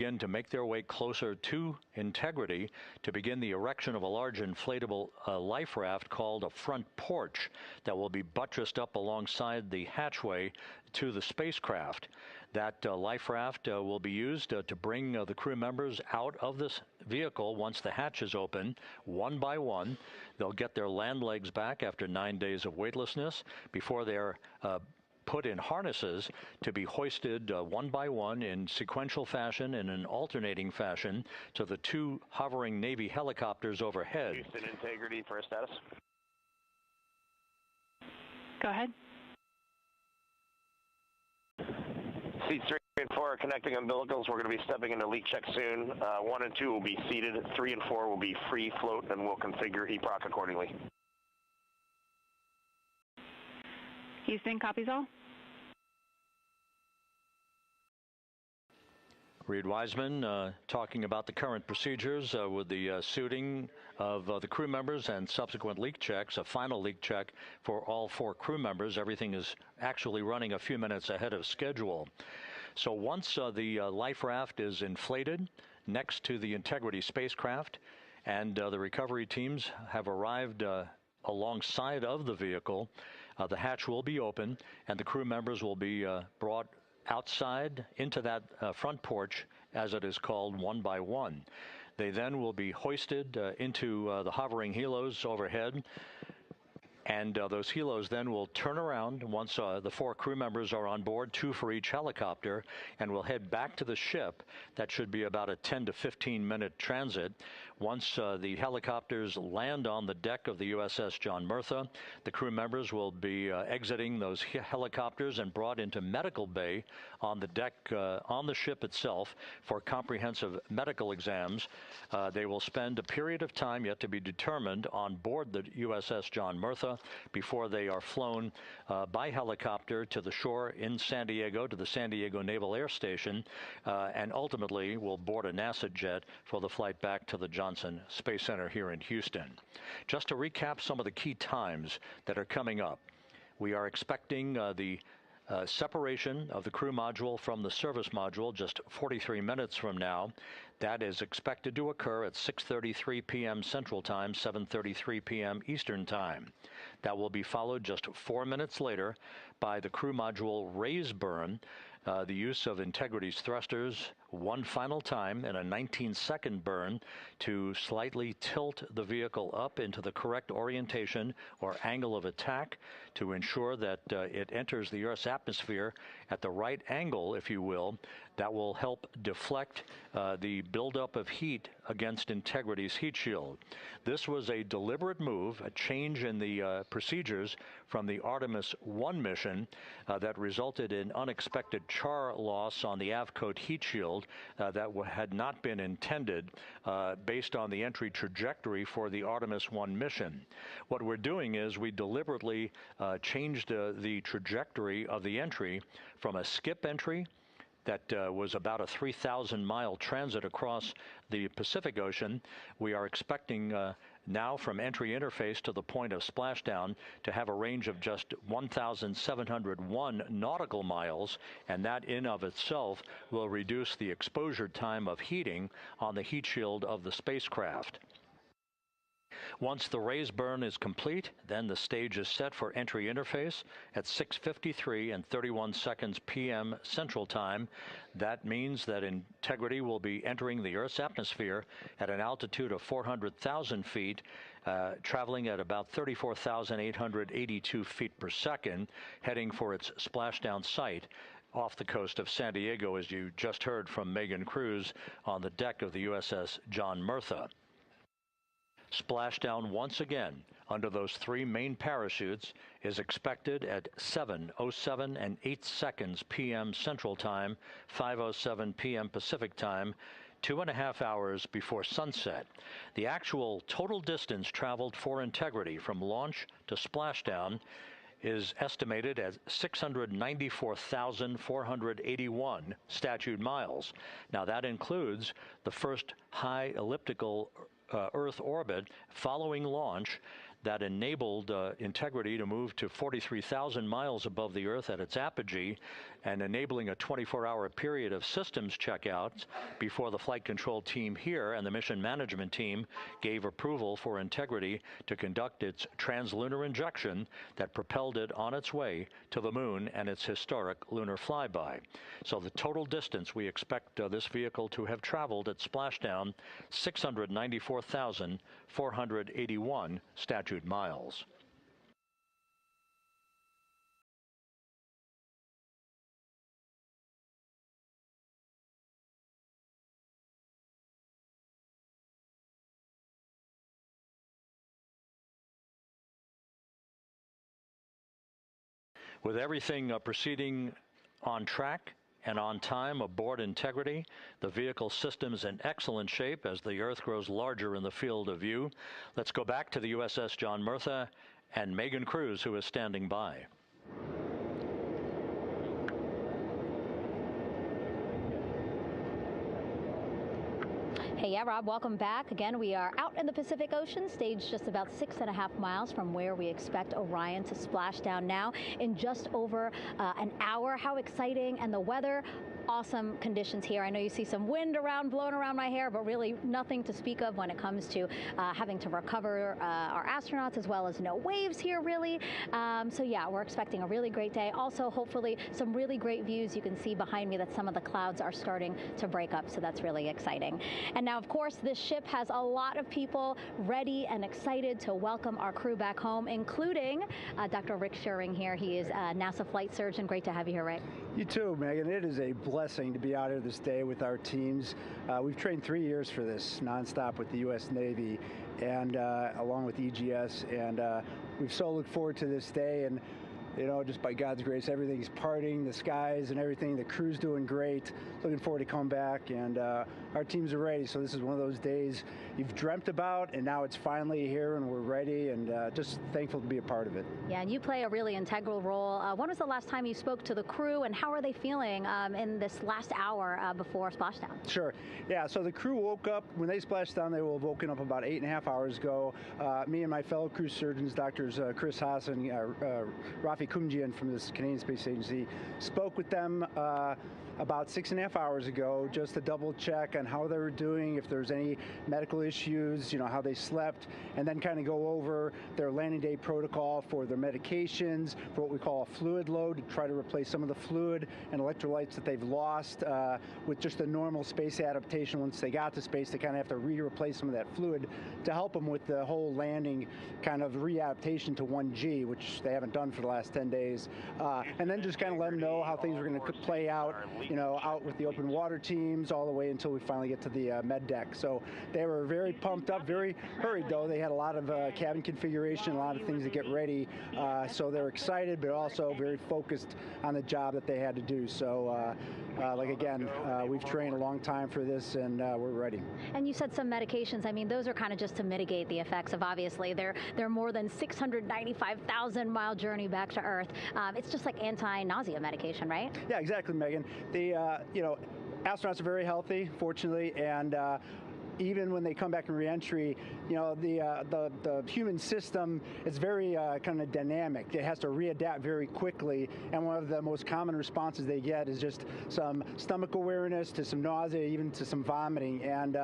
begin to make their way closer to Integrity to begin the erection of a large inflatable life raft called a front porch that will be buttressed up alongside the hatchway to the spacecraft. That life raft will be used to bring the crew members out of this vehicle once the hatch is open, one by one. They'll get their land legs back after 9 days of weightlessness before they're put in harnesses to be hoisted one by one in sequential fashion, in an alternating fashion, to the two hovering Navy helicopters overhead. Houston, Integrity for a status. Go ahead. Seats 3 and 4 are connecting umbilicals. We're going to be stepping into leak check soon. 1 and 2 will be seated. 3 and 4 will be free float, and we'll configure EPROC accordingly. Houston, copies all. Reed Wiseman talking about the current procedures with the suiting of the crew members and subsequent leak checks, a final leak check for all 4 crew members. Everything is actually running a few minutes ahead of schedule. So once the life raft is inflated next to the Integrity spacecraft and the recovery teams have arrived alongside of the vehicle, the hatch will be open and the crew members will be brought outside into that front porch, as it is called, one by one. They then will be hoisted into the hovering helos overhead, and those helos then will turn around once the 4 crew members are on board, 2 for each helicopter, and will head back to the ship. That should be about a 10 to 15 minute transit. Once the helicopters land on the deck of the USS John Murtha, the crew members will be exiting those helicopters and brought into medical bay on the deck on the ship itself for comprehensive medical exams. They will spend a period of time yet to be determined on board the USS John Murtha before they are flown by helicopter to the shore in San Diego, to the San Diego Naval Air Station, and ultimately will board a NASA jet for the flight back to the Johnson Space Center here in Houston. Just to recap some of the key times that are coming up. We are expecting the separation of the crew module from the service module just 43 minutes from now. That is expected to occur at 6:33 p.m. Central Time, 7:33 p.m. Eastern Time. That will be followed just 4 minutes later by the crew module raise burn, the use of Integrity's thrusters one final time in a 19-second burn to slightly tilt the vehicle up into the correct orientation or angle of attack to ensure that it enters the Earth's atmosphere at the right angle, if you will. That will help deflect the buildup of heat against Integrity's heat shield. This was a deliberate move, a change in the procedures from the Artemis I mission that resulted in unexpected char loss on the Avcoat heat shield that had not been intended based on the entry trajectory for the Artemis I mission. What we're doing is we deliberately changed the trajectory of the entry from a skip entry that was about a 3,000-mile transit across the Pacific Ocean. We are expecting now from entry interface to the point of splashdown to have a range of just 1,701 nautical miles, and that in of itself will reduce the exposure time of heating on the heat shield of the spacecraft. Once the raise burn is complete, then the stage is set for entry interface at 6:53 and 31 seconds p.m. Central Time. That means that Integrity will be entering the Earth's atmosphere at an altitude of 400,000 feet, traveling at about 34,882 feet per second, heading for its splashdown site off the coast of San Diego, as you just heard from Megan Cruz on the deck of the USS John Murtha. Splashdown once again under those 3 main parachutes is expected at 7:07 and 8 seconds p.m. Central Time, 5:07 p.m. Pacific Time, 2.5 hours before sunset. The actual total distance traveled for Integrity from launch to splashdown is estimated at 694,481 statute miles. Now that includes the first high elliptical Earth orbit following launch that enabled Integrity to move to 43,000 miles above the Earth at its apogee, and enabling a 24-hour period of systems checkouts before the flight control team here and the mission management team gave approval for Integrity to conduct its translunar injection that propelled it on its way to the moon and its historic lunar flyby. So the total distance we expect this vehicle to have traveled at splashdown, 694,481 statute miles. With everything proceeding on track and on time aboard Integrity, the vehicle system's in excellent shape as the Earth grows larger in the field of view. Let's go back to the USS John Murtha and Megan Cruz, who is standing by. Hey, yeah, Rob, welcome back. Again, we are out in the Pacific Ocean, staged just about 6.5 miles from where we expect Orion to splash down now in just over an hour. How exciting, and the weather, awesome conditions here. I know you see some wind blowing around my hair, but really nothing to speak of when it comes to having to recover our astronauts, as well as no waves here, really. So yeah, we're expecting a really great day. Also, hopefully, some really great views. You can see behind me that some of the clouds are starting to break up, so that's really exciting. And now, of course, this ship has a lot of people ready and excited to welcome our crew back home, including Dr. Rick Schuring here. He is a NASA flight surgeon. Great to have you here, Rick. You too, Megan. It is a blessing to be out here this day with our teams. We've trained 3 years for this, nonstop with the U.S. Navy, and along with EGS, and we've so looked forward to this day. And you know, just by God's grace, everything's parting, the skies and everything. The crew's doing great. Looking forward to come back, and our teams are ready. So this is one of those days you've dreamt about, and now it's finally here, and we're ready, and just thankful to be a part of it. Yeah, and you play a really integral role. When was the last time you spoke to the crew, and how are they feeling in this last hour before splashdown? Sure. Yeah, so the crew woke up, when they splashed down, they were woken up about 8.5 hours ago. Me and my fellow crew surgeons, Doctors Chris Haas and Rafi Kumjian from the Canadian Space Agency, spoke with them about 6.5 hours ago, just to double check on how they were doing, if there's any medical issues, you know, how they slept, and then kind of go over their landing day protocol for their medications, for what we call a fluid load, to try to replace some of the fluid and electrolytes that they've lost with just a normal space adaptation. Once they got to space, they kind of have to replace some of that fluid to help them with the whole landing kind of readaptation to 1G, which they haven't done for the last 10 days. And then just kind of let them know how things were going to play out, you know, out with the open water teams all the way until we finally get to the med deck. So they were very pumped up, very hurried though. They had a lot of cabin configuration, a lot of things to get ready. So they're excited, but also very focused on the job that they had to do. So like again, we've trained a long time for this, and we're ready. And you said some medications. I mean, those are kind of just to mitigate the effects of, obviously, they're more than 695,000 mile journey back to Earth. It's just like anti-nausea medication, right? Yeah, exactly, Megan. You know, astronauts are very healthy, fortunately, and even when they come back in reentry, you know, the human system is very kind of dynamic. It has to readapt very quickly, and one of the most common responses they get is just some stomach awareness, to some nausea, even to some vomiting. And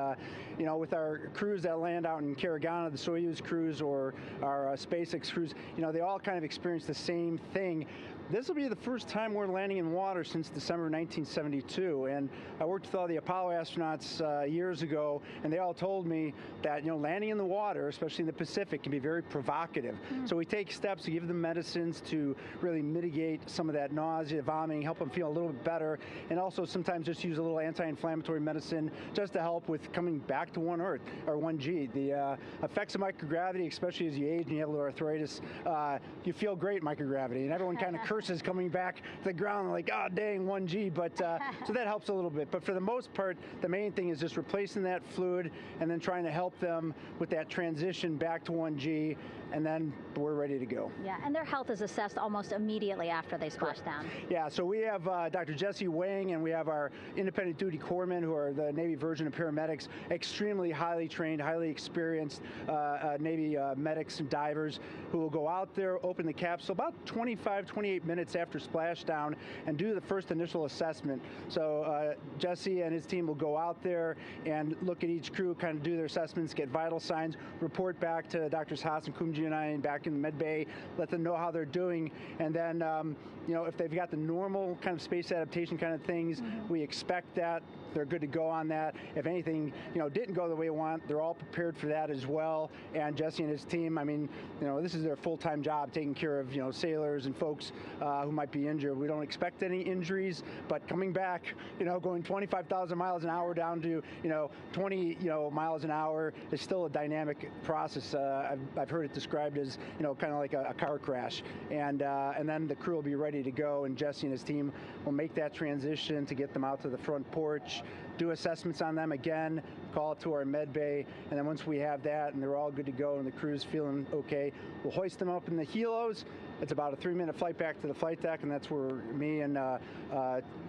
you know, with our crews that land out in Karagana, the Soyuz crews or our SpaceX crews, you know, they all kind of experience the same thing. This will be the first time we're landing in water since December 1972, and I worked with all the Apollo astronauts years ago, and they all told me that, you know, landing in the water, especially in the Pacific, can be very provocative. So we take steps to give them medicines to really mitigate some of that nausea, vomiting, help them feel a little bit better, and also sometimes just use a little anti-inflammatory medicine just to help with coming back to 1 Earth, or 1G. The effects of microgravity, especially as you age and you have a little arthritis, you feel great in microgravity, and everyone kind of curses coming back to the ground, like, oh, dang, 1G, but so that helps a little bit. But for the most part, the main thing is just replacing that fluid and then trying to help them with that transition back to 1G, and then we're ready to go. Yeah, and their health is assessed almost immediately after they splash down. Yeah, so we have Dr. Jesse Wang, and we have our independent duty corpsmen, who are the Navy version of paramedics, extremely highly trained, highly experienced Navy medics and divers, who will go out there, open the capsule about 25, 28 minutes after splashdown and do the first initial assessment. So Jesse and his team will go out there and look at each crew, kind of do their assessments, get vital signs, report back to Drs. Haas and Kumji and I back in the med bay, let them know how they're doing, and then you know, if they've got the normal kind of space adaptation kind of things, we expect that. They're good to go on that. If anything, you know, didn't go the way we want, they're all prepared for that as well. And Jesse and his team, I mean, you know, this is their full-time job, taking care of, you know, sailors and folks who might be injured. We don't expect any injuries, but coming back, you know, going 25,000 miles an hour down to, you know, 20, you know, miles an hour is still a dynamic process. I've heard it described as, you know, kind of like a car crash. And then the crew will be ready to go, and Jesse and his team will make that transition to get them out to the front porch, do assessments on them again, call it to our med bay, and then once we have that and they're all good to go and the crew's feeling okay, we'll hoist them up in the helos. It's about a 3-minute flight back to the flight deck, and that's where me and the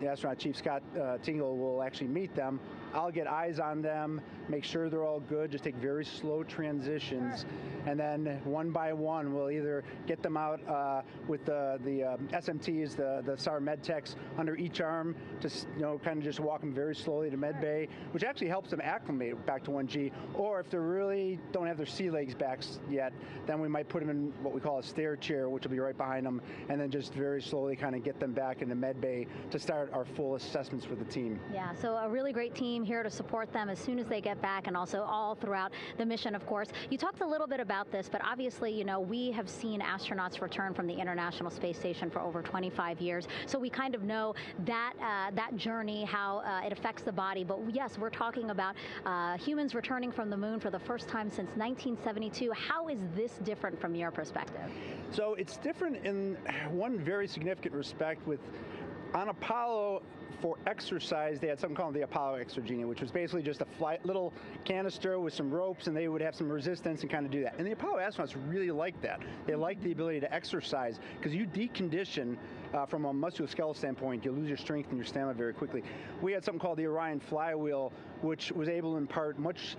astronaut chief, Scott Tingle, will actually meet them. I'll get eyes on them, make sure they're all good, just take very slow transitions, and then one by one we'll either get them out with the SMTs, the SAR med techs, under each arm, just, you know, kind of just walk them very slowly to med bay, which actually helps them acclimate back to 1G. Or if they really don't have their sea legs back yet, then we might put them in what we call a stair chair, which will be right behind them, and then just very slowly kind of get them back into med bay to start our full assessments for the team. Yeah, so a really great team here to support them as soon as they get back, and also all throughout the mission, of course. You talked a little bit about this, but obviously, you know, we have seen astronauts return from the International Space Station for over 25 years, so we kind of know that that journey, how it affects the body. But yes, we're talking about humans returning from the moon for the first time since 1972. How is this different from your perspective? So it's different in one very significant respect. With on Apollo, for exercise, they had something called the Apollo Exergenia, which was basically just a little canister with some ropes, and they would have some resistance and kind of do that. And the Apollo astronauts really liked that. They liked the ability to exercise, because you decondition from a musculoskeletal standpoint, you lose your strength and your stamina very quickly. We had something called the Orion flywheel, which was able to impart much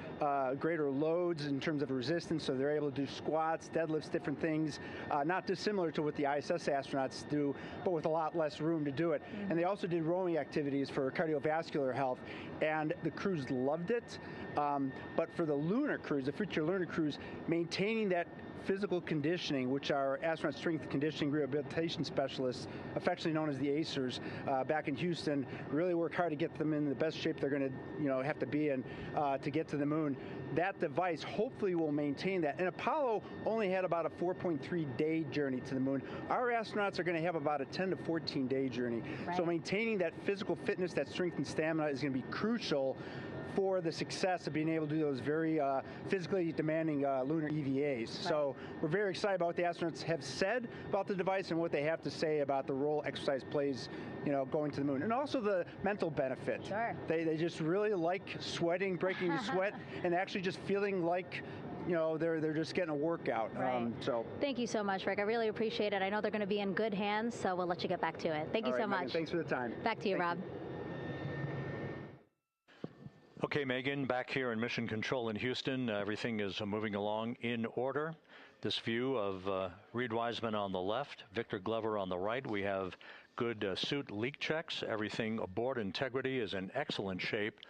greater loads in terms of resistance, so they're able to do squats, deadlifts, different things, not dissimilar to what the ISS astronauts do, but with a lot less room to do it. And they also did rowing activities for cardiovascular health, and the crews loved it. But for the lunar crews, the future lunar crews, maintaining that physical conditioning, which our astronaut strength conditioning rehabilitation specialists, affectionately known as the ACERs, back in Houston, really work hard to get them in the best shape they're going to, you know, have to be in to get to the moon. That device hopefully will maintain that. And Apollo only had about a 4.3-day journey to the moon. Our astronauts are going to have about a 10 to 14-day journey. Right. So maintaining that physical fitness, that strength and stamina is going to be crucial for the success of being able to do those very physically demanding lunar EVAs. Right. So we're very excited about what the astronauts have said about the device and what they have to say about the role exercise plays, you know, going to the moon. And also the mental benefit. Sure. They just really like sweating, breaking the sweat, and actually just feeling like, you know, they're just getting a workout. Right. So thank you so much, Rick. I really appreciate it. I know they're going to be in good hands, so we'll let you get back to it. Thank you so much. Megan, thanks for the time. Back to you, Rob. Okay, Megan, back here in Mission Control in Houston, everything is moving along in order. This view of Reed Wiseman on the left, Victor Glover on the right. We have good suit leak checks. Everything aboard integrity is in excellent shape.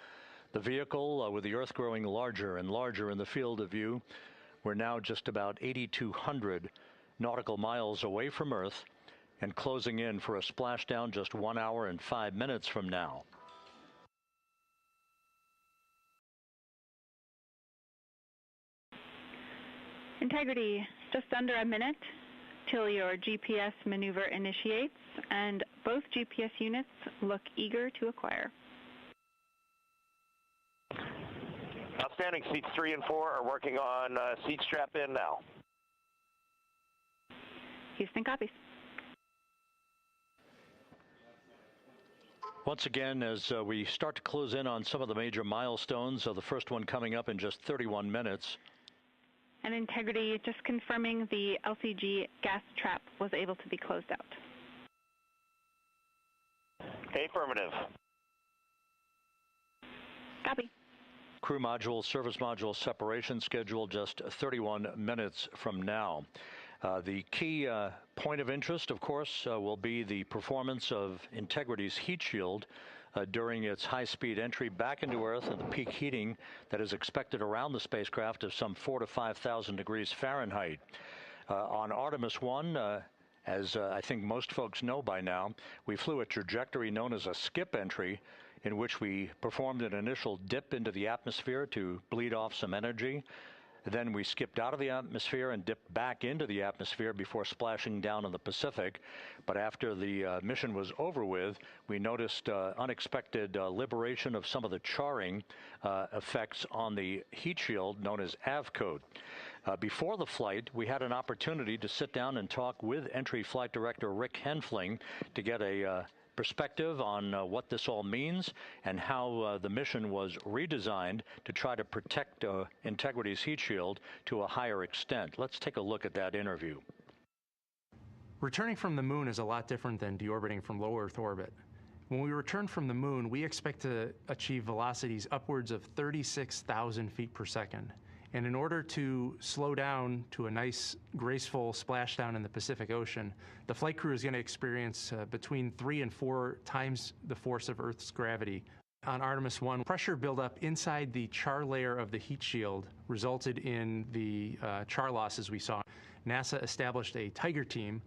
The vehicle, with the Earth growing larger and larger in the field of view, we're now just about 8,200 nautical miles away from Earth and closing in for a splashdown just 1 hour and 5 minutes from now. Integrity, just under a minute till your GPS maneuver initiates, and both GPS units look eager to acquire. Outstanding. Seats 3 and 4 are working on seat strap in now. Houston copies. Once again, as we start to close in on some of the major milestones, the first one coming up in just 31 minutes. And Integrity, just confirming the LCG gas trap was able to be closed out. Affirmative. Copy. Crew module, service module separation scheduled just 31 minutes from now. The key point of interest, of course, will be the performance of Integrity's heat shield during its high-speed entry back into Earth and the peak heating that is expected around the spacecraft of some 4,000 to 5,000 degrees Fahrenheit. On Artemis 1, as I think most folks know by now, we flew a trajectory known as a skip entry, in which we performed an initial dip into the atmosphere to bleed off some energy. Then we skipped out of the atmosphere and dipped back into the atmosphere before splashing down in the Pacific. But after the mission was over with, we noticed unexpected liberation of some of the charring effects on the heat shield known as AVCOAT. Before the flight, we had an opportunity to sit down and talk with Entry Flight Director Rick Henfling to get a perspective on what this all means and how the mission was redesigned to try to protect Integrity's heat shield to a higher extent. Let's take a look at that interview. Returning from the moon is a lot different than deorbiting from low Earth orbit. When we return from the moon, we expect to achieve velocities upwards of 36,000 feet per second. And in order to slow down to a nice, graceful splashdown in the Pacific Ocean, the flight crew is going to experience between 3 and 4 times the force of Earth's gravity. On Artemis 1, pressure buildup inside the char layer of the heat shield resulted in the char losses we saw. NASA established a Tiger team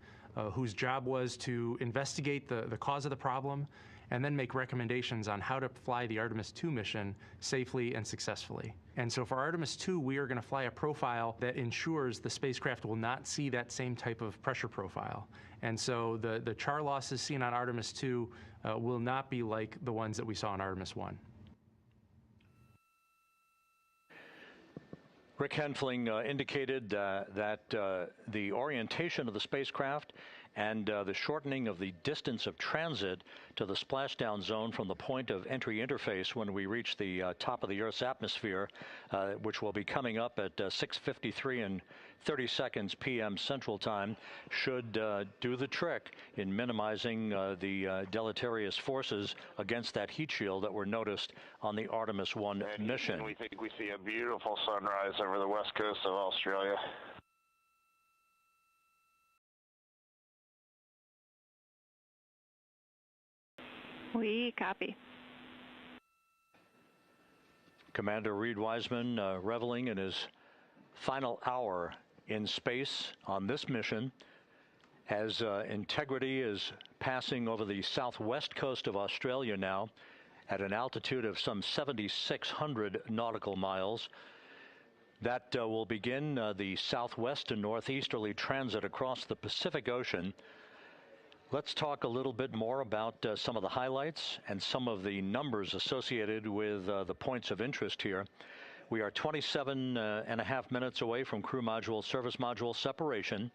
whose job was to investigate the cause of the problem and then make recommendations on how to fly the Artemis II mission safely and successfully. And so for Artemis II, we are going to fly a profile that ensures the spacecraft will not see that same type of pressure profile. And so the char losses seen on Artemis II will not be like the ones that we saw on Artemis I. Rick Henfling indicated that the orientation of the spacecraft and the shortening of the distance of transit to the splashdown zone from the point of entry interface when we reach the top of the Earth's atmosphere, which will be coming up at 6:53 and 30 seconds p.m. Central Time, should do the trick in minimizing the deleterious forces against that heat shield that were noticed on the Artemis I mission. We think we see a beautiful sunrise over the west coast of Australia. We copy. Commander Reed Wiseman reveling in his final hour in space on this mission as Integrity is passing over the southwest coast of Australia now at an altitude of some 7,600 nautical miles. That will begin the southwest and northeasterly transit across the Pacific Ocean. Let's talk a little bit more about some of the highlights and some of the numbers associated with the points of interest here. We are 27 and a half minutes away from crew module, service module separation.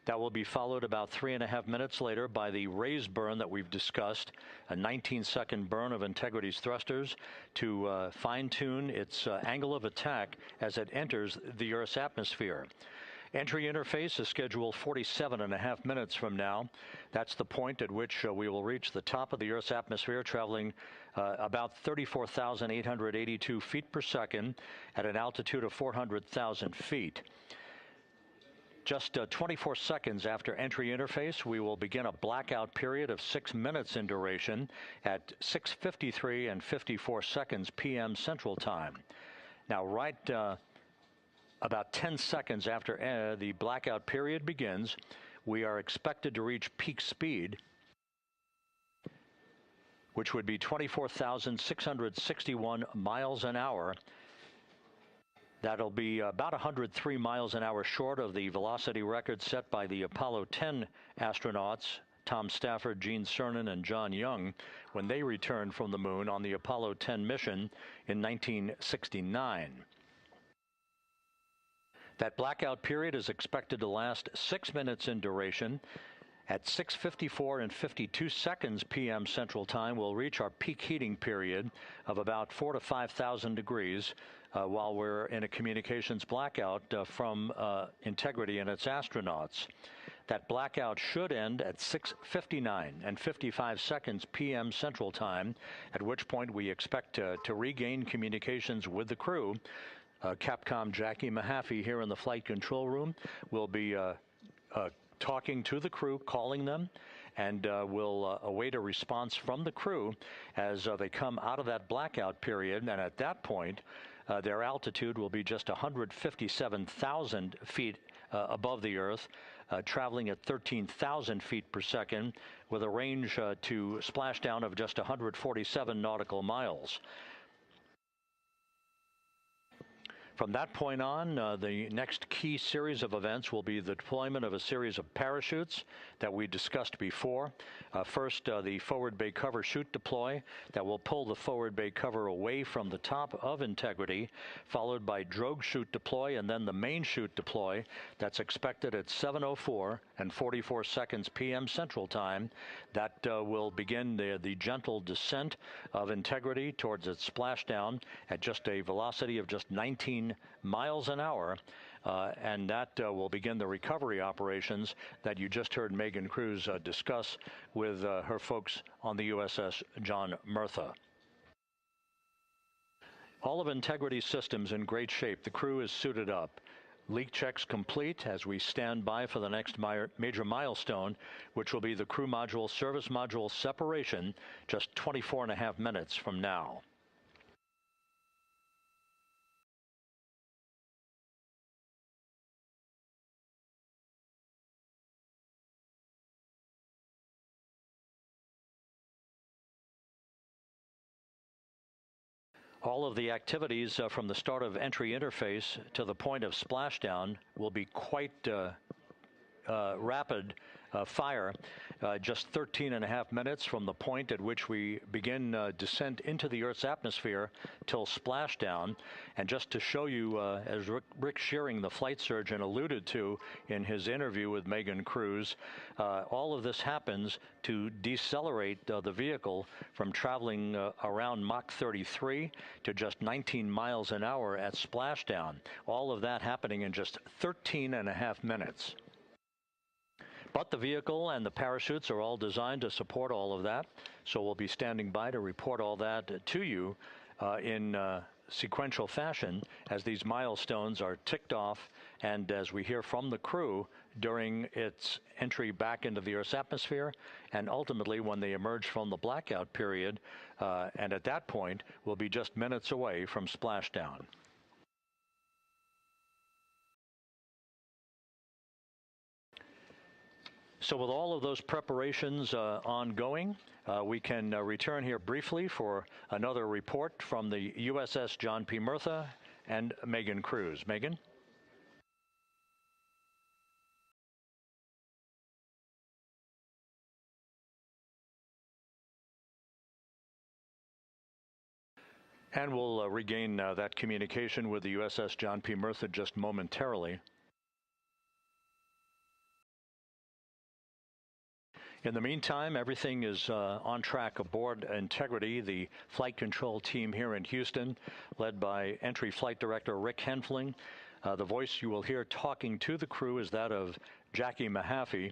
That will be followed about 3.5 minutes later by the raise burn that we've discussed, a 19-second burn of Integrity's thrusters to fine-tune its angle of attack as it enters the Earth's atmosphere. Entry interface is scheduled 47.5 minutes from now. That's the point at which we will reach the top of the Earth's atmosphere, traveling about 34,882 feet per second at an altitude of 400,000 feet. Just 24 seconds after entry interface, we will begin a blackout period of 6 minutes in duration at 6:53 and 54 seconds p.m. Central Time. Now, right about 10 seconds after the blackout period begins, we are expected to reach peak speed, which would be 24,661 miles an hour. That'll be about 103 miles an hour short of the velocity record set by the Apollo 10 astronauts, Tom Stafford, Gene Cernan, and John Young, when they returned from the moon on the Apollo 10 mission in 1969. That blackout period is expected to last 6 minutes in duration. At 6:54 and 52 seconds p.m. Central Time, we'll reach our peak heating period of about 4,000 to 5,000 degrees while we're in a communications blackout from Integrity and its astronauts. That blackout should end at 6:59 and 55 seconds p.m. Central Time, at which point we expect to regain communications with the crew. Capcom Jackie Mahaffey here in the flight control room will be talking to the crew, calling them, and we'll await a response from the crew as they come out of that blackout period. And at that point, their altitude will be just 157,000 feet above the Earth, traveling at 13,000 feet per second, with a range to splashdown of just 147 nautical miles. From that point on, the next key series of events will be the deployment of a series of parachutes that we discussed before. First, the forward bay cover chute deploy that will pull the forward bay cover away from the top of Integrity, followed by drogue chute deploy, and then the main chute deploy that's expected at 7:04 and 44 seconds p.m. Central Time. That will begin the gentle descent of Integrity towards its splashdown at just a velocity of just 19 miles an hour, and that will begin the recovery operations that you just heard Megan Cruz discuss with her folks on the USS John Murtha. All of Integrity's systems in great shape. The crew is suited up. Leak checks complete as we stand by for the next major milestone, which will be the crew module service module separation just 24.5 minutes from now. All of the activities from the start of entry interface to the point of splashdown will be quite rapid fire, just 13.5 minutes from the point at which we begin descent into the Earth's atmosphere till splashdown. And just to show you, as Rick Shearing, the flight surgeon, alluded to in his interview with Megan Cruz, all of this happens to decelerate the vehicle from traveling around Mach 33 to just 19 miles an hour at splashdown. All of that happening in just 13.5 minutes. But the vehicle and the parachutes are all designed to support all of that, so we'll be standing by to report all that to you in sequential fashion as these milestones are ticked off and as we hear from the crew during its entry back into the Earth's atmosphere, and ultimately when they emerge from the blackout period, and at that point we'll be just minutes away from splashdown. So with all of those preparations ongoing, we can return here briefly for another report from the USS John P. Murtha and Megan Cruz. Megan? And we'll regain that communication with the USS John P. Murtha just momentarily. In the meantime, everything is on track aboard Integrity. The flight control team here in Houston, led by Entry Flight Director Rick Henfling. The voice you will hear talking to the crew is that of Jackie Mahaffey.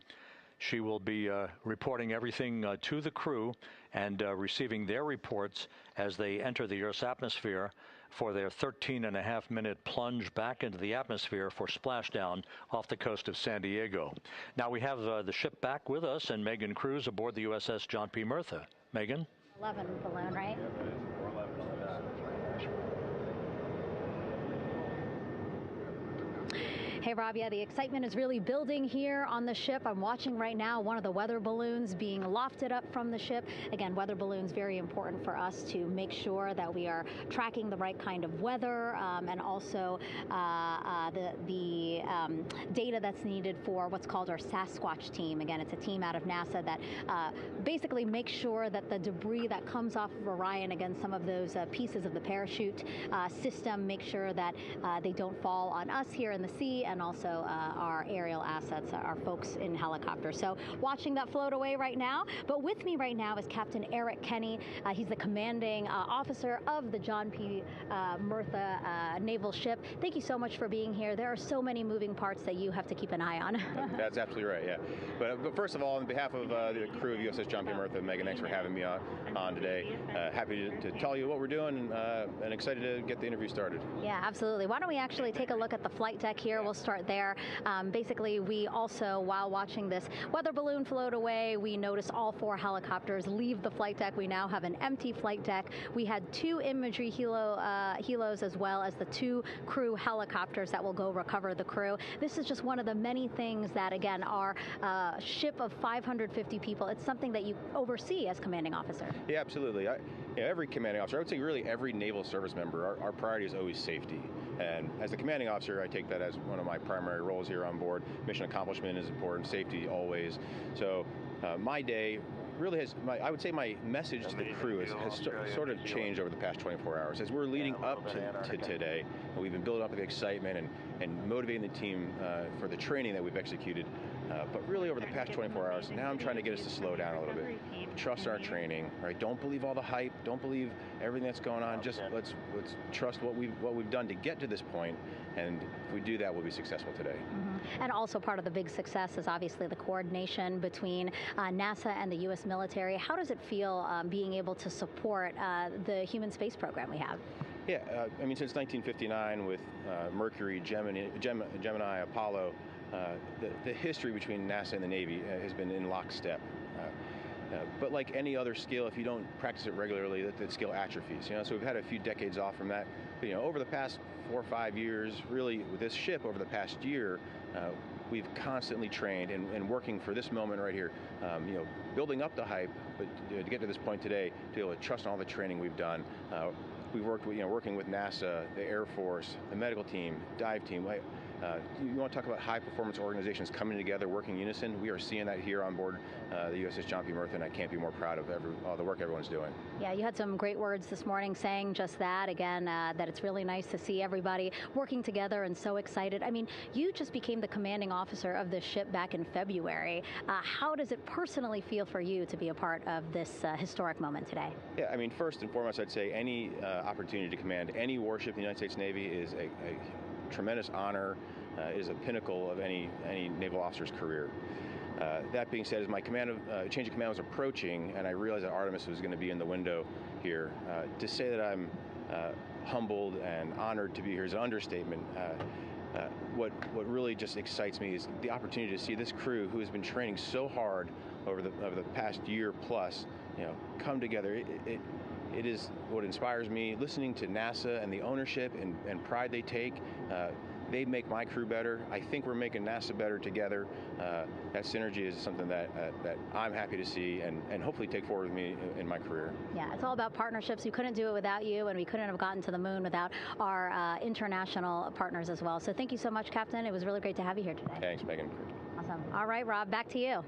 She will be reporting everything to the crew and receiving their reports as they enter the Earth's atmosphere for their 13.5-minute plunge back into the atmosphere for splashdown off the coast of San Diego. Now we have the ship back with us and Megan Cruz aboard the USS John P. Murtha. Megan? 11 balloon, right? Hey, Rob, yeah, the excitement is really building here on the ship. I'm watching right now one of the weather balloons being lofted up from the ship. Again, weather balloons, very important for us to make sure that we are tracking the right kind of weather and also the data that's needed for what's called our Sasquatch team. Again, it's a team out of NASA that basically makes sure that the debris that comes off of Orion, again, some of those pieces of the parachute system, make sure that they don't fall on us here in the sea, and also our aerial assets, our folks in helicopters. So watching that float away right now. But with me right now is Captain Eric Kenny. He's the commanding officer of the John P. Murtha naval ship. Thank you so much for being here. There are so many moving parts that you have to keep an eye on. That's absolutely right, yeah. But first of all, on behalf of the crew of USS John P. Murtha, Megan, thanks for having me on today. Happy to tell you what we're doing and excited to get the interview started. Yeah, absolutely. Why don't we actually take a look at the flight deck here? We'll start there. Basically, we also, while watching this weather balloon float away, we noticed all 4 helicopters leave the flight deck. We now have an empty flight deck. We had 2 imagery helos as well as the 2 crew helicopters that will go recover the crew. This is just one of the many things that, again, our ship of 550 people, it's something that you oversee as commanding officer. Yeah, absolutely. Every commanding officer, I would say really every naval service member, our priority is always safety. And as the commanding officer, I take that as one of my primary roles here on board. Mission accomplishment is important, safety always. So my day really has, I would say my message to the crew has sort of changed over the past 24 hours. As we're leading up to today, we've been building up the excitement and motivating the team for the training that we've executed. But really over the past 24 hours, now I'm trying to get us to slow down a little bit. Trust our training, right? Don't believe all the hype. Don't believe everything that's going on. Just let's trust what we've done to get to this point, and if we do that, we'll be successful today. Mm-hmm. And also part of the big success is obviously the coordination between NASA and the U.S. military. How does it feel being able to support the human space program we have? Yeah, I mean, since 1959 with Mercury, Gemini, Apollo, the history between NASA and the Navy has been in lockstep. But like any other skill, if you don't practice it regularly, that skill atrophies. So we've had a few decades off from that. But, over the past 4 or 5 years, really with this ship over the past year, we've constantly trained and working for this moment right here. Building up the hype, but to get to this point today, to be able to trust in all the training we've done. We've worked with, working with NASA, the Air Force, the medical team, dive team. You want to talk about high-performance organizations coming together, working in unison? We are seeing that here on board the USS John P. Murtha, and I can't be more proud of all the work everyone's doing. Yeah, you had some great words this morning saying just that, again, that it's really nice to see everybody working together and so excited. I mean, you just became the commanding officer of this ship back in February. How does it personally feel for you to be a part of this historic moment today? Yeah, I mean, first and foremost, I'd say any opportunity to command any warship in the United States Navy is a tremendous honor, is a pinnacle of any naval officer's career. That being said, as my change of command was approaching, and I realized that Artemis was going to be in the window here, to say that I'm humbled and honored to be here is an understatement. What really just excites me is the opportunity to see this crew, who has been training so hard over the past year plus, come together. It is what inspires me. Listening to NASA and the ownership and pride they take, they make my crew better. I think we're making NASA better together. That synergy is something that I'm happy to see and hopefully take forward with me in my career. Yeah, it's all about partnerships. We couldn't do it without you, and we couldn't have gotten to the moon without our international partners as well. So thank you so much, Captain. It was really great to have you here today. Thanks, Megan. Awesome. All right, Rob, back to you.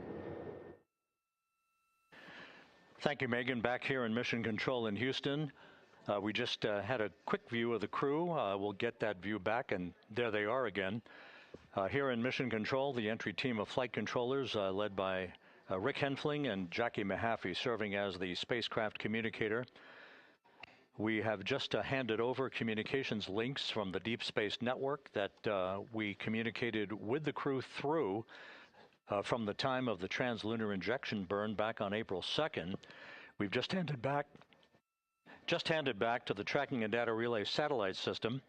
Thank you, Megan. Back here in Mission Control in Houston. We just had a quick view of the crew. We'll get that view back, and there they are again. Here in Mission Control, the entry team of flight controllers led by Rick Henfling and Jackie Mahaffey serving as the spacecraft communicator. We have just handed over communications links from the Deep Space Network that we communicated with the crew through from the time of the translunar injection burn back on April 2nd. We've just handed back to the Tracking and Data Relay satellite system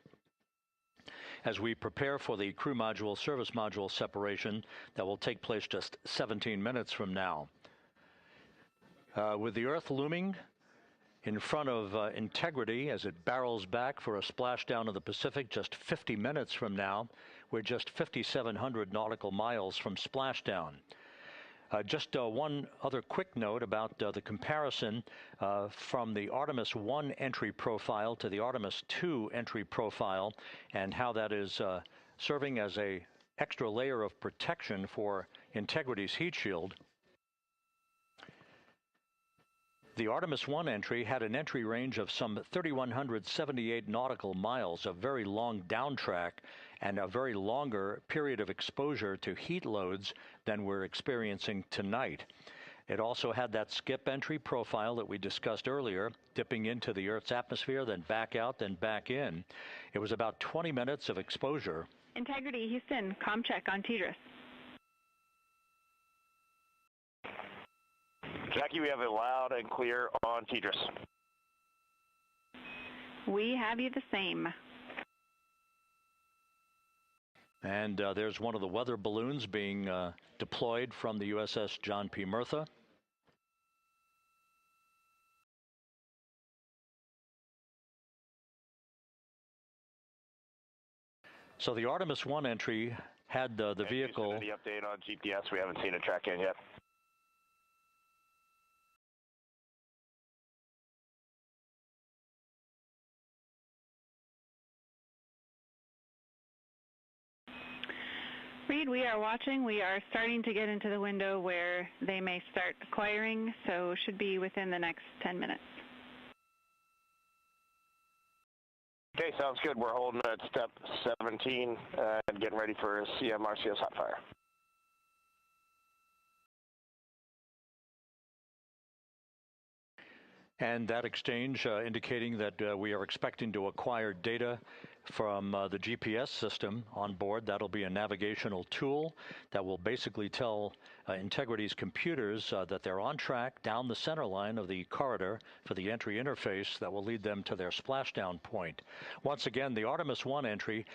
as we prepare for the crew module service module separation that will take place just 17 minutes from now. With the Earth looming in front of Integrity as it barrels back for a splashdown of the Pacific just 50 minutes from now, we're just 5,700 nautical miles from splashdown. Just one other quick note about the comparison from the Artemis 1 entry profile to the Artemis 2 entry profile and how that is serving as an extra layer of protection for Integrity's heat shield. The Artemis 1 entry had an entry range of some 3,178 nautical miles, a very long downtrack, and a very longer period of exposure to heat loads than we're experiencing tonight. It also had that skip entry profile that we discussed earlier, dipping into the Earth's atmosphere, then back out, then back in. It was about 20 minutes of exposure. Integrity, Houston, comm check on TODOS. Jackie, we have it loud and clear on TODOS. We have you the same. And there's one of the weather balloons being deployed from the USS John P. Murtha. So the Artemis 1 entry had the vehicle. Any update on GPS? We haven't seen it track in yet. Reed, we are watching. We are starting to get into the window where they may start acquiring, so should be within the next 10 minutes. Okay, sounds good. We're holding at step 17 and getting ready for CM-RCS hot fire. And that exchange indicating that we are expecting to acquire data from the GPS system on board. That'll be a navigational tool that will basically tell Integrity's computers that they're on track down the center line of the corridor for the entry interface that will lead them to their splashdown point. Once again, the Artemis 1 entry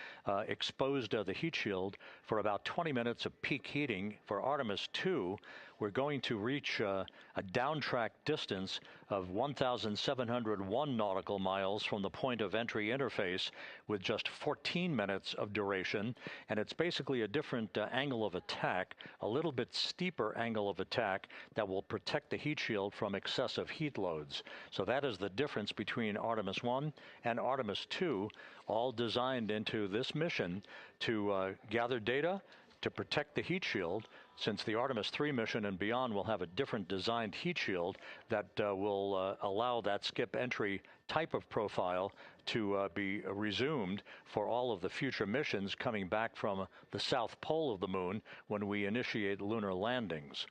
exposed the heat shield for about 20 minutes of peak heating. For Artemis 2, we're going to reach a downtrack distance of 1,701 nautical miles from the point of entry interface, with just 14 minutes of duration, and it's basically a different angle of attack, a little bit steeper angle of attack that will protect the heat shield from excessive heat loads. So that is the difference between Artemis 1 and Artemis 2, all designed into this mission to gather data to protect the heat shield, since the Artemis 3 mission and beyond will have a different designed heat shield that will allow that skip entry type of profile to be resumed for all of the future missions coming back from the south pole of the moon when we initiate lunar landings.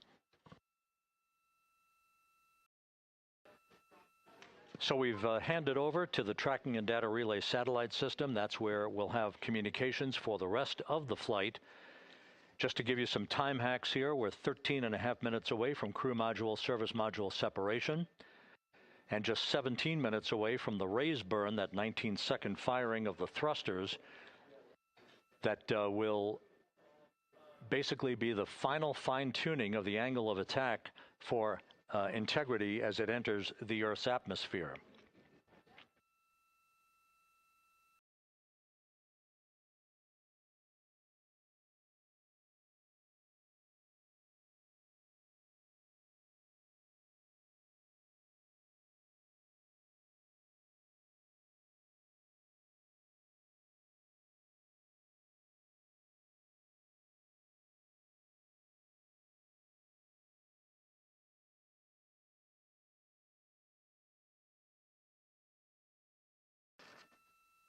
So we've handed over to the tracking and data relay satellite system. That's where we'll have communications for the rest of the flight. Just to give you some time hacks here, we're 13.5 minutes away from crew module, service module separation, and just 17 minutes away from the raise burn, that 19-second firing of the thrusters that will basically be the final fine-tuning of the angle of attack for Integrity as it enters the Earth's atmosphere.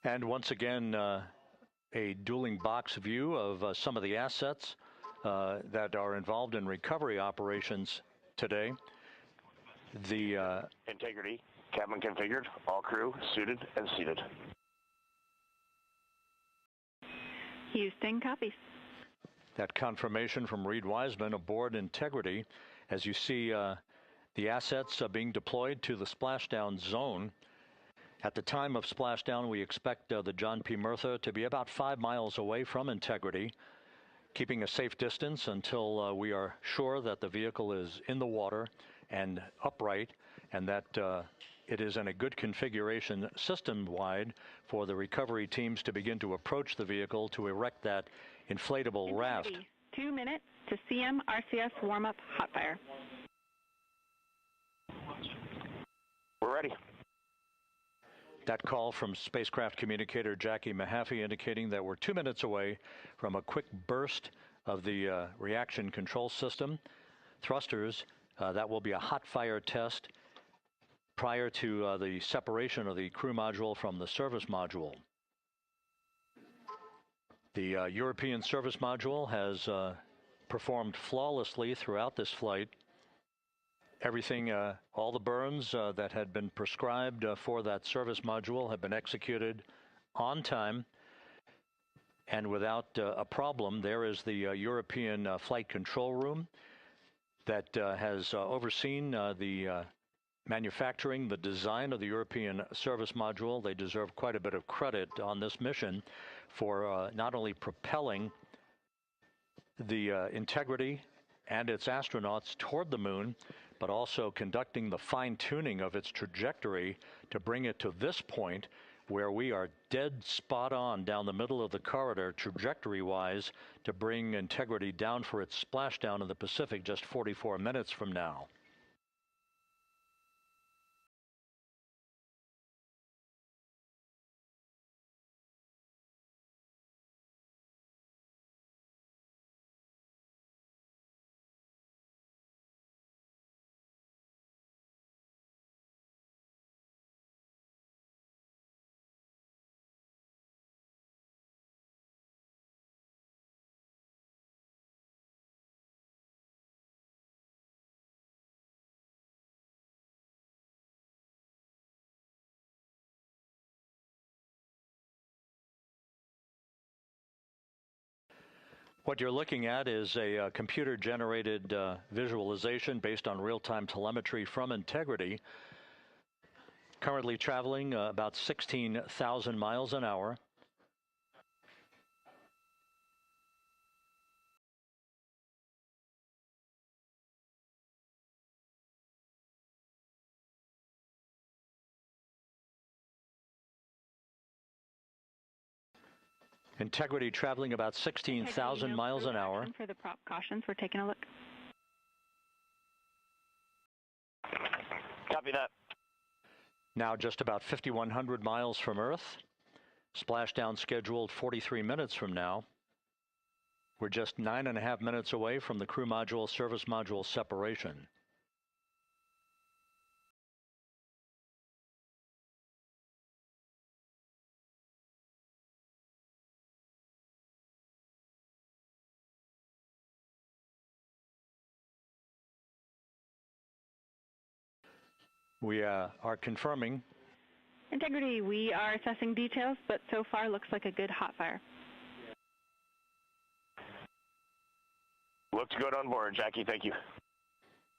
And once again, a dueling box view of some of the assets that are involved in recovery operations today. The Integrity, cabin configured, all crew suited and seated. Houston, copy. That confirmation from Reed Wiseman aboard Integrity, as you see the assets being deployed to the splashdown zone. At the time of splashdown, we expect the John P. Murtha to be about 5 miles away from Integrity, keeping a safe distance until we are sure that the vehicle is in the water and upright, and that it is in a good configuration system-wide for the recovery teams to begin to approach the vehicle to erect that inflatable raft. 2 minutes to CM-RCS warm-up hot fire. We're ready. That call from spacecraft communicator Jackie Mahaffey indicating that we're 2 minutes away from a quick burst of the reaction control system. Thrusters, that will be a hot fire test prior to the separation of the crew module from the service module. The European service module has performed flawlessly throughout this flight. Everything, all the burns that had been prescribed for that service module have been executed on time and without a problem. There is the European flight control room that has overseen the manufacturing the design of the European service module. They deserve quite a bit of credit on this mission for not only propelling the Integrity and its astronauts toward the moon, but also conducting the fine-tuning of its trajectory to bring it to this point where we are dead spot on down the middle of the corridor trajectory-wise to bring Integrity down for its splashdown in the Pacific just 44 minutes from now. What you're looking at is a computer-generated visualization based on real-time telemetry from Integrity, currently traveling about 16,000 miles an hour. Integrity traveling about 16,000 miles an hour. For the prop cautions, we're taking a look. Copy that. Now just about 5,100 miles from Earth. Splashdown scheduled 43 minutes from now. We're just 9.5 minutes away from the crew module service module separation. We are confirming. Integrity, we are assessing details, but so far looks like a good hot fire. Looks good on board, Jackie. Thank you.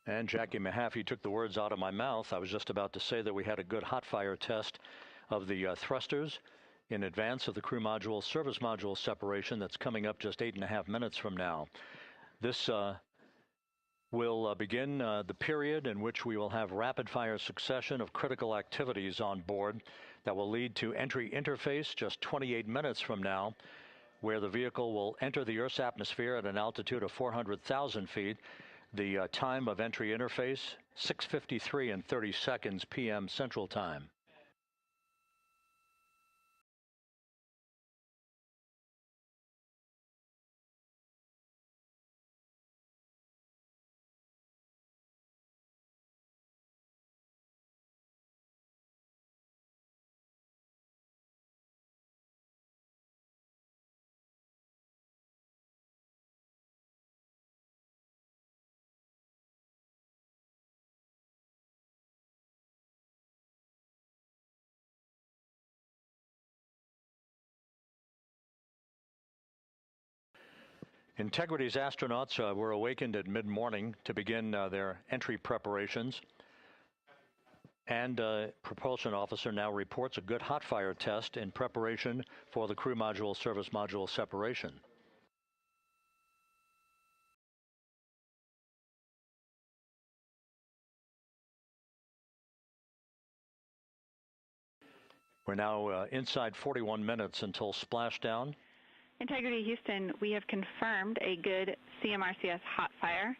And Jackie Mahaffey took the words out of my mouth. I was just about to say that we had a good hot fire test of the thrusters in advance of the crew module service module separation that's coming up just 8.5 minutes from now. This will begin the period in which we will have rapid-fire succession of critical activities on board that will lead to entry interface just 28 minutes from now, where the vehicle will enter the Earth's atmosphere at an altitude of 400,000 feet. The time of entry interface, 6:53 and 30 seconds p.m. Central Time. Integrity's astronauts were awakened at mid-morning to begin their entry preparations. And propulsion officer now reports a good hot fire test in preparation for the crew module service module separation. We're now inside 41 minutes until splashdown. Integrity Houston, we have confirmed a good CMRCS hot fire.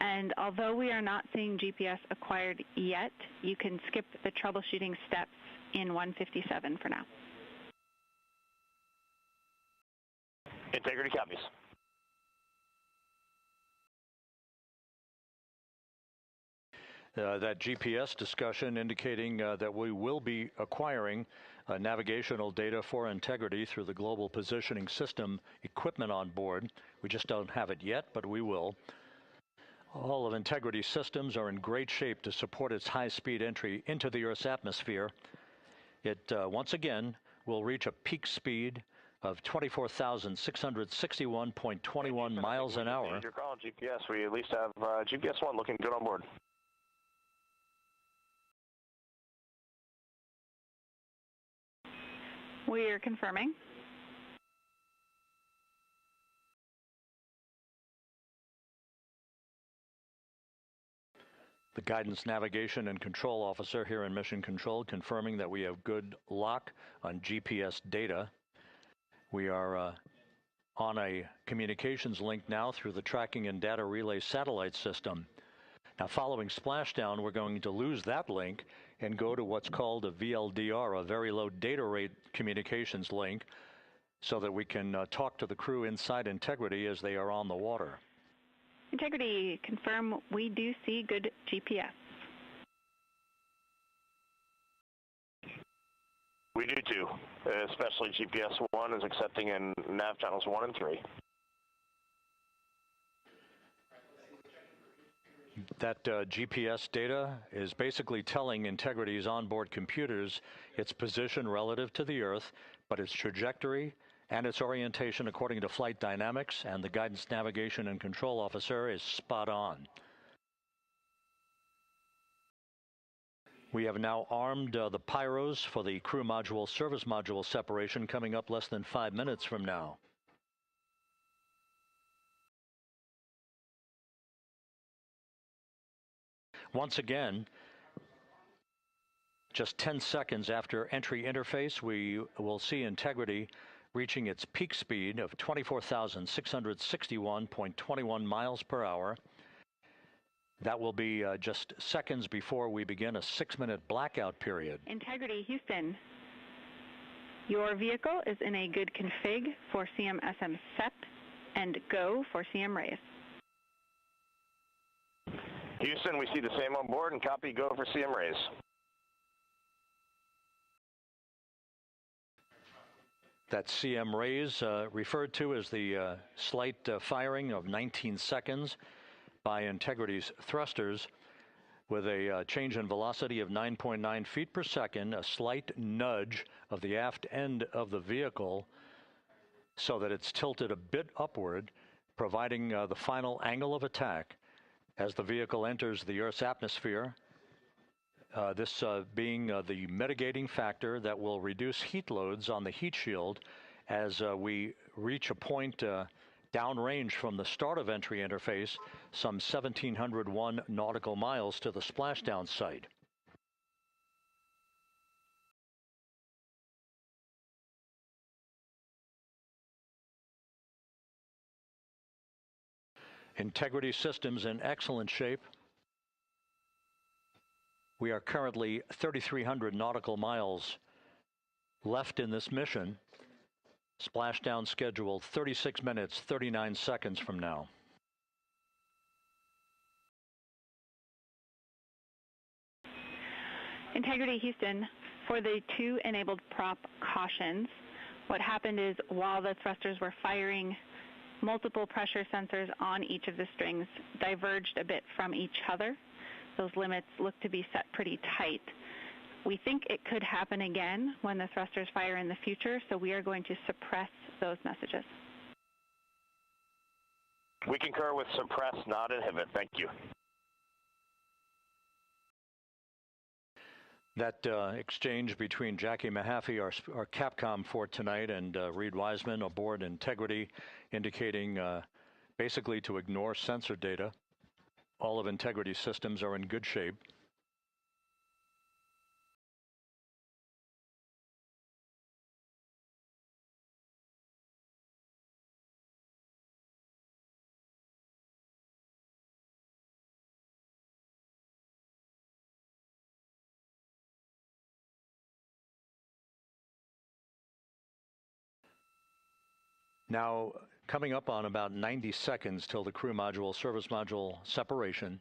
And although we are not seeing GPS acquired yet, you can skip the troubleshooting steps in 157 for now. Integrity copies. That GPS discussion indicating that we will be acquiring navigational data for Integrity through the Global Positioning System equipment on board. We just don't have it yet, but we will. All of Integrity's systems are in great shape to support its high-speed entry into the Earth's atmosphere. It, once again, will reach a peak speed of 24,661.21 miles an hour. You're calling GPS. We at least have GPS 1 looking good on board. We're confirming. The Guidance, Navigation, and Control Officer here in Mission Control confirming that we have good lock on GPS data. We are on a communications link now through the Tracking and Data Relay satellite system. Now, following splashdown, we're going to lose that link and go to what's called a VLDR, a very low data rate communications link, so that we can talk to the crew inside Integrity as they are on the water. Integrity, confirm we do see good GPS. We do too, especially GPS 1 is accepting in nav channels 1 and 3. That GPS data is basically telling Integrity's onboard computers its position relative to the Earth, but its trajectory and its orientation according to flight dynamics and the Guidance, Navigation, and Control Officer is spot on. We have now armed the pyros for the crew module service module separation coming up less than 5 minutes from now. Once again, just 10 seconds after entry interface, we will see Integrity reaching its peak speed of 24,661.21 miles per hour. That will be just seconds before we begin a 6-minute blackout period. Integrity, Houston. Your vehicle is in a good config for CM-SM SEP and go for CM raise. Houston, we see the same on board and copy go for CM raise. That CM raise referred to as the slight firing of 19 seconds by Integrity's thrusters with a change in velocity of 9.9 feet per second, a slight nudge of the aft end of the vehicle so that it's tilted a bit upward, providing the final angle of attack as the vehicle enters the Earth's atmosphere. This being the mitigating factor that will reduce heat loads on the heat shield as we reach a point downrange from the start of entry interface, some 1,701 nautical miles to the splashdown site. Integrity systems in excellent shape. We are currently 3,300 nautical miles left in this mission. Splashdown scheduled 36 minutes, 39 seconds from now. Integrity, Houston, for the 2 enabled prop cautions, what happened is while the thrusters were firing, multiple pressure sensors on each of the strings diverged a bit from each other. Those limits look to be set pretty tight. We think it could happen again when the thrusters fire in the future, so we are going to suppress those messages. We concur with suppress, not inhibit. Thank you. That exchange between Jackie Mahaffey, our Capcom for tonight, and Reed Wiseman aboard Integrity, indicating basically to ignore sensor data. All of Integrity's systems are in good shape. Now, coming up on about 90 seconds till the crew module, service module separation.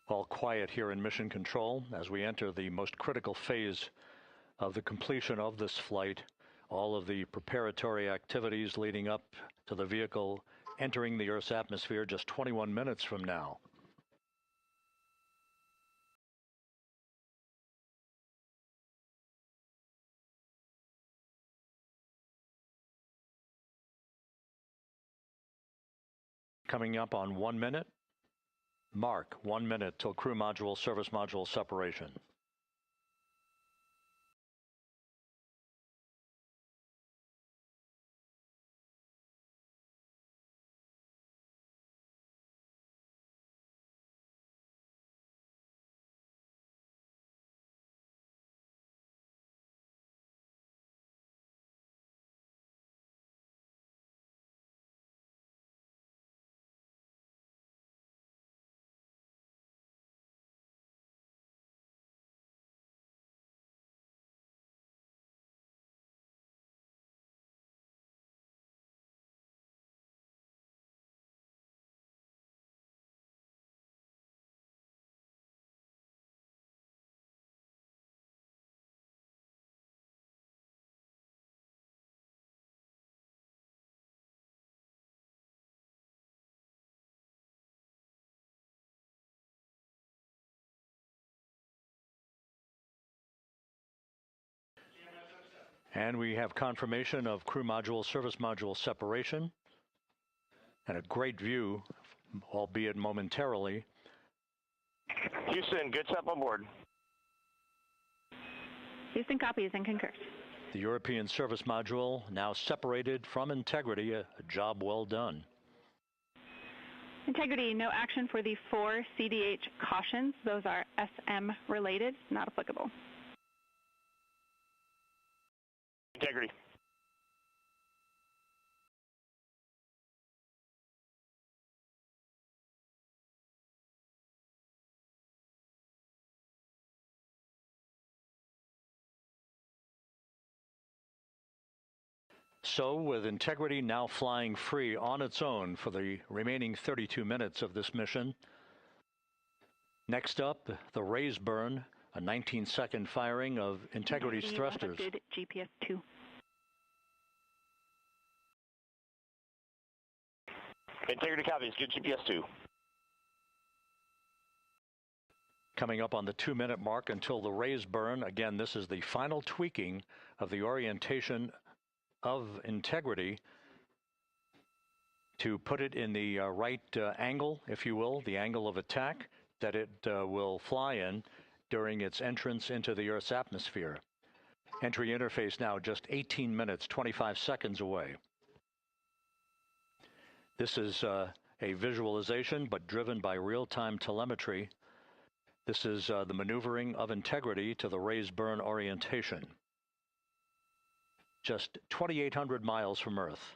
All quiet here in Mission Control as we enter the most critical phase of the completion of this flight. All of the preparatory activities leading up to the vehicle entering the Earth's atmosphere just 21 minutes from now. Coming up on 1 minute. Mark 1 minute till crew module, service module separation. And we have confirmation of crew module, service module separation, and a great view, albeit momentarily. Houston, good step on board. Houston copies and concurs. The European service module now separated from Integrity, a job well done. Integrity, no action for the 4 CDH cautions. Those are SM related, not applicable. Integrity. So, with Integrity now flying free on its own for the remaining 32 minutes of this mission, next up, the raise burn, a 19-second firing of Integrity's thrusters. Good GPS 2. Integrity copies, good GPS 2. Coming up on the 2-minute mark until the raise burn. Again, this is the final tweaking of the orientation of Integrity to put it in the right angle, if you will, the angle of attack that it will fly in during its entrance into the Earth's atmosphere. Entry interface now just 18 minutes, 25 seconds away. This is a visualization, but driven by real-time telemetry. This is the maneuvering of Integrity to the raise burn orientation. Just 2,800 miles from Earth.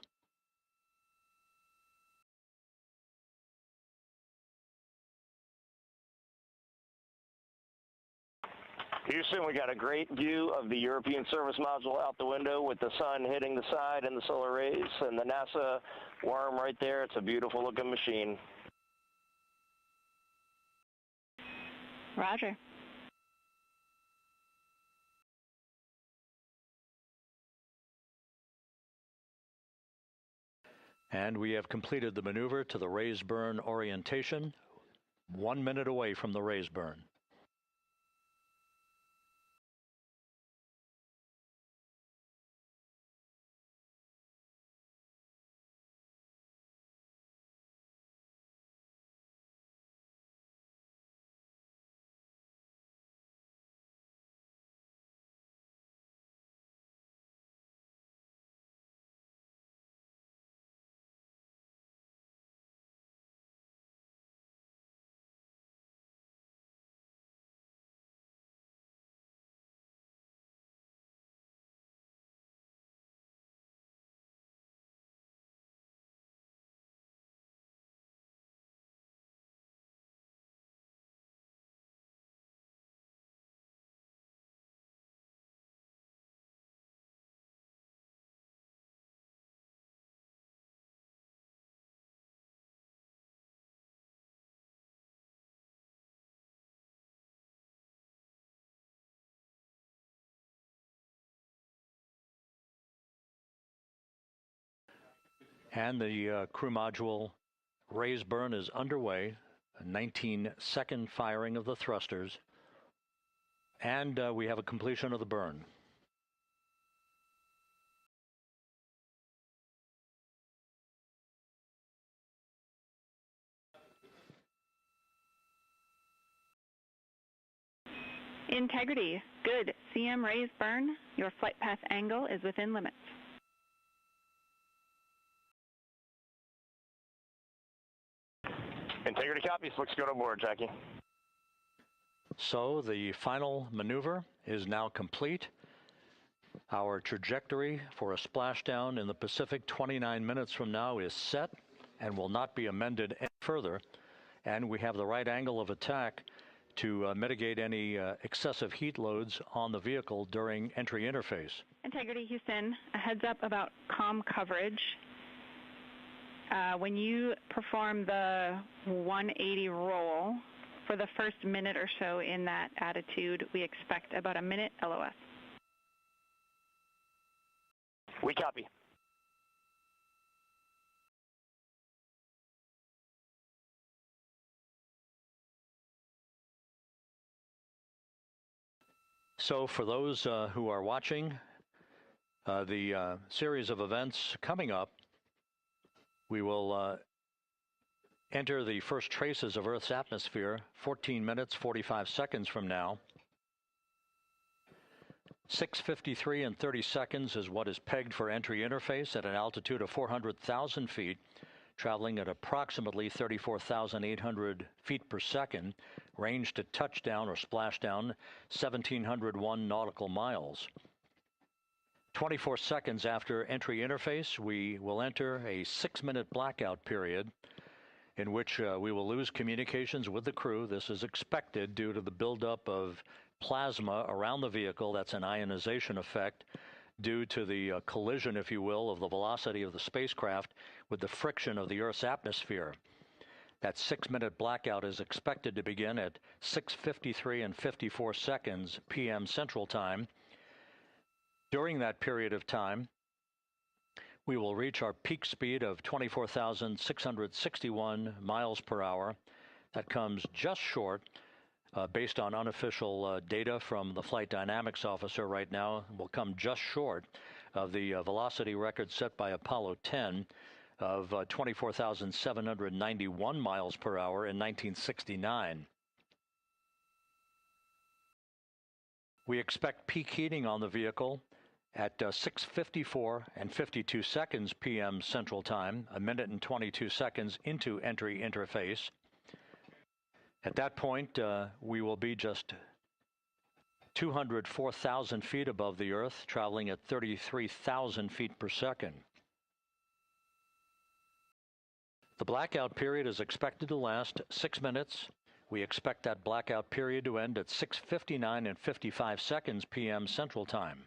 Houston, we got a great view of the European service module out the window with the sun hitting the side and the solar rays and the NASA worm right there. It's a beautiful looking machine. Roger. And we have completed the maneuver to the raise burn orientation, 1 minute away from the raise burn. And the crew module raise burn is underway, a 19-second firing of the thrusters, and we have a completion of the burn. Integrity, good. CM raise burn. Your flight path angle is within limits. Integrity copies. Looks good on board, Jackie. So the final maneuver is now complete. Our trajectory for a splashdown in the Pacific 29 minutes from now is set and will not be amended any further. And we have the right angle of attack to mitigate any excessive heat loads on the vehicle during entry interface. Integrity Houston, a heads up about comm coverage. When you perform the 180 roll, for the first minute or so in that attitude, we expect about a minute LOS. We copy. So for those who are watching the series of events coming up, we will enter the first traces of Earth's atmosphere 14 minutes, 45 seconds from now. 6:53 and 30 seconds is what is pegged for entry interface at an altitude of 400,000 feet, traveling at approximately 34,800 feet per second, range to touchdown or splashdown 1,701 nautical miles. 24 seconds after entry interface, we will enter a 6-minute blackout period in which we will lose communications with the crew. This is expected due to the buildup of plasma around the vehicle. That's an ionization effect due to the collision, if you will, of the velocity of the spacecraft with the friction of the Earth's atmosphere. That 6-minute blackout is expected to begin at 6:53 and 54 seconds p.m. Central Time. During that period of time, we will reach our peak speed of 24,661 miles per hour. That comes just short, based on unofficial data from the flight dynamics officer right now, will come just short of the velocity record set by Apollo 10 of 24,791 miles per hour in 1969. We expect peak heating on the vehicle at 6:54 and 52 seconds p.m. Central Time, a minute and 22 seconds into entry interface. At that point, we will be just 204,000 feet above the Earth, traveling at 33,000 feet per second. The blackout period is expected to last 6 minutes. We expect that blackout period to end at 6:59 and 55 seconds p.m. Central Time.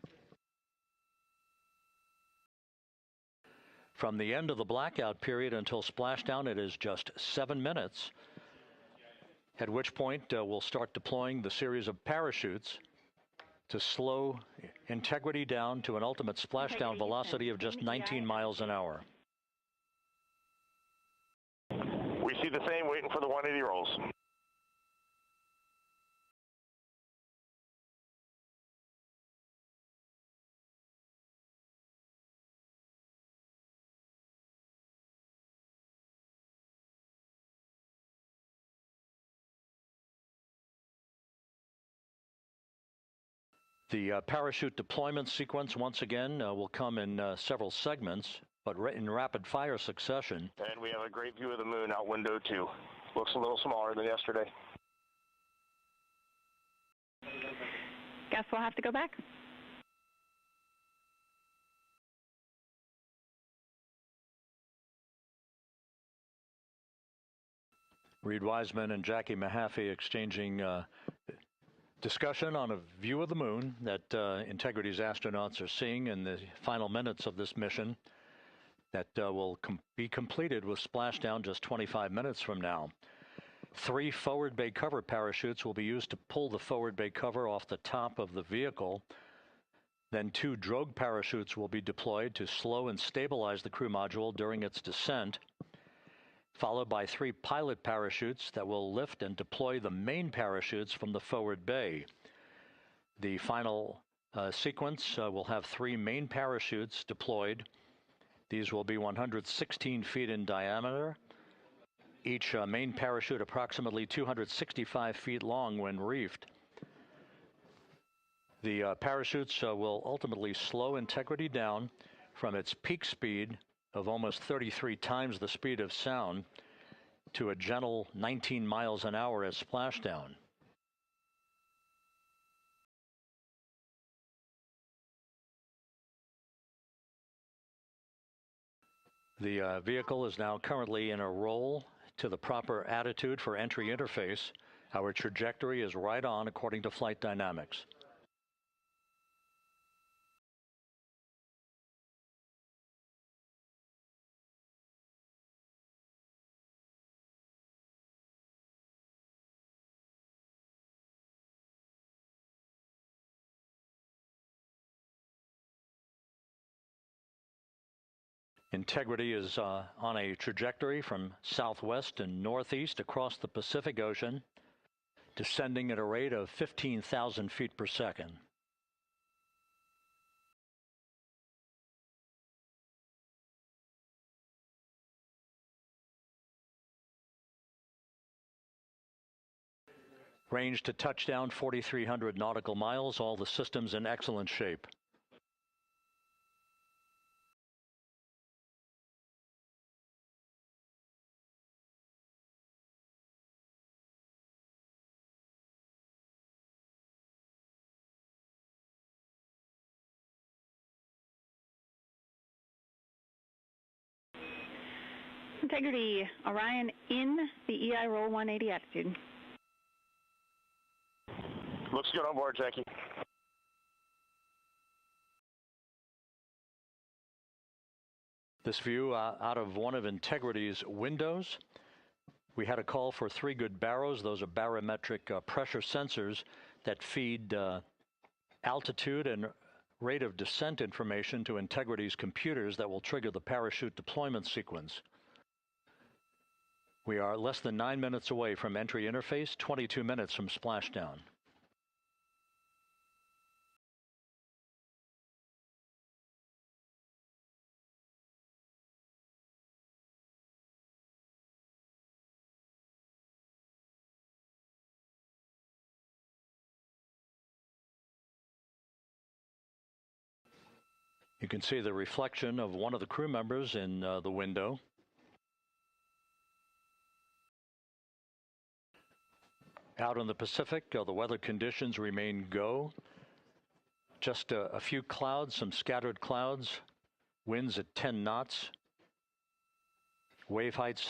From the end of the blackout period until splashdown, it is just 7 minutes, at which point we'll start deploying the series of parachutes to slow integrity down to an ultimate splashdown velocity of just 19 miles an hour. We see the same, waiting for the 180 rolls. The parachute deployment sequence, once again, will come in several segments, but in rapid fire succession. And we have a great view of the moon out window 2. Looks a little smaller than yesterday. Guess we'll have to go back. Reed Wiseman and Jackie Mahaffey exchanging discussion on a view of the moon that Integrity's astronauts are seeing in the final minutes of this mission that will be completed with splashdown just 25 minutes from now. 3 forward bay cover parachutes will be used to pull the forward bay cover off the top of the vehicle. Then 2 drogue parachutes will be deployed to slow and stabilize the crew module during its descent, followed by 3 pilot parachutes that will lift and deploy the main parachutes from the forward bay. The final sequence will have 3 main parachutes deployed. These will be 116 feet in diameter, each main parachute approximately 265 feet long when reefed. The parachutes will ultimately slow Integrity down from its peak speed of almost 33 times the speed of sound to a gentle 19 miles an hour at splashdown. The vehicle is now currently in a roll to the proper attitude for entry interface. Our trajectory is right on according to flight dynamics. Integrity is on a trajectory from southwest and northeast across the Pacific Ocean, descending at a rate of 15,000 feet per second. Range to touchdown 4,300 nautical miles, all the systems in excellent shape. Integrity, Orion in the EI roll 180 attitude. Looks good on board, Jackie. This view out of one of Integrity's windows. We had a call for 3 good barrows. Those are barometric pressure sensors that feed altitude and rate of descent information to Integrity's computers that will trigger the parachute deployment sequence. We are less than 9 minutes away from entry interface, 22 minutes from splashdown. You can see the reflection of one of the crew members in the window. Out in the Pacific, the weather conditions remain go. Just a few clouds, some scattered clouds, winds at 10 knots, wave heights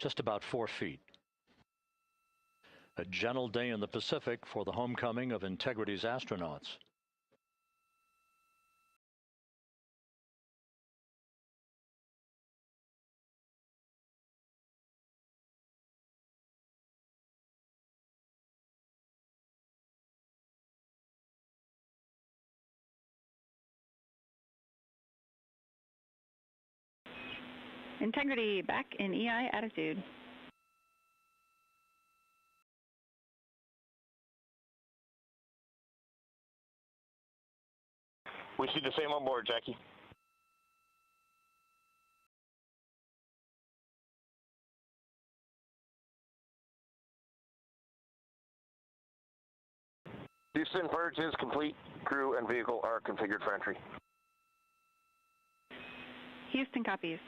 just about 4 feet. A gentle day in the Pacific for the homecoming of Integrity's astronauts. Integrity back in EI attitude. We see the same on board, Jackie. Houston, purge is complete. Crew and vehicle are configured for entry. Houston copies.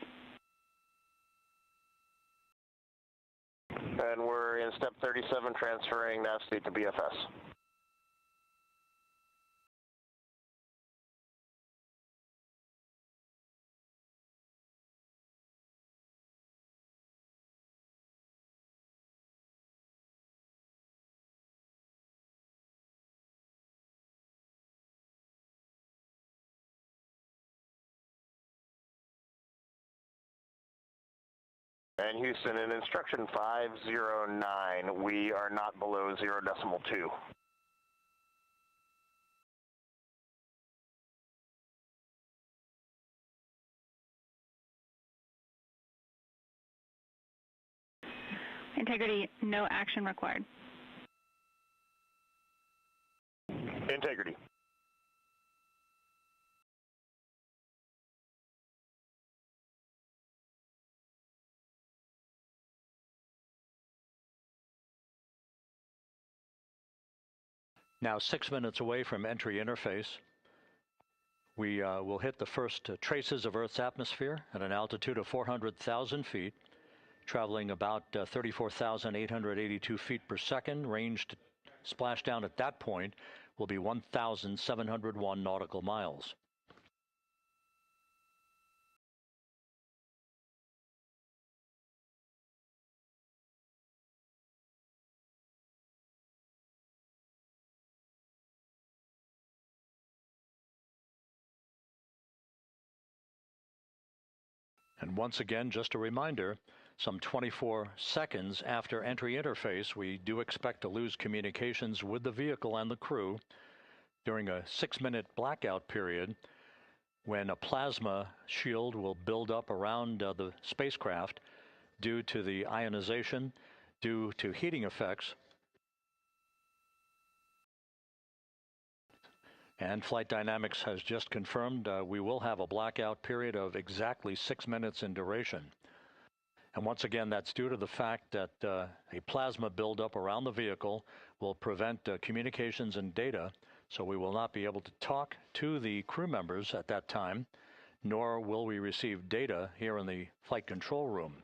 And we're in step 37, transferring nav state to BFS. And Houston, in instruction 509, we are not below 0.2. Integrity, no action required. Integrity. Now 6 minutes away from entry interface. We will hit the first traces of Earth's atmosphere at an altitude of 400,000 feet, traveling about 34,882 feet per second. Range to splashdown at that point will be 1,701 nautical miles. And once again, just a reminder, some 24 seconds after entry interface, we do expect to lose communications with the vehicle and the crew during a 6-minute blackout period when a plasma shield will build up around the spacecraft due to the ionization, due to heating effects. And Flight Dynamics has just confirmed we will have a blackout period of exactly 6 minutes in duration. And once again, that's due to the fact that a plasma buildup around the vehicle will prevent communications and data, so we will not be able to talk to the crew members at that time, nor will we receive data here in the flight control room.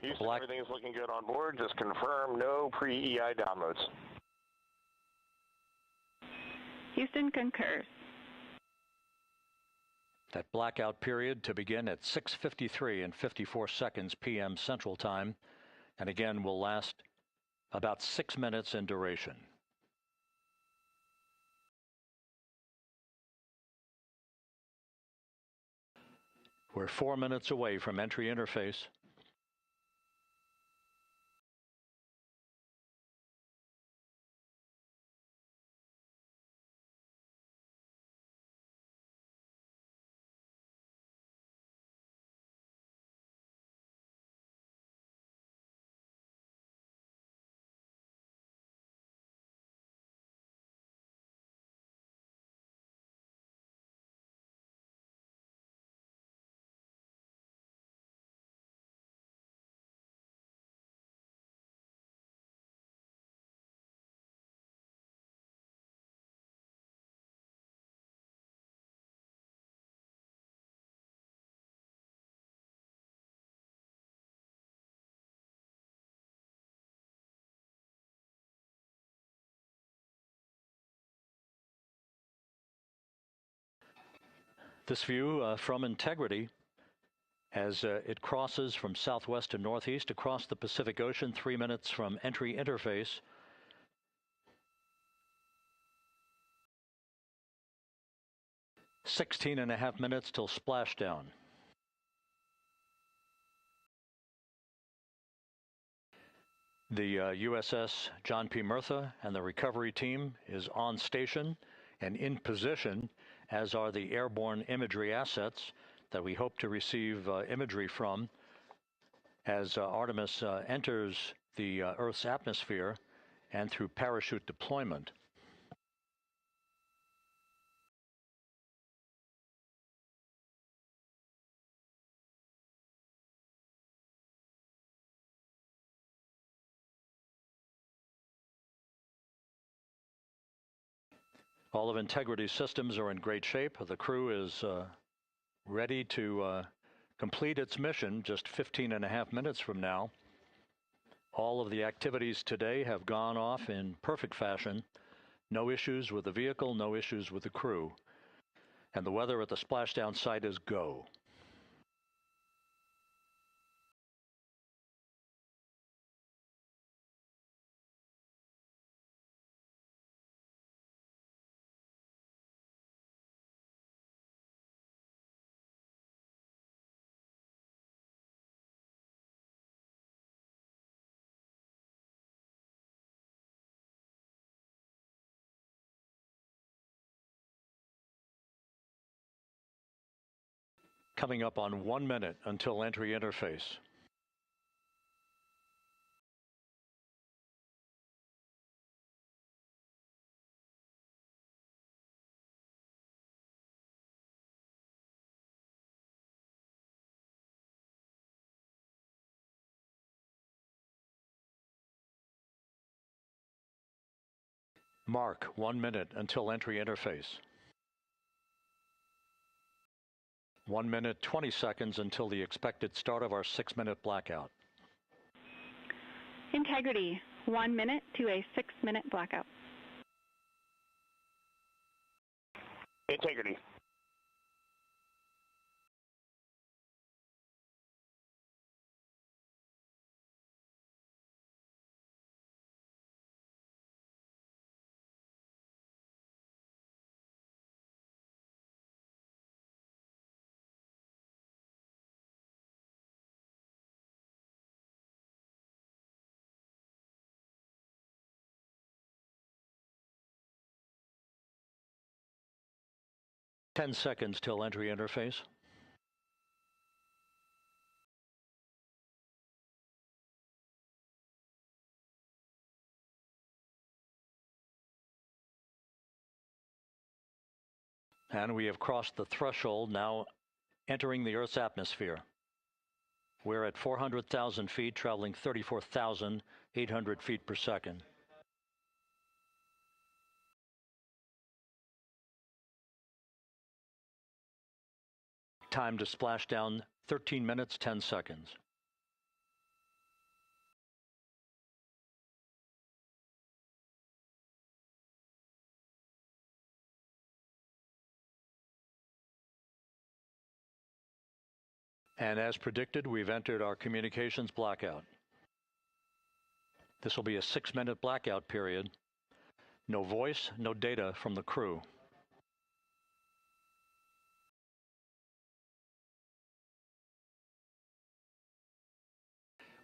Houston, everything is looking good on board. Just confirm no pre-EI downloads. Houston concurs. That blackout period to begin at 6:53 and 54 seconds p.m. Central Time, and again will last about 6 minutes in duration. We're 4 minutes away from entry interface. This view from Integrity as it crosses from southwest to northeast across the Pacific Ocean, 3 minutes from entry interface. "16.5 minutes till splashdown. The USS John P. Murtha and the recovery team is on station and in position, as are the airborne imagery assets that we hope to receive imagery from as Artemis enters the Earth's atmosphere and through parachute deployment. All of Integrity's systems are in great shape. The crew is ready to complete its mission just 15.5 minutes from now. All of the activities today have gone off in perfect fashion. No issues with the vehicle, no issues with the crew. And the weather at the splashdown site is go. Coming up on 1 minute until entry interface. Mark 1 minute until entry interface. 1 minute 20 seconds until the expected start of our 6-minute blackout. Integrity, 1 minute to a 6-minute blackout. Integrity. Ten seconds till entry interface. And we have crossed the threshold, now entering the Earth's atmosphere. We're at 400,000 feet, traveling 34,800 feet per second. Time to splash down, 13 minutes, 10 seconds. And as predicted, we've entered our communications blackout. This will be a 6-minute blackout period. No voice, no data from the crew.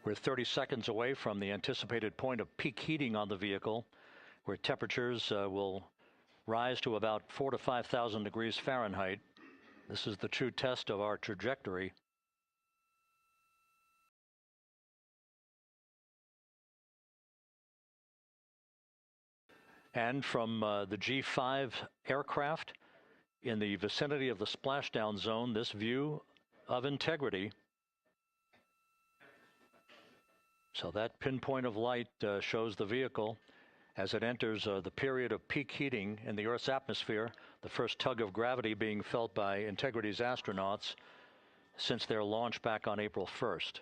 We're 30 seconds away from the anticipated point of peak heating on the vehicle, where temperatures will rise to about 4,000 to 5,000 degrees Fahrenheit. This is the true test of our trajectory. And from the G5 aircraft in the vicinity of the splashdown zone, this view of integrity. So that pinpoint of light shows the vehicle as it enters the period of peak heating in the Earth's atmosphere, the first tug of gravity being felt by Integrity's astronauts since their launch back on April 1st.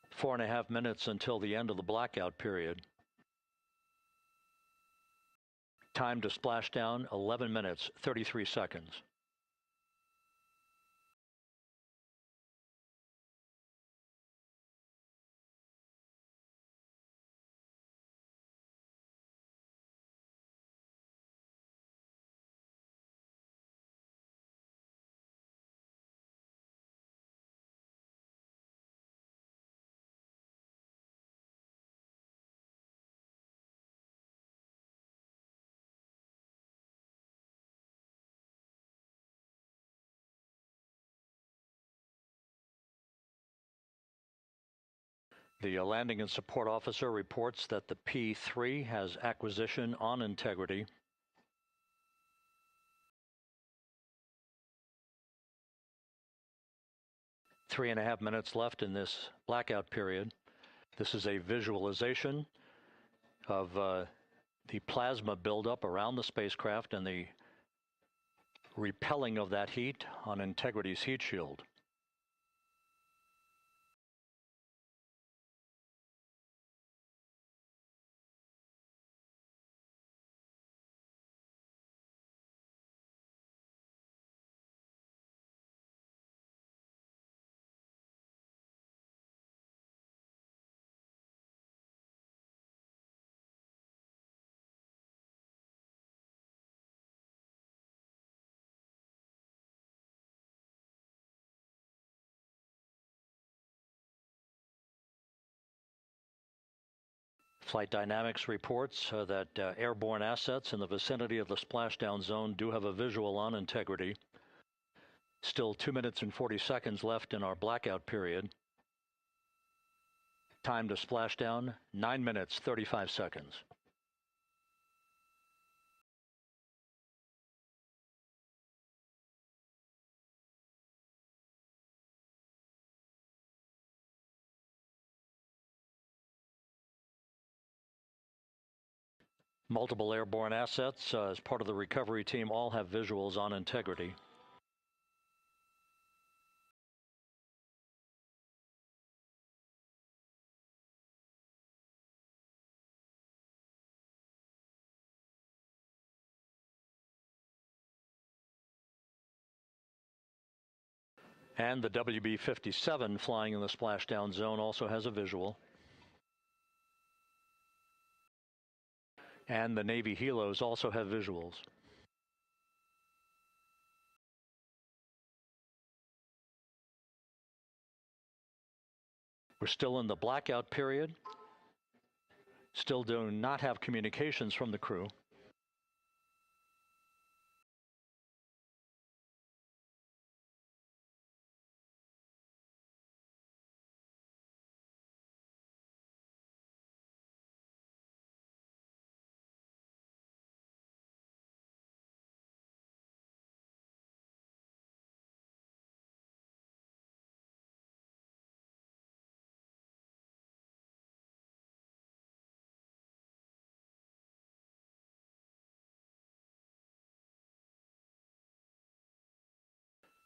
Four and a half minutes until the end of the blackout period. Time to splash down, 11 minutes, 33 seconds. The landing and support officer reports that the P-3 has acquisition on Integrity. Three and a half minutes left in this blackout period. This is a visualization of the plasma buildup around the spacecraft and the repelling of that heat on Integrity's heat shield. Flight Dynamics reports that airborne assets in the vicinity of the splashdown zone do have a visual on Integrity. Still 2 minutes and 40 seconds left in our blackout period. Time to splashdown, 9 minutes, 35 seconds. Multiple airborne assets as part of the recovery team all have visuals on integrity. And the WB-57 flying in the splashdown zone also has a visual. And the Navy helos also have visuals. We're still in the blackout period. Still do not have communications from the crew.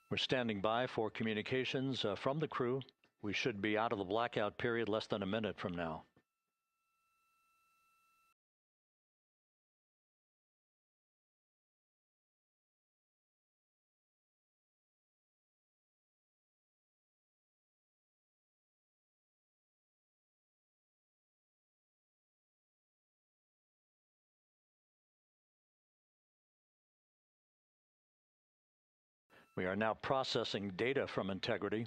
We're standing by for communications from the crew. We should be out of the blackout period less than a minute from now. We are now processing data from integrity.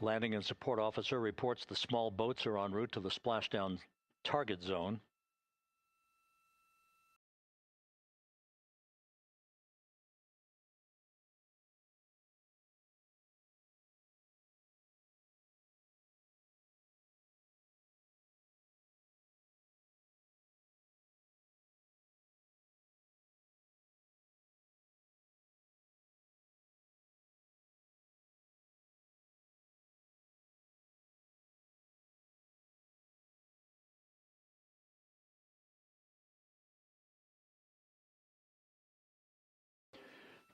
Landing and support officer reports the small boats are en route to the splashdown target zone.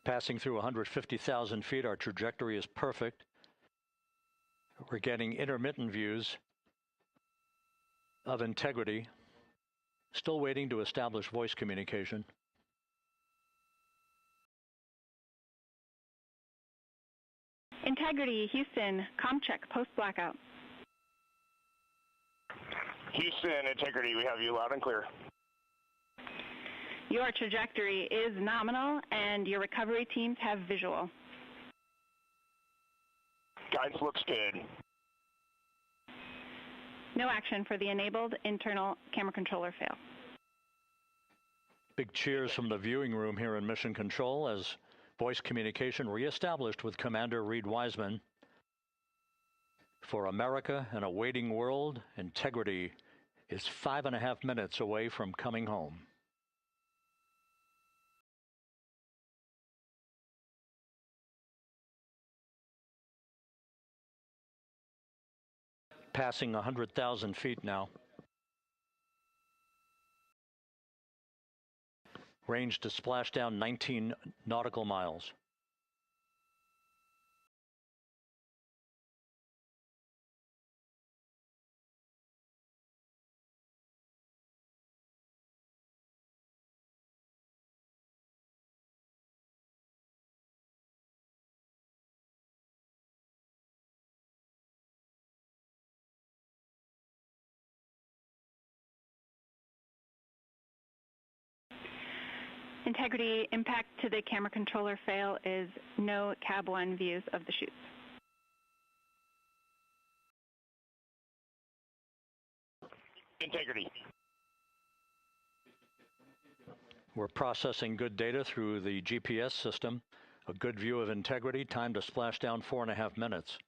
Passing through 150,000 feet, our trajectory is perfect. We're getting intermittent views of integrity. Still waiting to establish voice communication. Integrity, Houston, comm check, post-blackout. Houston, Integrity, we have you loud and clear. Your trajectory is nominal, and your recovery teams have visual. Guidance looks good. No action for the enabled internal camera controller fail. Big cheers from the viewing room here in Mission Control as voice communication reestablished with Commander Reed Wiseman. For America and a waiting world, Integrity is 5.5 minutes away from coming home. Passing 100,000 feet now. Range to splashdown 19 nautical miles. Integrity, impact to the camera controller fail is no Cab 1 views of the chutes. Integrity. We're processing good data through the GPS system. A good view of Integrity, time to splashdown 4.5 minutes.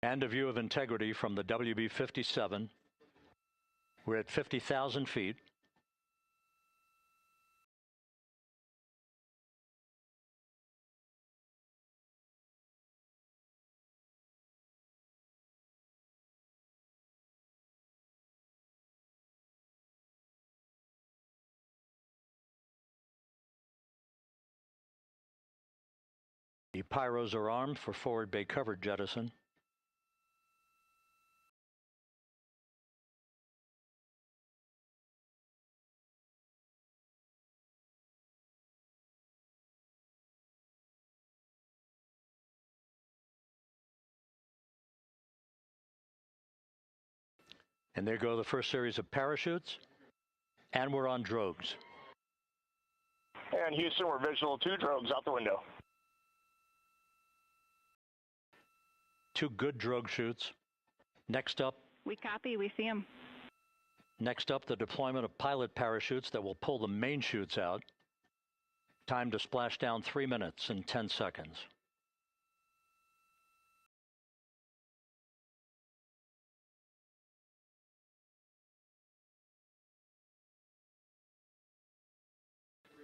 And a view of Integrity from the WB-57. We're at 50,000 feet. The pyros are armed for forward bay cover jettison. And there go the first series of parachutes, and we're on drogues. And Houston, we're visual 2 drogues out the window. 2 good drogue shoots. Next up. We copy, we see them. Next up, the deployment of pilot parachutes that will pull the main chutes out. Time to splash down 3 minutes and 10 seconds.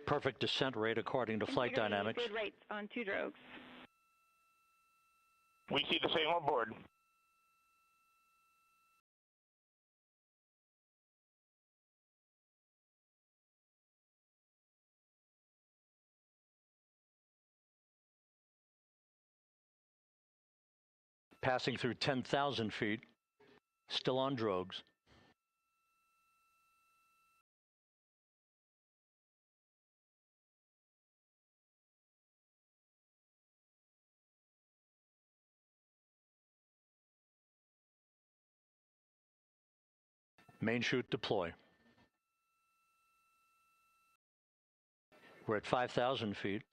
Perfect descent rate according to flight dynamics. Good rates on 2 drogues. We see the same on board. Passing through 10,000 feet, still on drogues. Main chute deploy. We're at 5,000 feet.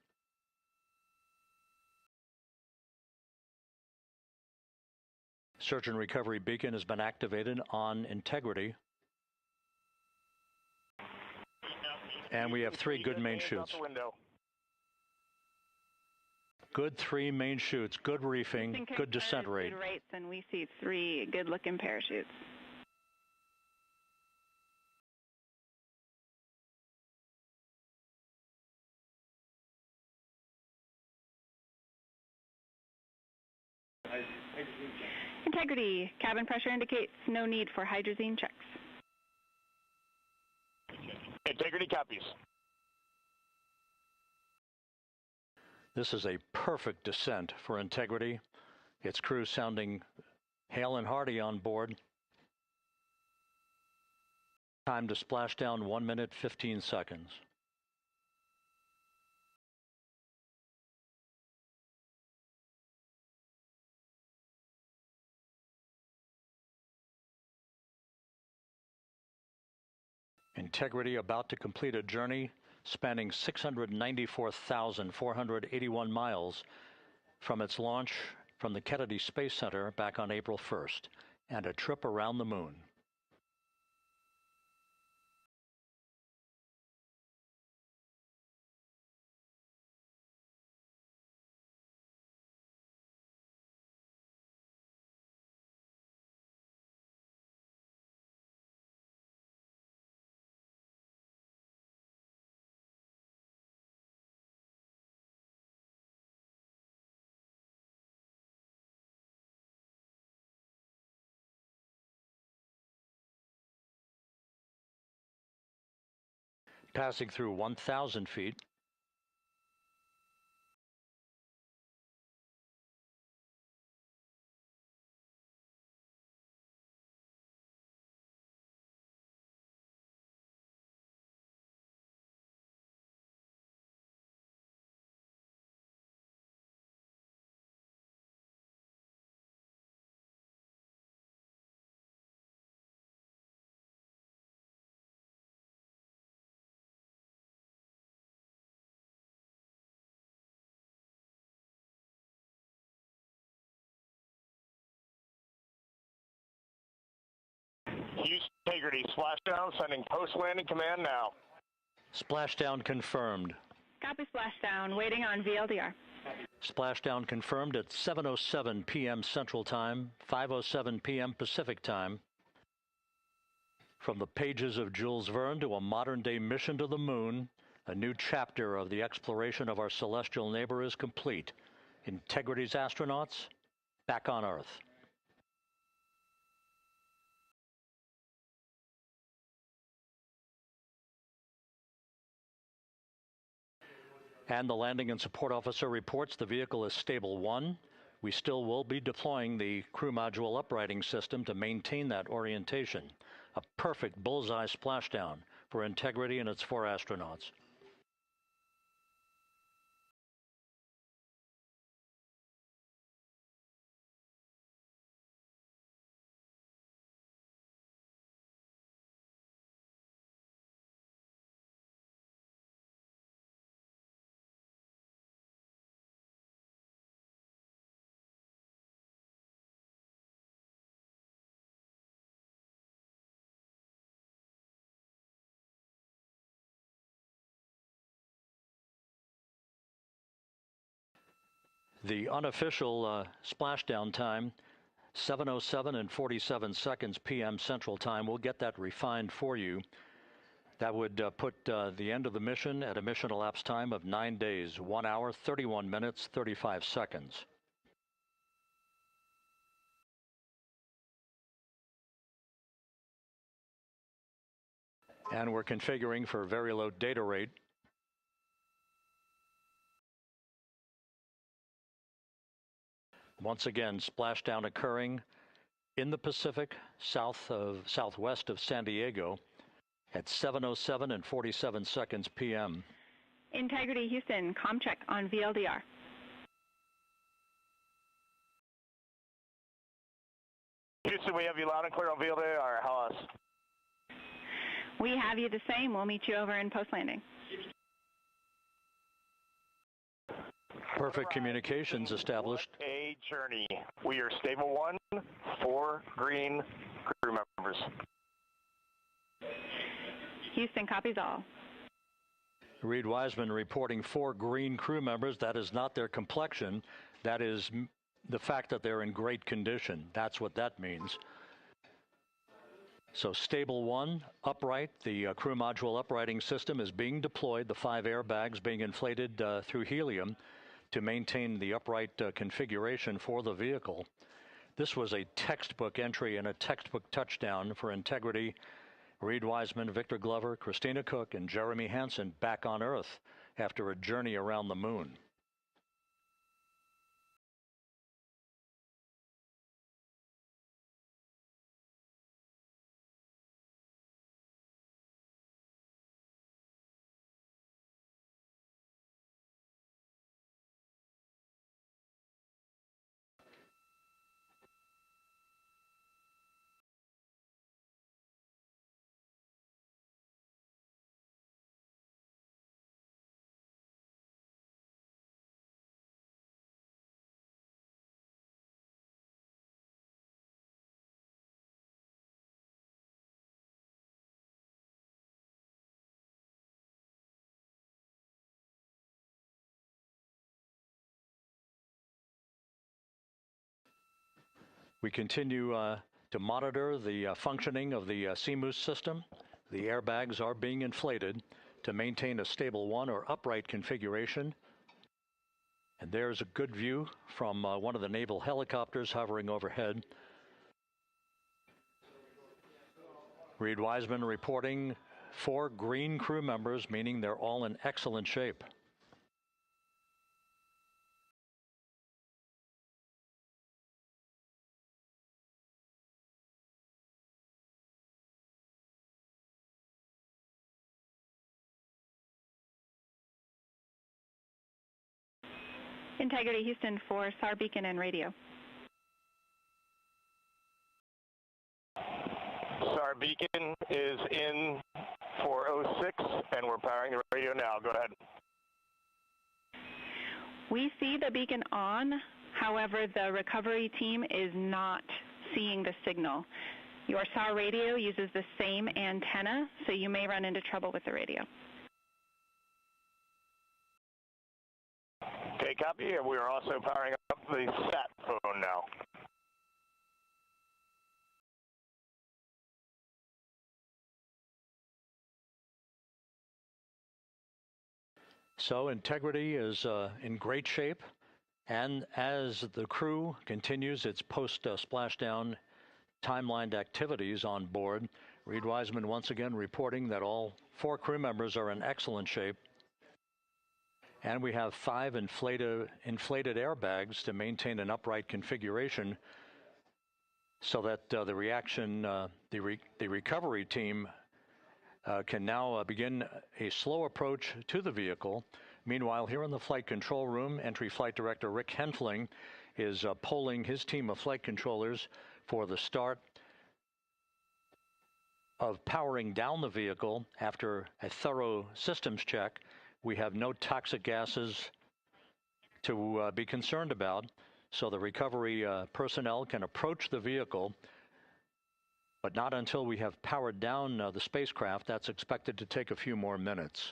Search and recovery beacon has been activated on Integrity. And we have 3 good main chutes. Good 3 main chutes, good reefing, good descent rate. Good rates, and we see 3 good-looking parachutes. Integrity. Cabin pressure indicates no need for hydrazine checks. Integrity copies. This is a perfect descent for Integrity. Its crew sounding hale and hearty on board. Time to splash down 1 minute, 15 seconds. Integrity about to complete a journey spanning 694,481 miles from its launch from the Kennedy Space Center back on April 1st, and a trip around the moon. Passing through 1,000 feet. Houston Integrity, splashdown, sending post-landing command now. Splashdown confirmed. Copy splashdown, waiting on VLDR. Splashdown confirmed at 7:07 p.m. Central Time, 5:07 p.m. Pacific Time. From the pages of Jules Verne to a modern-day mission to the moon, a new chapter of the exploration of our celestial neighbor is complete. Integrity's astronauts back on Earth. And the landing and support officer reports the vehicle is stable 1. We still will be deploying the crew module uprighting system to maintain that orientation. A perfect bullseye splashdown for Integrity and its 4 astronauts. The unofficial splashdown time, 7:07 and 47 seconds p.m. Central Time. We'll get that refined for you. That would put the end of the mission at a mission elapsed time of 9 days, 1 hour, 31 minutes, 35 seconds. And we're configuring for very low data rate. Once again, splashdown occurring in the Pacific, southwest of San Diego at 7:07 and 47 seconds p.m. Integrity Houston, comm check on VLDR. Houston, we have you loud and clear on VLDR. How else? We have you the same. We'll meet you over in post-landing. Perfect communications established. A journey. We are stable 1, 4 green crew members. Houston copies all. Reed Wiseman reporting 4 green crew members. That is not their complexion. That is the fact that they're in great condition. That's what that means. So stable 1, upright. The crew module uprighting system is being deployed. The 5 airbags being inflated through helium to maintain the upright configuration for the vehicle. This was a textbook entry and a textbook touchdown for Integrity. Reed Wiseman, Victor Glover, Christina Cook, and Jeremy Hansen back on Earth after a journey around the moon. We continue to monitor the functioning of the CMOOS system. The airbags are being inflated to maintain a stable 1 or upright configuration. And there's a good view from one of the naval helicopters hovering overhead. Reed Wiseman reporting 4 green crew members, meaning they're all in excellent shape. Integrity Houston for SAR beacon and radio. SAR beacon is in for 06, and we're powering the radio now. Go ahead. We see the beacon on. However, the recovery team is not seeing the signal. Your SAR radio uses the same antenna, so you may run into trouble with the radio. Okay, copy. And we are also powering up the sat phone now. So integrity is in great shape, and as the crew continues its post-splashdown timelined activities on board, Reed Wiseman once again reporting that all 4 crew members are in excellent shape, and we have 5 inflated airbags to maintain an upright configuration so that the recovery team can now begin a slow approach to the vehicle. Meanwhile, here in the flight control room, entry flight director Rick Henfling is polling his team of flight controllers for the start of powering down the vehicle after a thorough systems check. We have no toxic gases to be concerned about, so the recovery personnel can approach the vehicle, but not until we have powered down the spacecraft. That's expected to take a few more minutes.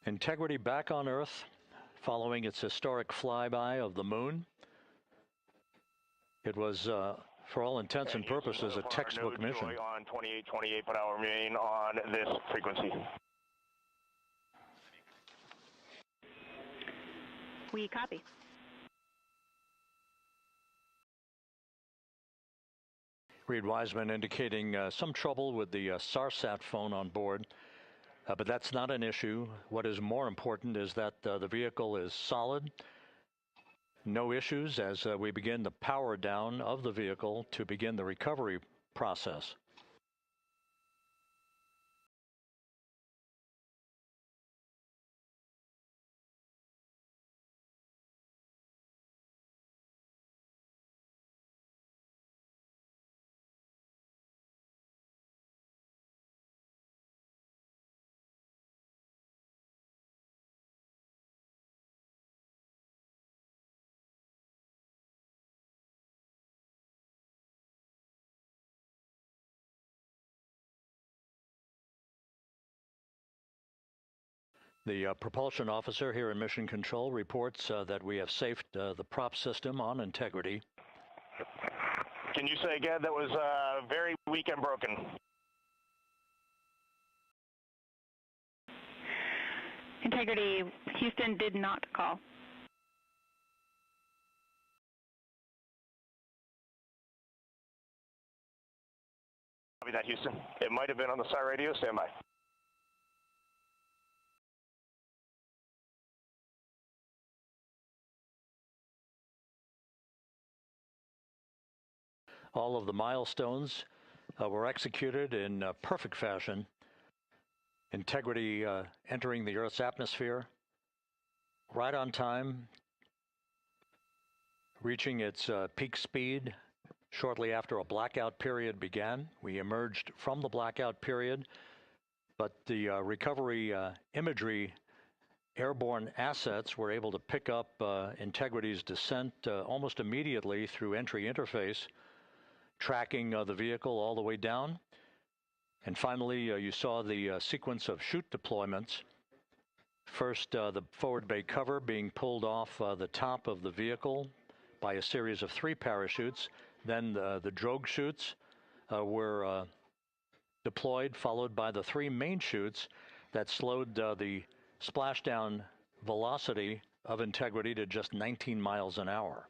Integrity back on Earth following its historic flyby of the moon. It was, for all intents and purposes, a textbook mission. On 28 per hour remain on this frequency. We copy. Reed Wiseman indicating some trouble with the SARSAT phone on board. But that's not an issue. What is more important is that the vehicle is solid. No issues as we begin the power down of the vehicle to begin the recovery process. The propulsion officer here in Mission Control reports that we have safed the prop system on integrity. Can you say again? That was very weak and broken. Integrity, Houston did not call. Copy that, Houston. It might have been on the SAR radio. Stand by. All of the milestones were executed in perfect fashion. Integrity entering the Earth's atmosphere right on time, reaching its peak speed shortly after a blackout period began. We emerged from the blackout period, but the recovery imagery airborne assets were able to pick up Integrity's descent almost immediately through entry interface, tracking the vehicle all the way down. And finally, you saw the sequence of chute deployments. First, the forward bay cover being pulled off the top of the vehicle by a series of 3 parachutes. Then the drogue chutes were deployed, followed by the 3 main chutes that slowed the splashdown velocity of Integrity to just 19 miles an hour.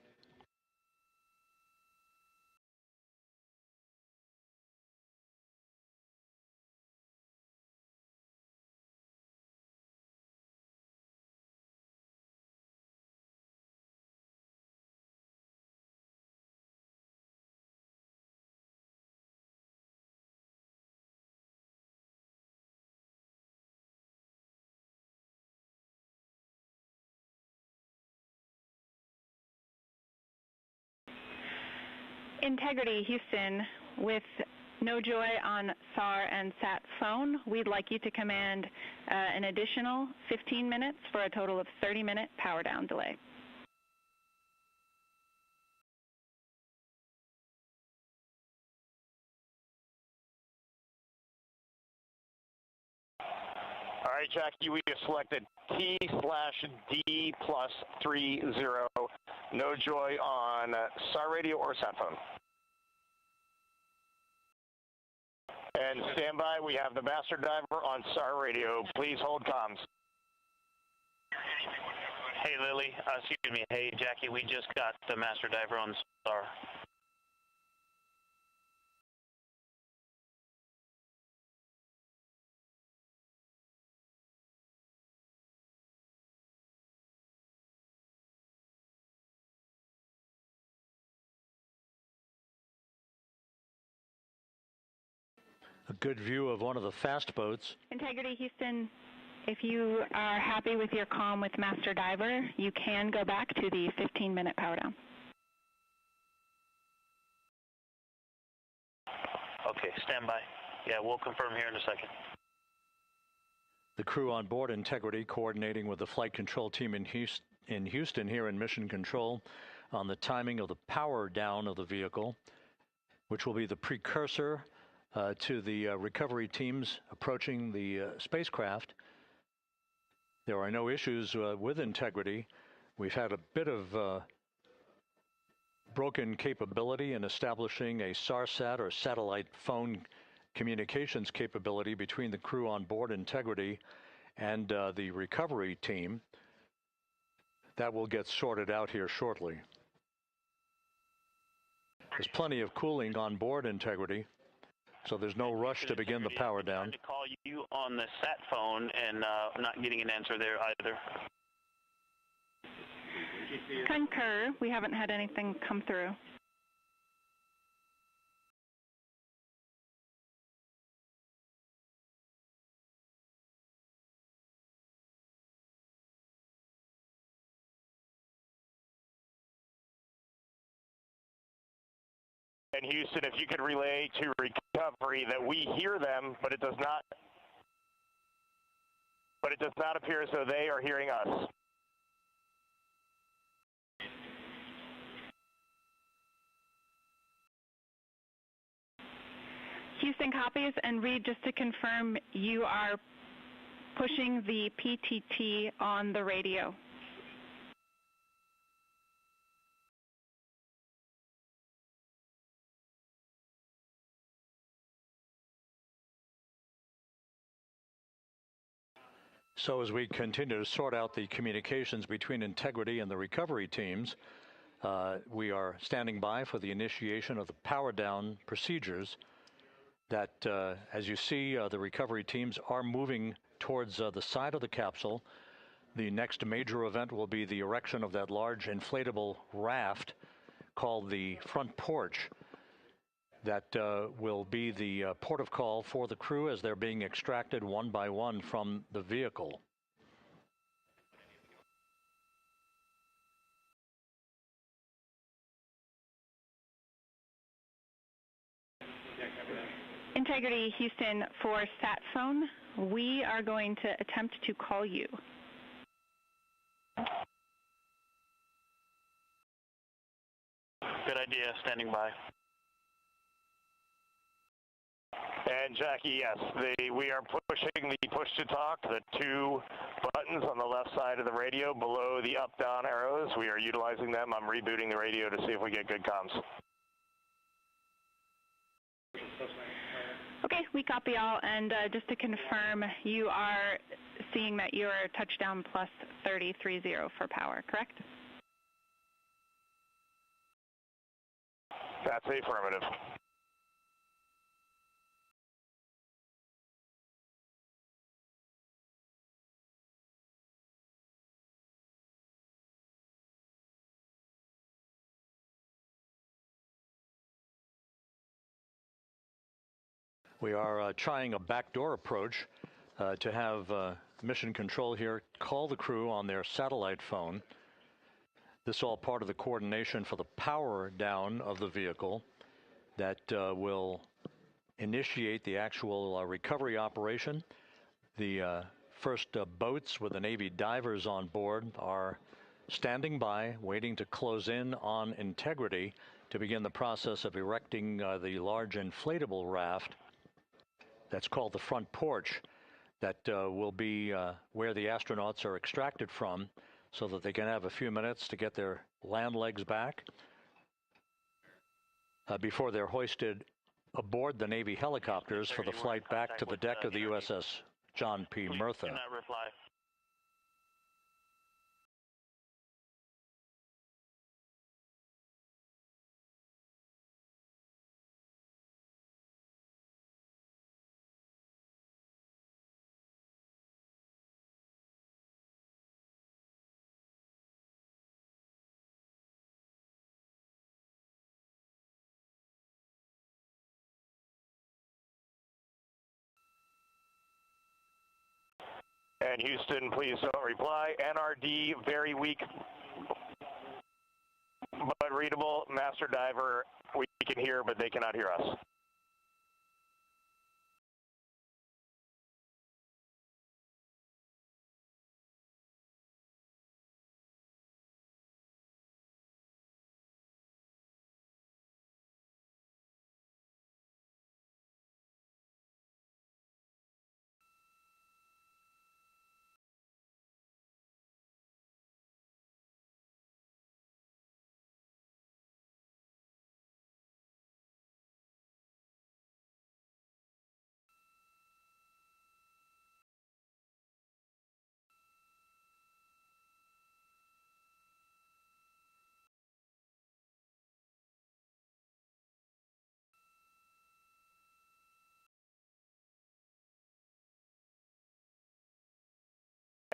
Integrity, Houston, with no joy on SAR and SAT phone, we'd like you to command an additional 15 minutes for a total of 30-minute power down delay. All right, Jackie, we have selected T/D+30. No joy on SAR radio or SAT phone. And stand by, we have the master diver on SAR radio. Please hold comms. Hey, Lily. Excuse me. Hey, Jackie, we just got the master diver on SAR. A good view of one of the fast boats. Integrity, Houston, if you are happy with your comm with master diver, you can go back to the 15-minute power down. Okay, stand by. Yeah, we'll confirm here in a second. The crew on board Integrity coordinating with the flight control team in Houston here in Mission Control on the timing of the power down of the vehicle, which will be the precursor to the recovery teams approaching the spacecraft. There are no issues with Integrity. We've had a bit of broken capability in establishing a SARSAT or satellite phone communications capability between the crew on board Integrity and the recovery team. That will get sorted out here shortly. There's plenty of cooling on board Integrity, so there's no rush to begin the power down. I'm trying to call you on the sat phone and not getting an answer there either. Concur. We haven't had anything come through. And Houston, if you could relay to recovery that we hear them, but it does not appear as though they are hearing us. Houston copies, and Reed, just to confirm, you are pushing the PTT on the radio. So as we continue to sort out the communications between Integrity and the recovery teams, we are standing by for the initiation of the power down procedures that, as you see, the recovery teams are moving towards the side of the capsule. The next major event will be the erection of that large inflatable raft called the front porch. That will be the port of call for the crew as they're being extracted one by one from the vehicle. Integrity, Houston, for sat phone, we are going to attempt to call you. Good idea, standing by. And Jackie, yes, we are pushing the push to talk, the two buttons on the left side of the radio below the up-down arrows. We are utilizing them. I'm rebooting the radio to see if we get good comms. Okay, we copy all, and just to confirm, you are seeing that you are touchdown plus 3030 for power, correct? That's affirmative. We are trying a backdoor approach to have Mission Control here call the crew on their satellite phone. This all part of the coordination for the power down of the vehicle. that will initiate the actual recovery operation. The first boats with the Navy divers on board are standing by, waiting to close in on Integrity to begin the process of erecting the large inflatable raft that's called the front porch that will be where the astronauts are extracted from so that they can have a few minutes to get their land legs back before they're hoisted aboard the Navy helicopters for the flight back to the deck of the USS John P. Murtha. And Houston, please don't reply. NRD, very weak, but readable. Master Diver, we can hear, but they cannot hear us.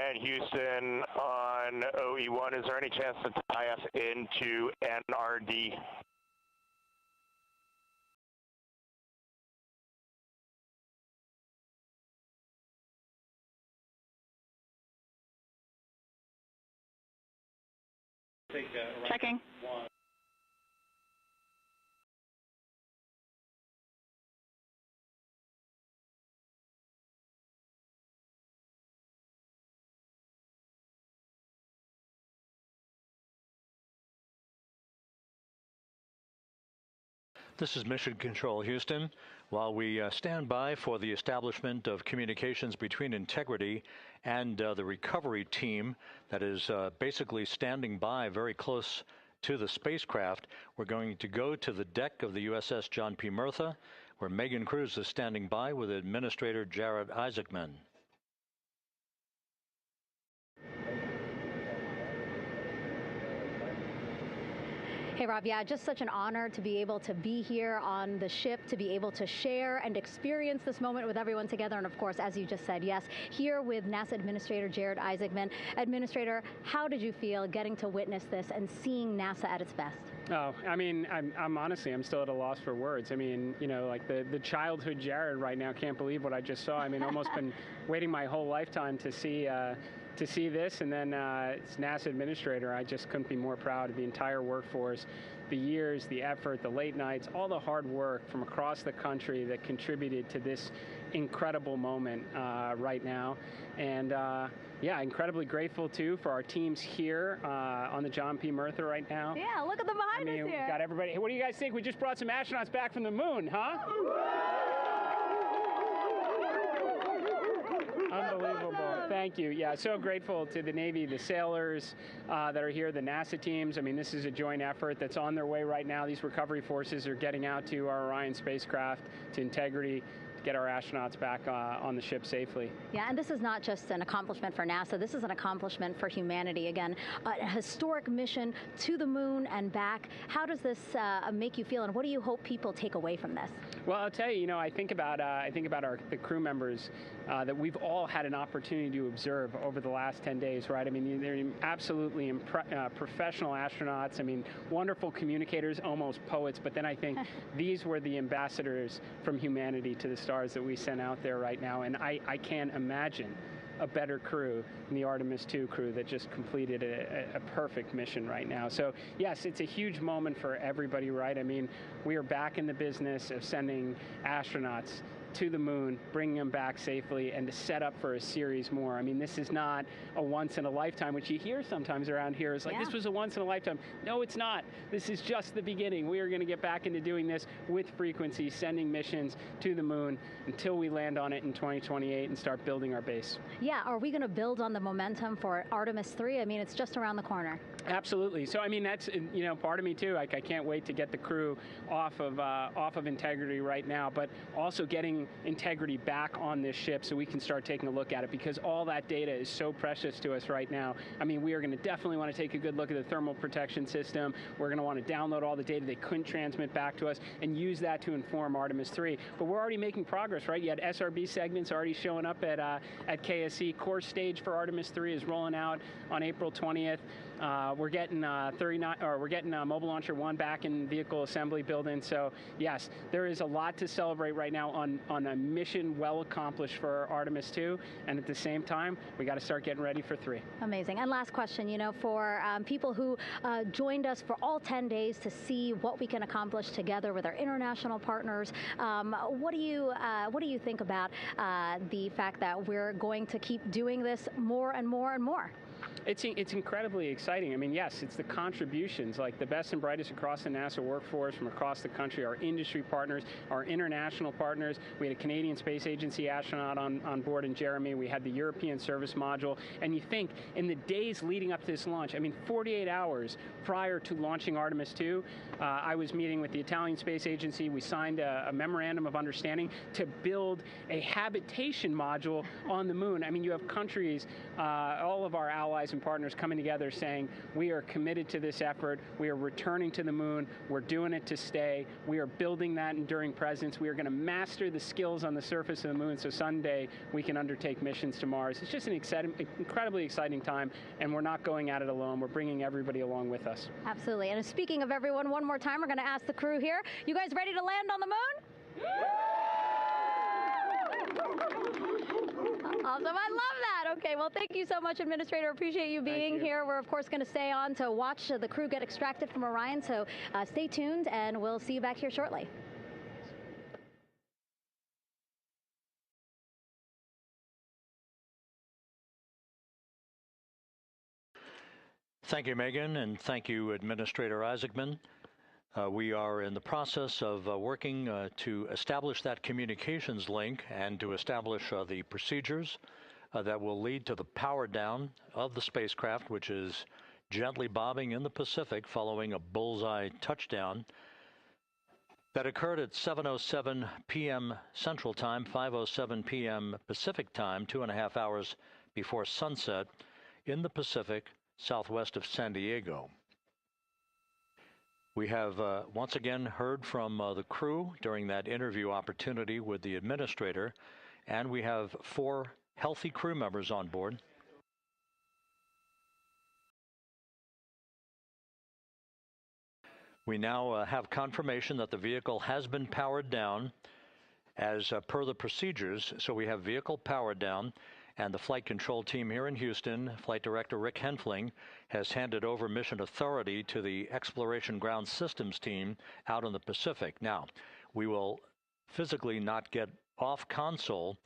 And Houston on OE1, is there any chance to tie us into NRD? Checking. This is Mission Control, Houston. While we stand by for the establishment of communications between Integrity and the recovery team that is basically standing by very close to the spacecraft, we're going to go to the deck of the USS John P. Murtha, where Megan Cruz is standing by with Administrator Jared Isaacman. Hey, Rob, yeah, just such an honor to be able to be here on the ship, to be able to share and experience this moment with everyone together. And of course, as you just said, yes, here with NASA Administrator Jared Isaacman. Administrator, how did you feel getting to witness this and seeing NASA at its best? Oh, I mean, I'm honestly, I'm still at a loss for words. I mean, you know, like the childhood Jared right now can't believe what I just saw. I mean, almost been waiting my whole lifetime to see this, and then it's NASA Administrator. I just couldn't be more proud of the entire workforce, the years, the effort, the late nights, all the hard work from across the country that contributed to this incredible moment right now. And yeah, incredibly grateful too for our teams here on the John P. Murtha right now. Yeah, look at them behind us here. We got everybody. What do you guys think? We just brought some astronauts back from the moon, huh? Unbelievable. Thank you. Yeah, so grateful to the Navy, the sailors that are here, the NASA teams. I mean, this is a joint effort that's on their way right now. These recovery forces are getting out to our Orion spacecraft, to Integrity, to get our astronauts back on the ship safely. Yeah, and this is not just an accomplishment for NASA. This is an accomplishment for humanity. Again, a historic mission to the moon and back. How does this make you feel, and what do you hope people take away from this? Well, I'll tell you, I think about the crew members that we've all had an opportunity to observe over the last 10 days, right? I mean, they're absolutely professional astronauts. I mean, wonderful communicators, almost poets. But then I think these were the ambassadors from humanity to the stars that we sent out there right now. And I can't imagine a better crew than the Artemis II crew that just completed a perfect mission right now. So yes, it's a huge moment for everybody, right? I mean, we are back in the business of sending astronauts to the moon, bringing them back safely, and to set up for a series more. I mean, this is not a once-in-a-lifetime, which you hear sometimes around here. It's like, this was a once-in-a-lifetime. No, it's not. This is just the beginning. We are going to get back into doing this with frequency, sending missions to the moon until we land on it in 2028 and start building our base. Yeah, are we going to build on the momentum for Artemis III? I mean, it's just around the corner. Absolutely. So, I mean, that's, you know, part of me too. Like, I can't wait to get the crew off of Integrity right now, but also getting Integrity back on this ship so we can start taking a look at it, because all that data is so precious to us right now. I mean, we are going to definitely want to take a good look at the thermal protection system. We're going to want to download all the data they couldn't transmit back to us and use that to inform Artemis III. But we're already making progress, right? You had SRB segments already showing up at KSC. Core stage for Artemis III is rolling out on April 20th. We're getting Mobile Launcher 1 back in vehicle assembly building. So yes, there is a lot to celebrate right now on a mission well accomplished for Artemis II, and at the same time, we got to start getting ready for 3. Amazing. And last question, you know, for people who joined us for all 10 days to see what we can accomplish together with our international partners, what do you think about the fact that we're going to keep doing this more and more and more? It's incredibly exciting. I mean, yes, it's the contributions, like the best and brightest across the NASA workforce from across the country, our industry partners, our international partners. We had a Canadian Space Agency astronaut on board in Jeremy. We had the European service module. And you think, in the days leading up to this launch, I mean, 48 hours prior to launching Artemis II, I was meeting with the Italian Space Agency. We signed a memorandum of understanding to build a habitation module on the moon. I mean, you have countries, all of our allies and partners coming together saying, we are committed to this effort, we are returning to the moon, we're doing it to stay, we are building that enduring presence, we are going to master the skills on the surface of the moon so someday we can undertake missions to Mars. It's just an incredibly exciting time, and we're not going at it alone, we're bringing everybody along with us. Absolutely. And speaking of everyone, one more time, we're going to ask the crew here, you guys ready to land on the moon? Awesome. I love that. Okay, well, thank you so much, Administrator. Appreciate you being here. We're, of course, going to stay on to watch the crew get extracted from Orion, so stay tuned, and we'll see you back here shortly. Thank you, Megan, and thank you, Administrator Isaacman. We are in the process of working to establish that communications link and to establish the procedures that will lead to the power down of the spacecraft, which is gently bobbing in the Pacific following a bullseye touchdown that occurred at 7:07 p.m. Central Time, 5:07 p.m. Pacific Time, 2.5 hours before sunset in the Pacific, southwest of San Diego. We have once again heard from the crew during that interview opportunity with the administrator, and we have 4 healthy crew members on board. We now have confirmation that the vehicle has been powered down as per the procedures. So we have vehicle powered down, and the flight control team here in Houston, Flight Director Rick Henfling, has handed over mission authority to the Exploration Ground Systems team out in the Pacific. Now, we will physically not get off console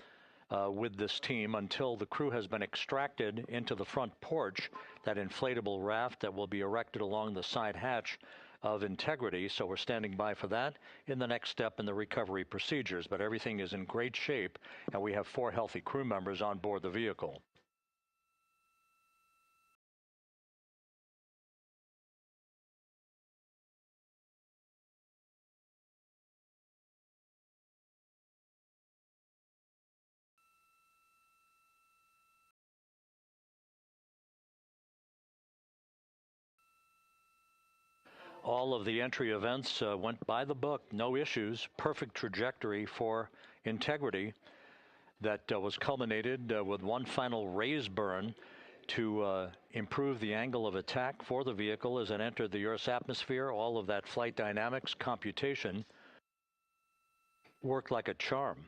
with this team until the crew has been extracted into the front porch, that inflatable raft that will be erected along the side hatch of Integrity. So we're standing by for that in the next step in the recovery procedures. But everything is in great shape, and we have 4 healthy crew members on board the vehicle. All of the entry events went by the book, no issues, perfect trajectory for Integrity that was culminated with one final raise burn to improve the angle of attack for the vehicle as it entered the Earth's atmosphere. All of that flight dynamics computation worked like a charm.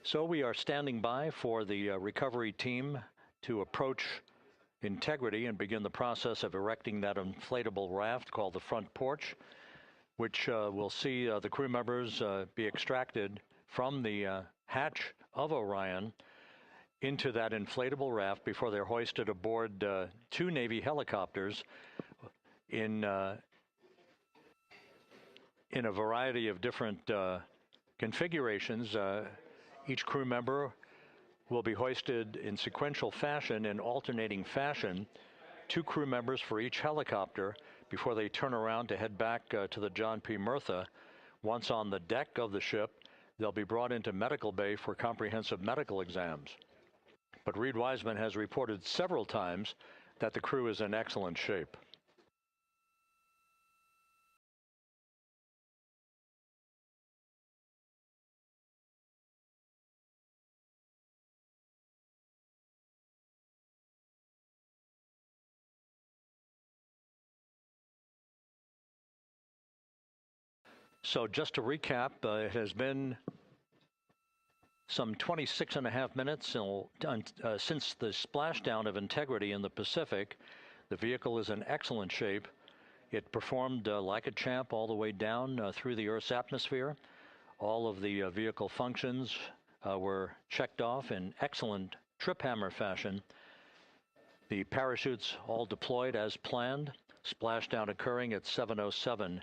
So we are standing by for the recovery team to approach integrity and begin the process of erecting that inflatable raft called the front porch, which will see the crew members be extracted from the hatch of Orion into that inflatable raft before they're hoisted aboard 2 Navy helicopters in a variety of different configurations. Each crew member will be hoisted in sequential fashion, in alternating fashion, 2 crew members for each helicopter before they turn around to head back to the John P. Murtha. Once on the deck of the ship, they'll be brought into medical bay for comprehensive medical exams. But Reed Wiseman has reported several times that the crew is in excellent shape. So just to recap, it has been some 26.5 minutes since the splashdown of integrity in the Pacific. The vehicle is in excellent shape. It performed like a champ all the way down through the Earth's atmosphere. All of the vehicle functions were checked off in excellent trip hammer fashion. The parachutes all deployed as planned. Splashdown occurring at 7:07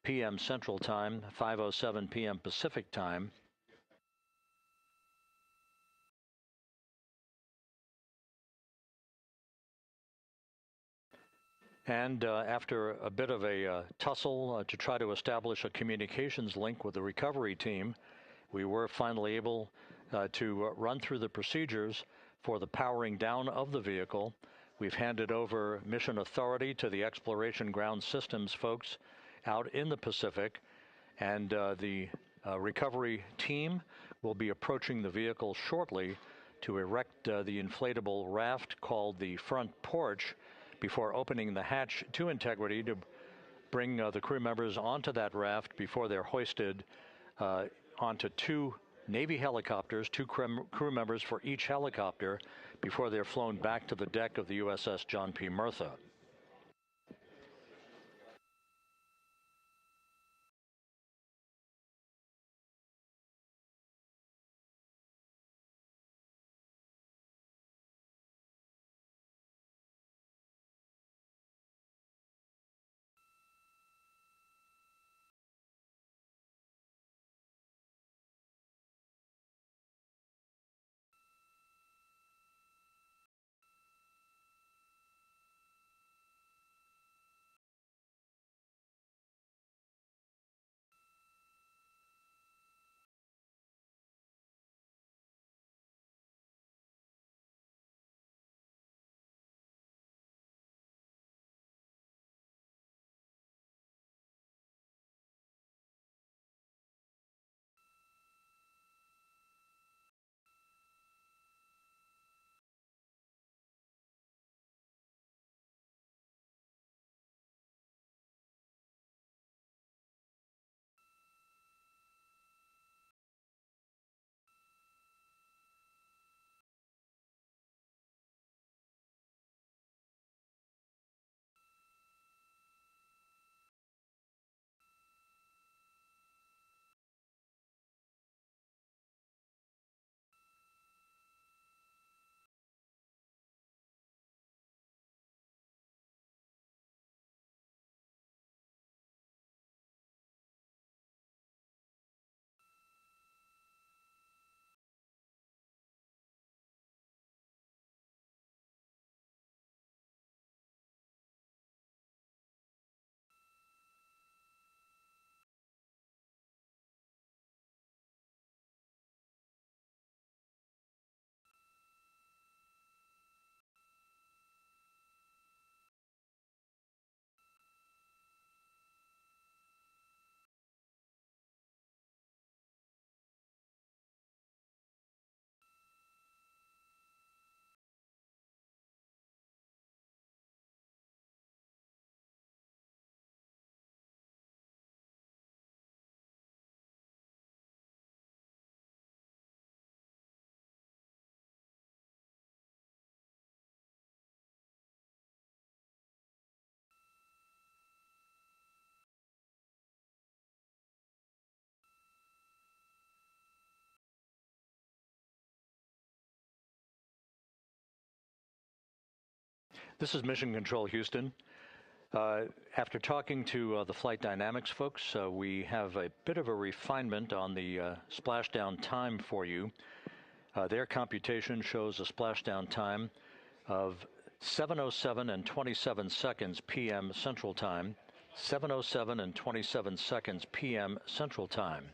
p.m. Central Time, 5:07 p.m. Pacific Time. And after a bit of a tussle to try to establish a communications link with the recovery team, we were finally able to run through the procedures for the powering down of the vehicle. We've handed over mission authority to the Exploration Ground Systems folks out in the Pacific, and the recovery team will be approaching the vehicle shortly to erect the inflatable raft called the front porch before opening the hatch to integrity to bring the crew members onto that raft before they're hoisted onto 2 Navy helicopters, 2 crew members for each helicopter, before they're flown back to the deck of the USS John P. Murtha. This is Mission Control Houston. After talking to the flight dynamics folks, we have a bit of a refinement on the splashdown time for you. Their computation shows a splashdown time of 7:07 and 27 seconds p.m. Central Time, 7:07 and 27 seconds p.m. Central Time.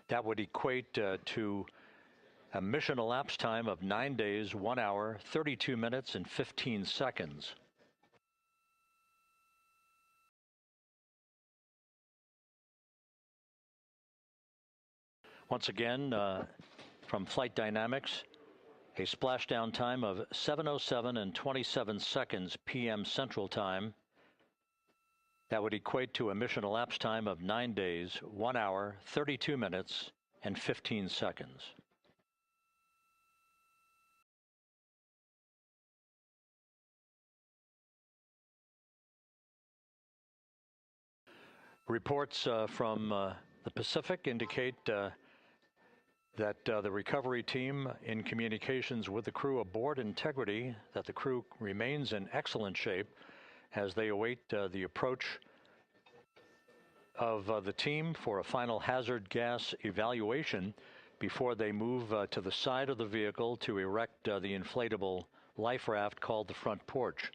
That would equate to a mission elapsed time of 9 days, 1 hour, 32 minutes, and 15 seconds. Once again, from Flight Dynamics, a splashdown time of 7:07 and 27 seconds p.m. Central Time. That would equate to a mission elapsed time of 9 days, 1 hour, 32 minutes, and 15 seconds. Reports from the Pacific indicate that the recovery team, in communications with the crew aboard Integrity, that the crew remains in excellent shape as they await the approach of the team for a final hazard gas evaluation before they move to the side of the vehicle to erect the inflatable life raft called the front porch.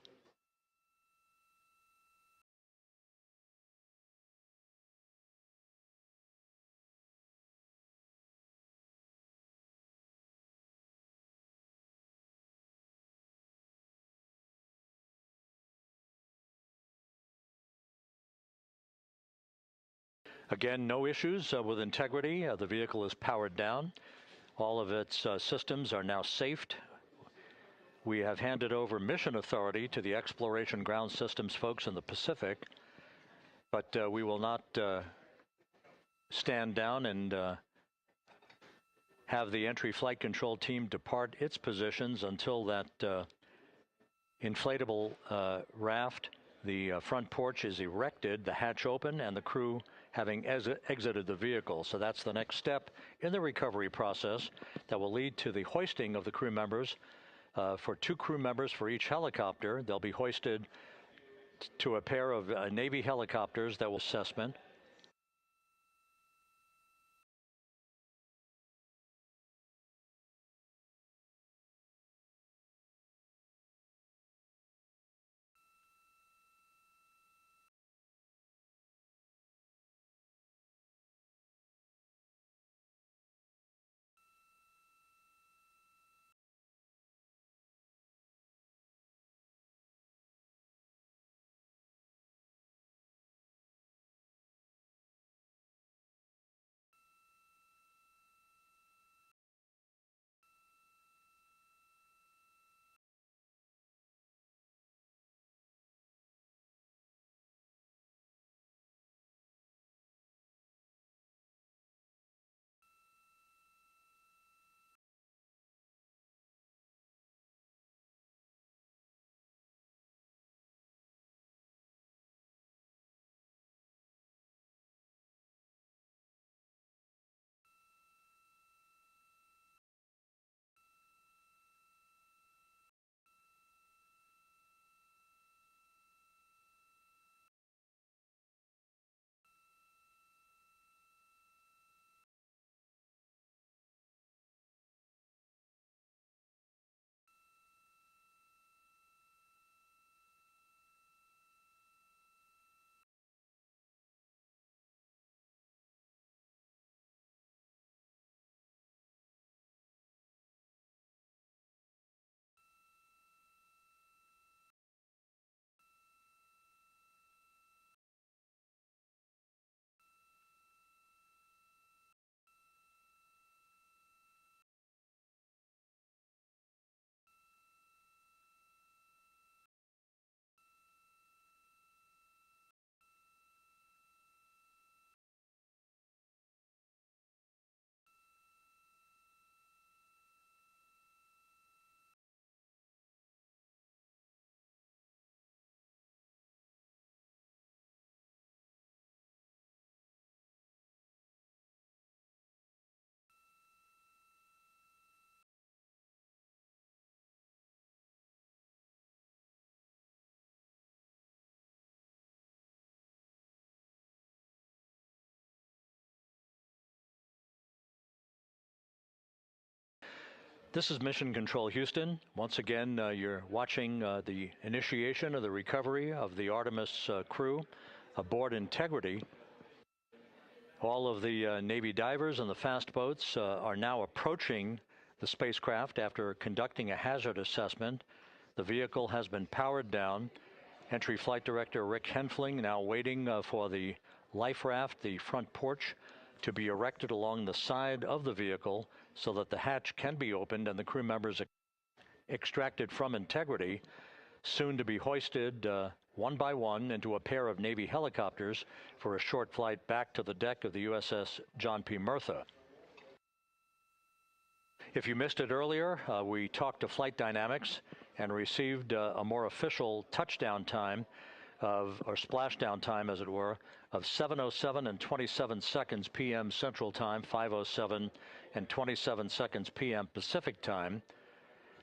Again, no issues with Integrity. The vehicle is powered down. All of its systems are now safed. We have handed over mission authority to the Exploration Ground Systems folks in the Pacific, but we will not stand down and have the entry flight control team depart its positions until that inflatable raft, the front porch, is erected, the hatch open, and the crew having exited the vehicle. So that's the next step in the recovery process that will lead to the hoisting of the crew members. For 2 crew members for each helicopter, they'll be hoisted to a pair of Navy helicopters that will assessment. This is Mission Control Houston. Once again, you're watching the initiation of the recovery of the Artemis crew aboard Integrity. All of the Navy divers and the fast boats are now approaching the spacecraft after conducting a hazard assessment. The vehicle has been powered down. Entry Flight Director Rick Henfling now waiting for the life raft, the front porch, to be erected along the side of the vehicle so that the hatch can be opened and the crew members extracted from Integrity, soon to be hoisted one by one into a pair of Navy helicopters for a short flight back to the deck of the USS John P. Murtha. If you missed it earlier, we talked to Flight Dynamics and received a more official touchdown time or splashdown time, as it were, of 7:07 and 27 seconds p.m. Central Time, 5:07 and 27 seconds p.m. Pacific Time.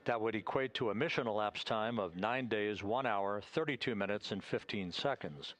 That would equate to a mission elapsed time of 9 days, 1 hour, 32 minutes, and 15 seconds.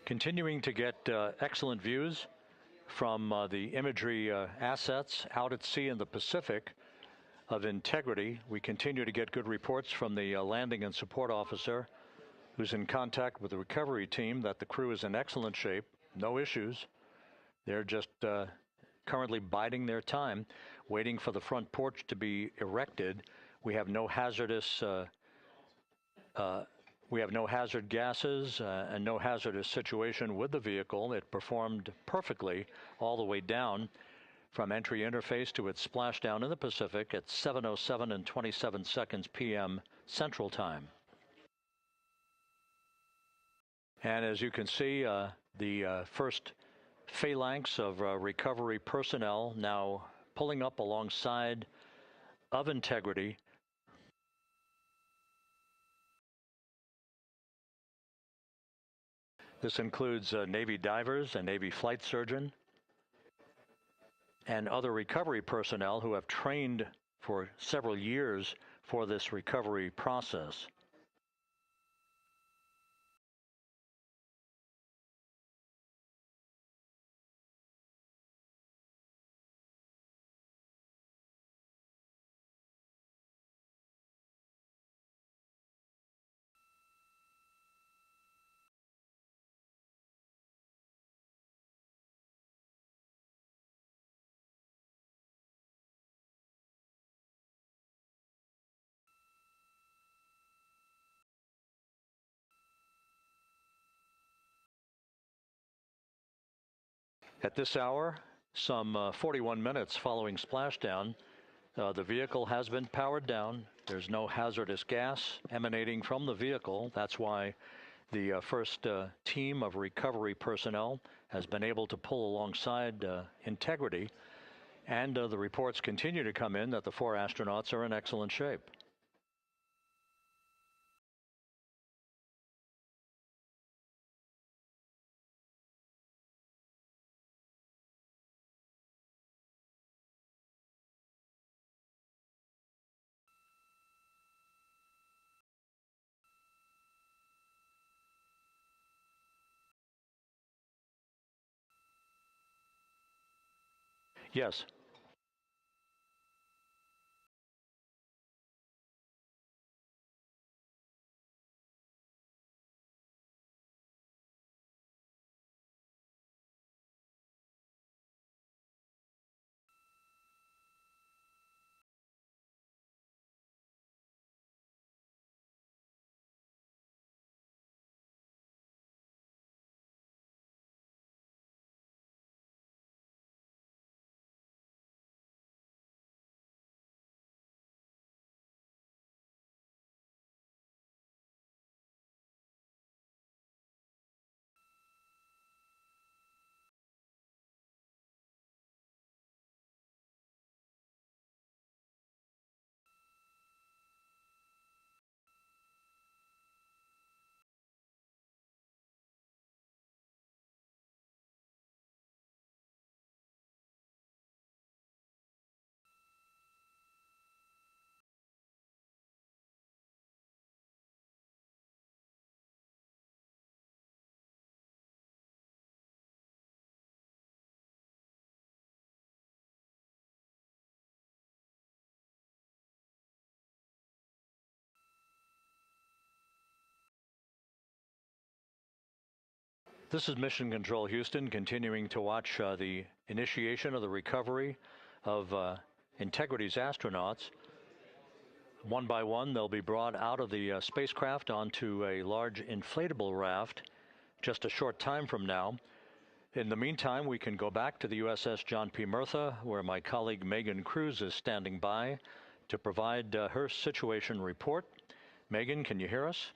Continuing to get excellent views from the imagery assets out at sea in the Pacific of Integrity. We continue to get good reports from the landing and support officer who's in contact with the recovery team that the crew is in excellent shape, no issues. They're just currently biding their time, waiting for the front porch to be erected. We have no hazardous we have no hazard gases and no hazardous situation with the vehicle. It performed perfectly all the way down from entry interface to its splashdown in the Pacific at 7:07 and 27 seconds p.m. Central Time. And as you can see, the first phalanx of recovery personnel now pulling up alongside of Integrity. This includes Navy divers, a Navy flight surgeon, and other recovery personnel who have trained for several years for this recovery process. At this hour, some 41 minutes following splashdown, the vehicle has been powered down. There's no hazardous gas emanating from the vehicle. That's why the first team of recovery personnel has been able to pull alongside Integrity. And the reports continue to come in that the 4 astronauts are in excellent shape. Yes. This is Mission Control Houston, continuing to watch the initiation of the recovery of Integrity's astronauts. One by one, they'll be brought out of the spacecraft onto a large inflatable raft just a short time from now. In the meantime, we can go back to the USS John P. Murtha, where my colleague Megan Cruz is standing by to provide her situation report. Megan, can you hear us?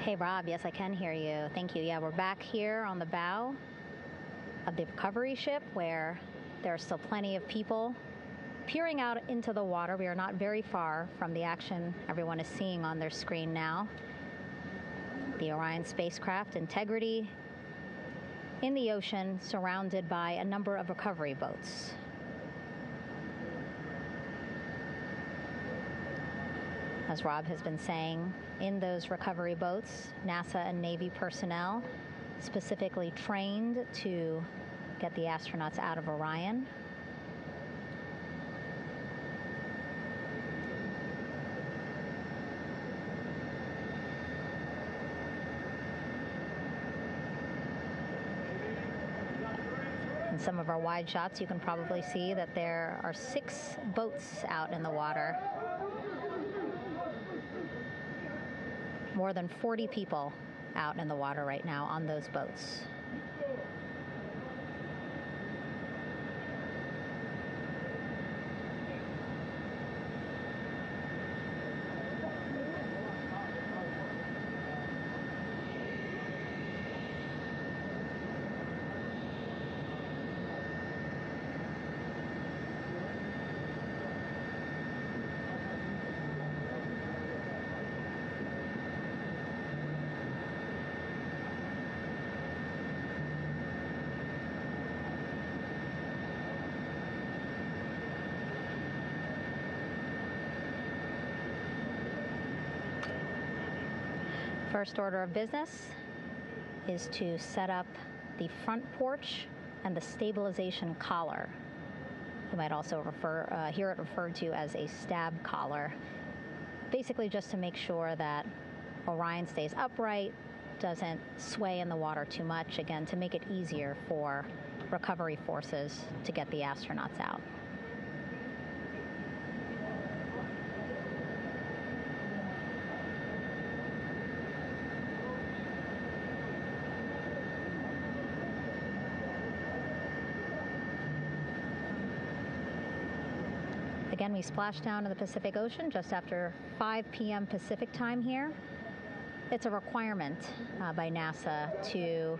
Hey, Rob. Yes, I can hear you. Thank you. Yeah, we're back here on the bow of the recovery ship where there are still plenty of people peering out into the water. We are not very far from the action everyone is seeing on their screen now. The Orion spacecraft, Integrity, in the ocean, surrounded by a number of recovery boats. As Rob has been saying, in those recovery boats, NASA and Navy personnel specifically trained to get the astronauts out of Orion. In some of our wide shots, you can probably see that there are 6 boats out in the water. More than 40 people out in the water right now on those boats. First order of business is to set up the front porch and the stabilization collar. You might also hear it referred to as a stab collar. Basically just to make sure that Orion stays upright, doesn't sway in the water too much, again, to make it easier for recovery forces to get the astronauts out. Again, we splashed down in the Pacific Ocean just after 5 p.m. Pacific time here. It's a requirement by NASA to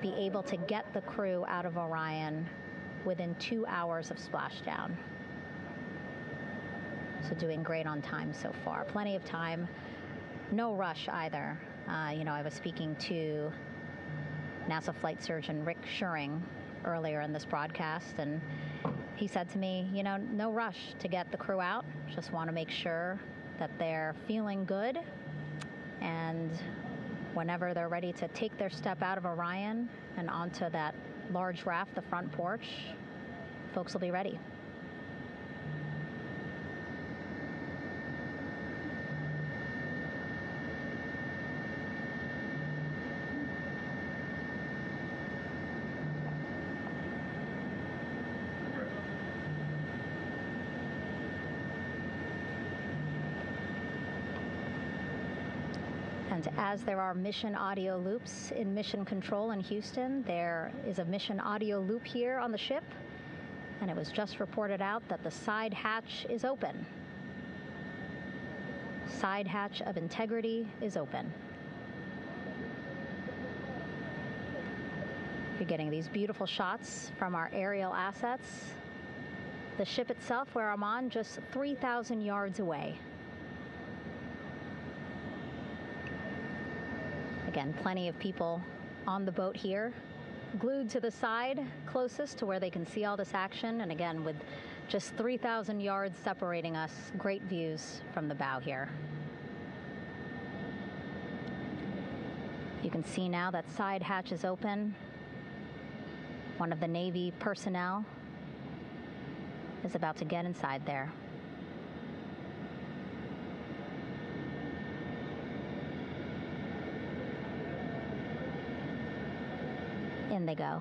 be able to get the crew out of Orion within 2 hours of splashdown. So doing great on time so far. Plenty of time. No rush either. I was speaking to NASA flight surgeon Rick Schuring earlier in this broadcast, and he said to me, no rush to get the crew out. Just want to make sure that they're feeling good. And whenever they're ready to take their step out of Orion and onto that large raft, the front porch, folks will be ready. And as there are mission audio loops in Mission Control in Houston, there is a mission audio loop here on the ship, and it was just reported out that the side hatch is open. Side hatch of integrity is open. You're getting these beautiful shots from our aerial assets. The ship itself, where I'm on, just 3,000 yards away. Again, plenty of people on the boat here, glued to the side closest to where they can see all this action. And again, with just 3,000 yards separating us, great views from the bow here. You can see now that side hatch is open. One of the Navy personnel is about to get inside there. In they go.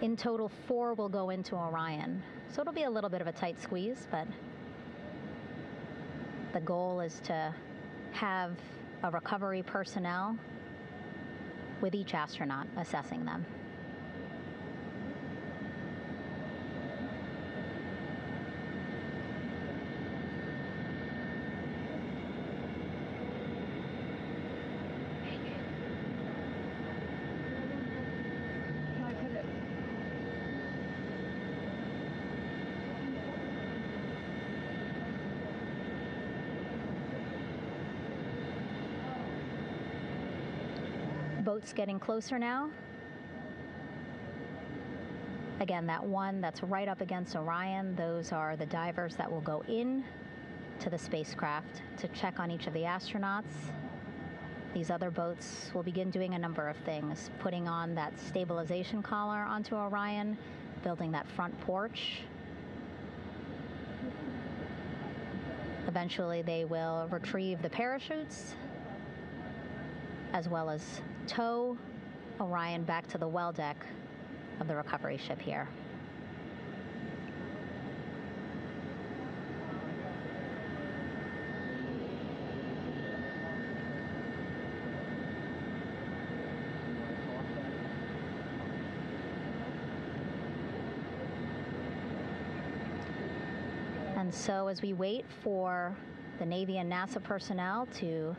In total, 4 will go into Orion. So it'll be a little bit of a tight squeeze, but the goal is to have a recovery personnel with each astronaut assessing them. Boats getting closer now. Again, that one that's right up against Orion, those are the divers that will go in to the spacecraft to check on each of the astronauts. These other boats will begin doing a number of things, putting on that stabilization collar onto Orion, building that front porch. Eventually, they will retrieve the parachutes, as well as tow Orion back to the well deck of the recovery ship here. And so as we wait for the Navy and NASA personnel to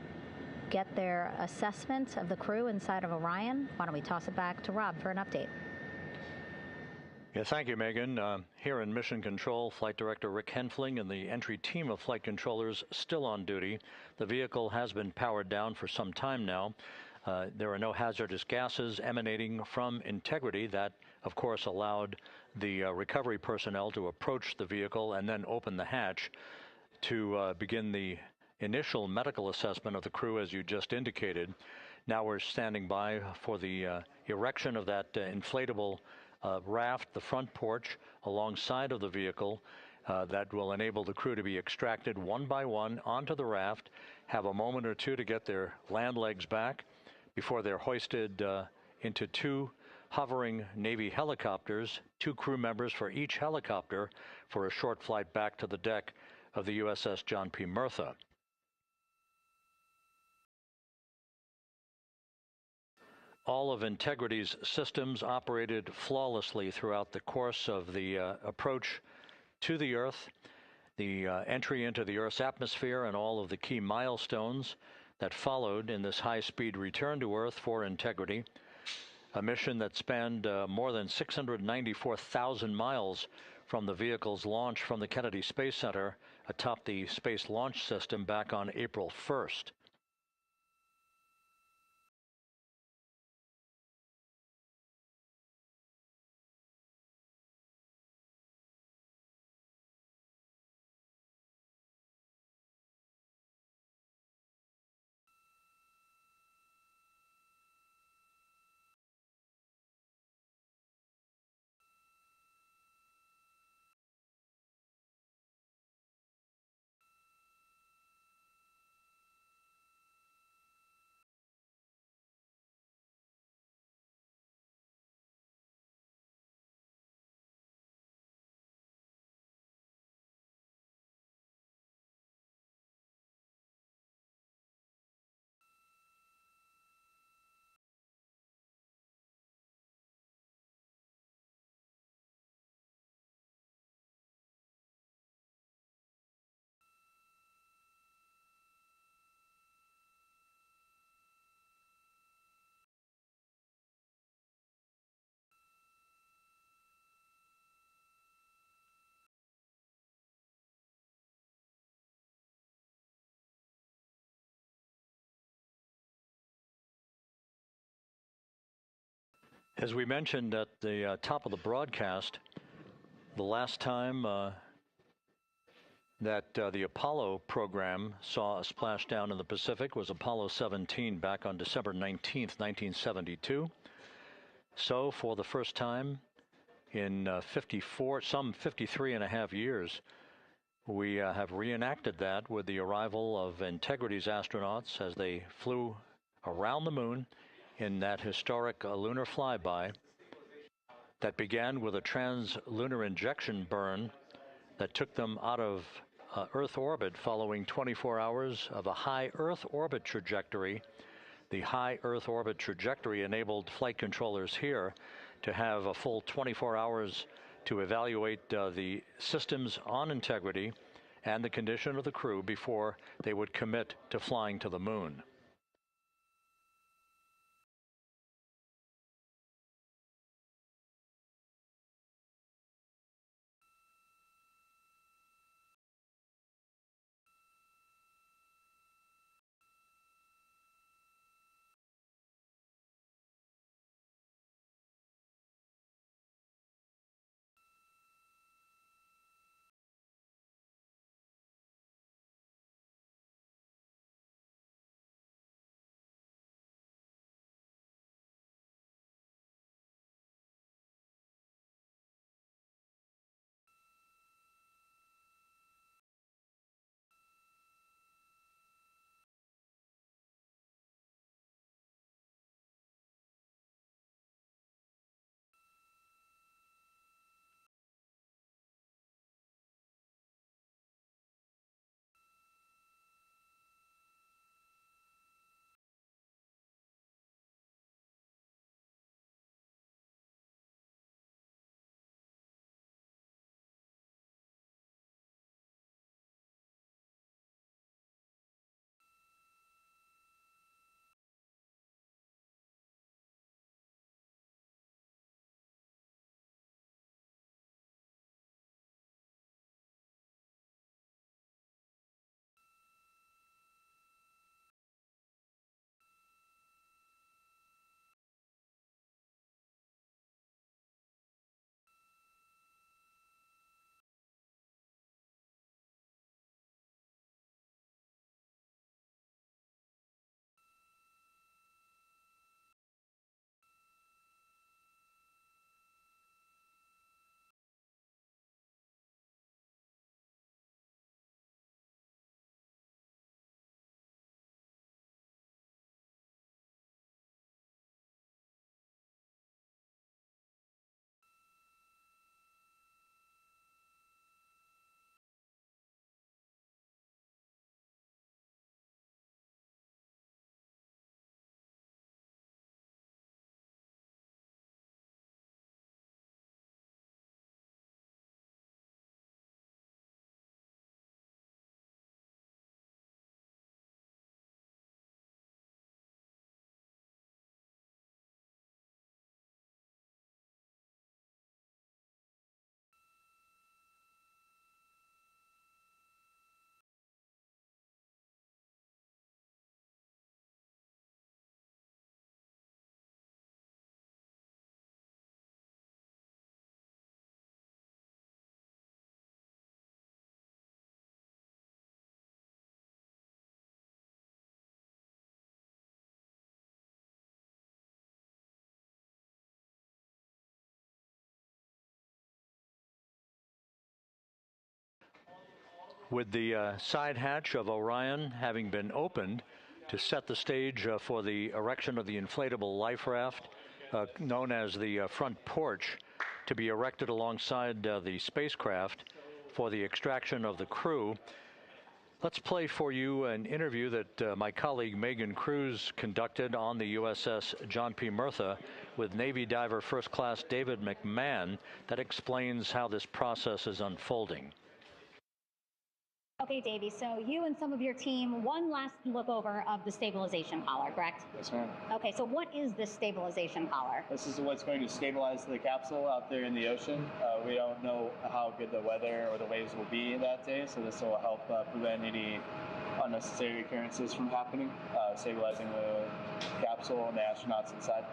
get their assessment of the crew inside of Orion, why don't we toss it back to Rob for an update? Yeah, thank you, Megan. Here in Mission Control, Flight Director Rick Henfling and the entry team of flight controllers still on duty. The vehicle has been powered down for some time now. There are no hazardous gases emanating from integrity. That, of course, allowed the recovery personnel to approach the vehicle and then open the hatch to begin the initial medical assessment of the crew, as you just indicated. Now we're standing by for the erection of that inflatable raft, the front porch, alongside of the vehicle. That will enable the crew to be extracted one by one onto the raft, have a moment or two to get their land legs back before they're hoisted into two hovering Navy helicopters, 2 crew members for each helicopter, for a short flight back to the deck of the USS John P. Murtha. All of Integrity's systems operated flawlessly throughout the course of the approach to the Earth, the entry into the Earth's atmosphere, and all of the key milestones that followed in this high-speed return to Earth for Integrity, a mission that spanned more than 694,000 miles from the vehicle's launch from the Kennedy Space Center atop the Space Launch System back on April 1st. As we mentioned at the top of the broadcast, the last time that the Apollo program saw a splashdown in the Pacific was Apollo 17 back on December 19th, 1972. So for the first time in 53 and a half years, we have reenacted that with the arrival of Integrity's astronauts as they flew around the moon in that historic lunar flyby that began with a trans-lunar injection burn that took them out of Earth orbit following 24 hours of a high Earth orbit trajectory. The high Earth orbit trajectory enabled flight controllers here to have a full 24 hours to evaluate the systems on Integrity and the condition of the crew before they would commit to flying to the moon. With the side hatch of Orion having been opened to set the stage for the erection of the inflatable life raft, known as the front porch, to be erected alongside the spacecraft for the extraction of the crew. Let's play for you an interview that my colleague Megan Cruz conducted on the USS John P. Murtha with Navy diver First Class David McMahon that explains how this process is unfolding. Okay, Davey, so you and some of your team, one last look over of the stabilization collar, correct? Yes, ma'am. Okay, so what is this stabilization collar? This is what's going to stabilize the capsule out there in the ocean. We don't know how good the weather or the waves will be that day, so this will help prevent any unnecessary occurrences from happening, stabilizing the capsule and the astronauts inside.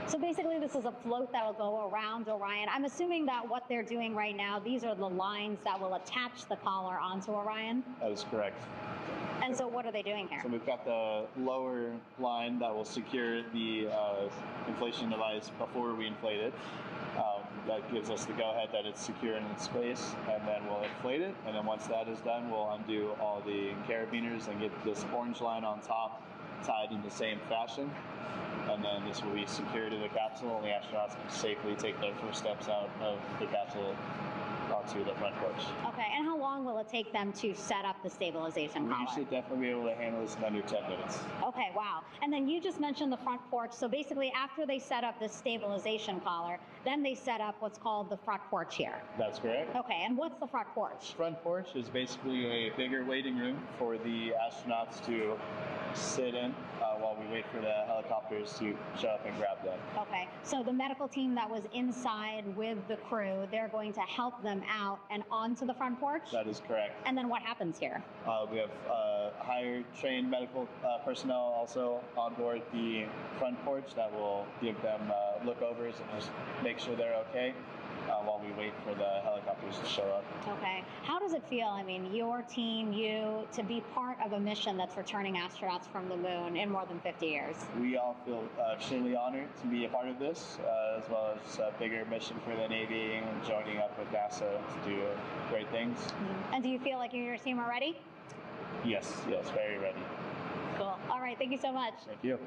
So basically this is a float that will go around Orion. I'm assuming that what they're doing right now, these are the lines that will attach the collar onto Orion? That is correct. And so what are they doing here? So we've got the lower line that will secure the inflation device before we inflate it. That gives us the go-ahead that it's secure in its space, and then we'll inflate it, and then once that is done, we'll undo all the carabiners and get this orange line on top tied in the same fashion, and then this will be secured to the capsule, and the astronauts can safely take their first steps out of the capsule onto the front porch. Okay, and how long will it take them to set up the stabilization collar? We should definitely be able to handle this in under 10 minutes. Okay, wow. And then you just mentioned the front porch. So basically after they set up this stabilization collar, then they set up what's called the front porch here. That's correct. Okay, and what's the front porch? Front porch is basically a bigger waiting room for the astronauts to sit in while we wait for the helicopters to show up and grab them. Okay, so the medical team that was inside with the crew, they're going to help them out and onto the front porch? That is correct. And then what happens here? We have higher trained medical personnel also on board the front porch that will give them lookovers and just make sure they're okay while we wait for the helicopters to show up. Okay. How does it feel, I mean, your team, you, to be part of a mission that's returning astronauts from the moon in more than 50 years? We all feel extremely honored to be a part of this, as well as a bigger mission for the Navy and joining up with NASA to do great things. Mm-hmm. And do you feel like you and your team are ready? Yes, very ready. Cool. All right, thank you so much. Thank you.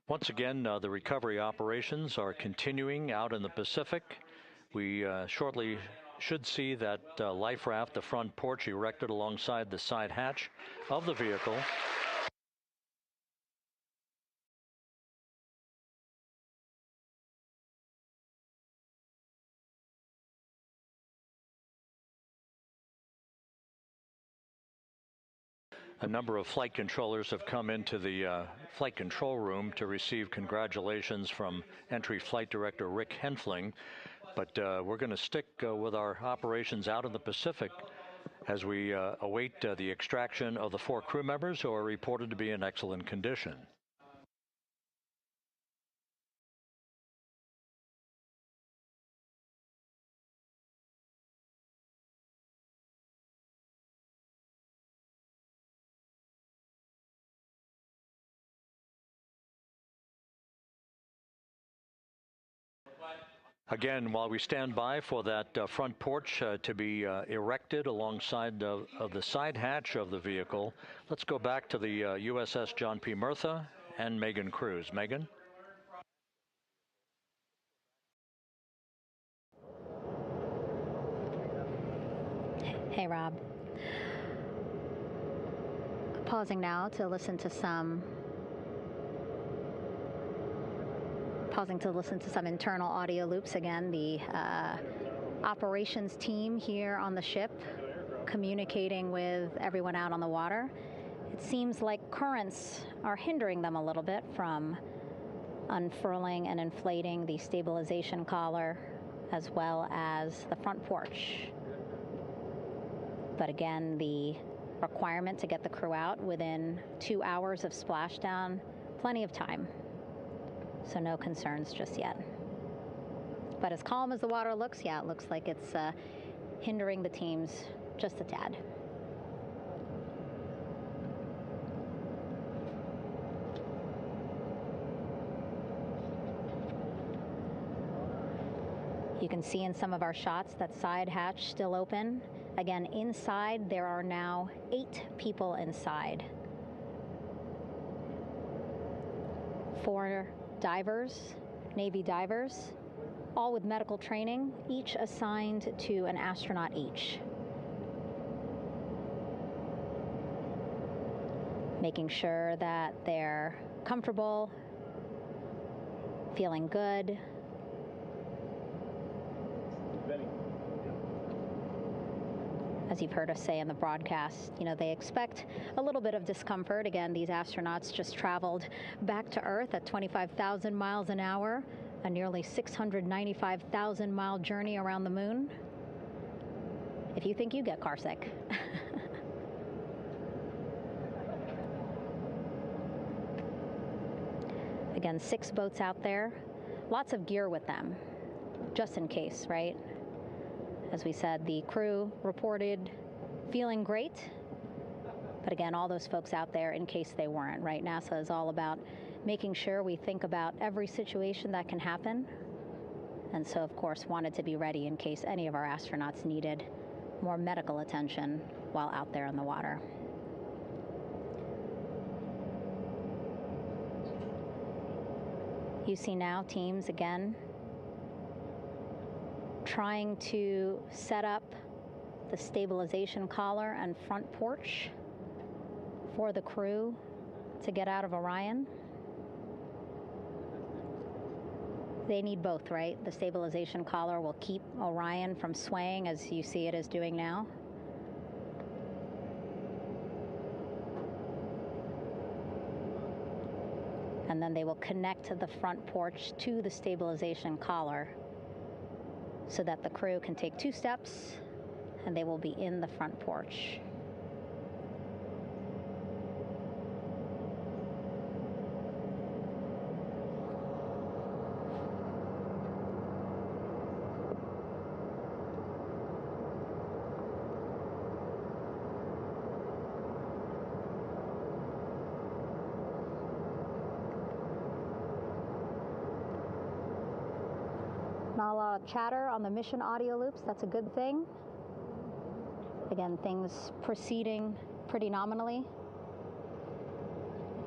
Once again, the recovery operations are continuing out in the Pacific. We shortly should see that life raft, the front porch, erected alongside the side hatch of the vehicle. A number of flight controllers have come into the flight control room to receive congratulations from Entry Flight Director Rick Henfling. But we're going to stick with our operations out in the Pacific as we await the extraction of the 4 crew members who are reported to be in excellent condition. Again, while we stand by for that front porch to be erected alongside of the side hatch of the vehicle, let's go back to the USS John P. Murtha and Megan Cruz. Megan? Hey, Rob. Pausing now to listen to some internal audio loops. Again, the operations team here on the ship communicating with everyone out on the water. It seems like currents are hindering them a little bit from unfurling and inflating the stabilization collar as well as the front porch. But again, the requirement to get the crew out within 2 hours of splashdown, plenty of time. So no concerns just yet. But as calm as the water looks, yeah, it looks like it's hindering the teams just a tad. You can see in some of our shots that side hatch still open. Again, inside there are now 8 people inside. 4 divers, Navy divers, all with medical training, each assigned to an astronaut each. Making sure that they're comfortable, feeling good. As you've heard us say in the broadcast, you know, they expect a little bit of discomfort. Again, these astronauts just traveled back to Earth at 25,000 miles an hour, a nearly 695,000-mile journey around the moon. If you think you get carsick. Again, 6 boats out there, lots of gear with them, just in case, right? As we said, the crew reported feeling great, but again, all those folks out there in case they weren't, right? NASA is all about making sure we think about every situation that can happen, and so, of course, wanted to be ready in case any of our astronauts needed more medical attention while out there in the water. You see now teams, again, trying to set up the stabilization collar and front porch for the crew to get out of Orion. They need both, right? The stabilization collar will keep Orion from swaying as you see it is doing now. And then they will connect the front porch to the stabilization collar so that the crew can take 2 steps and they will be in the front porch. Not a lot of chatter on the mission audio loops. That's a good thing. Again, things proceeding pretty nominally,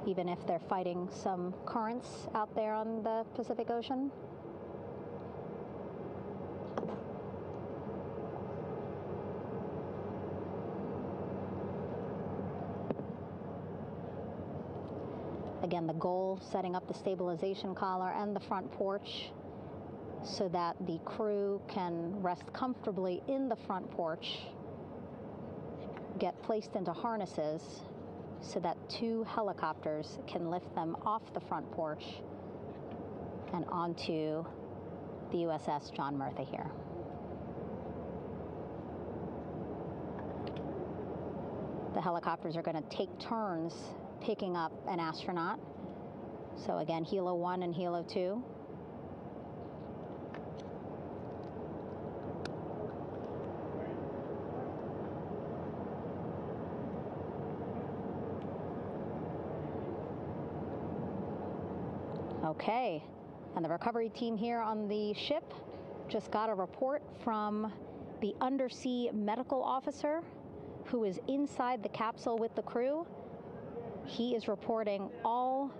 even if they're fighting some currents out there on the Pacific Ocean. Again, the goal, setting up the stabilization collar and the front porch so that the crew can rest comfortably in the front porch, get placed into harnesses so that 2 helicopters can lift them off the front porch and onto the USS John Murtha here. The helicopters are going to take turns picking up an astronaut. So again, Helo 1 and Helo 2. Okay, and the recovery team here on the ship just got a report from the undersea medical officer who is inside the capsule with the crew. He is reporting all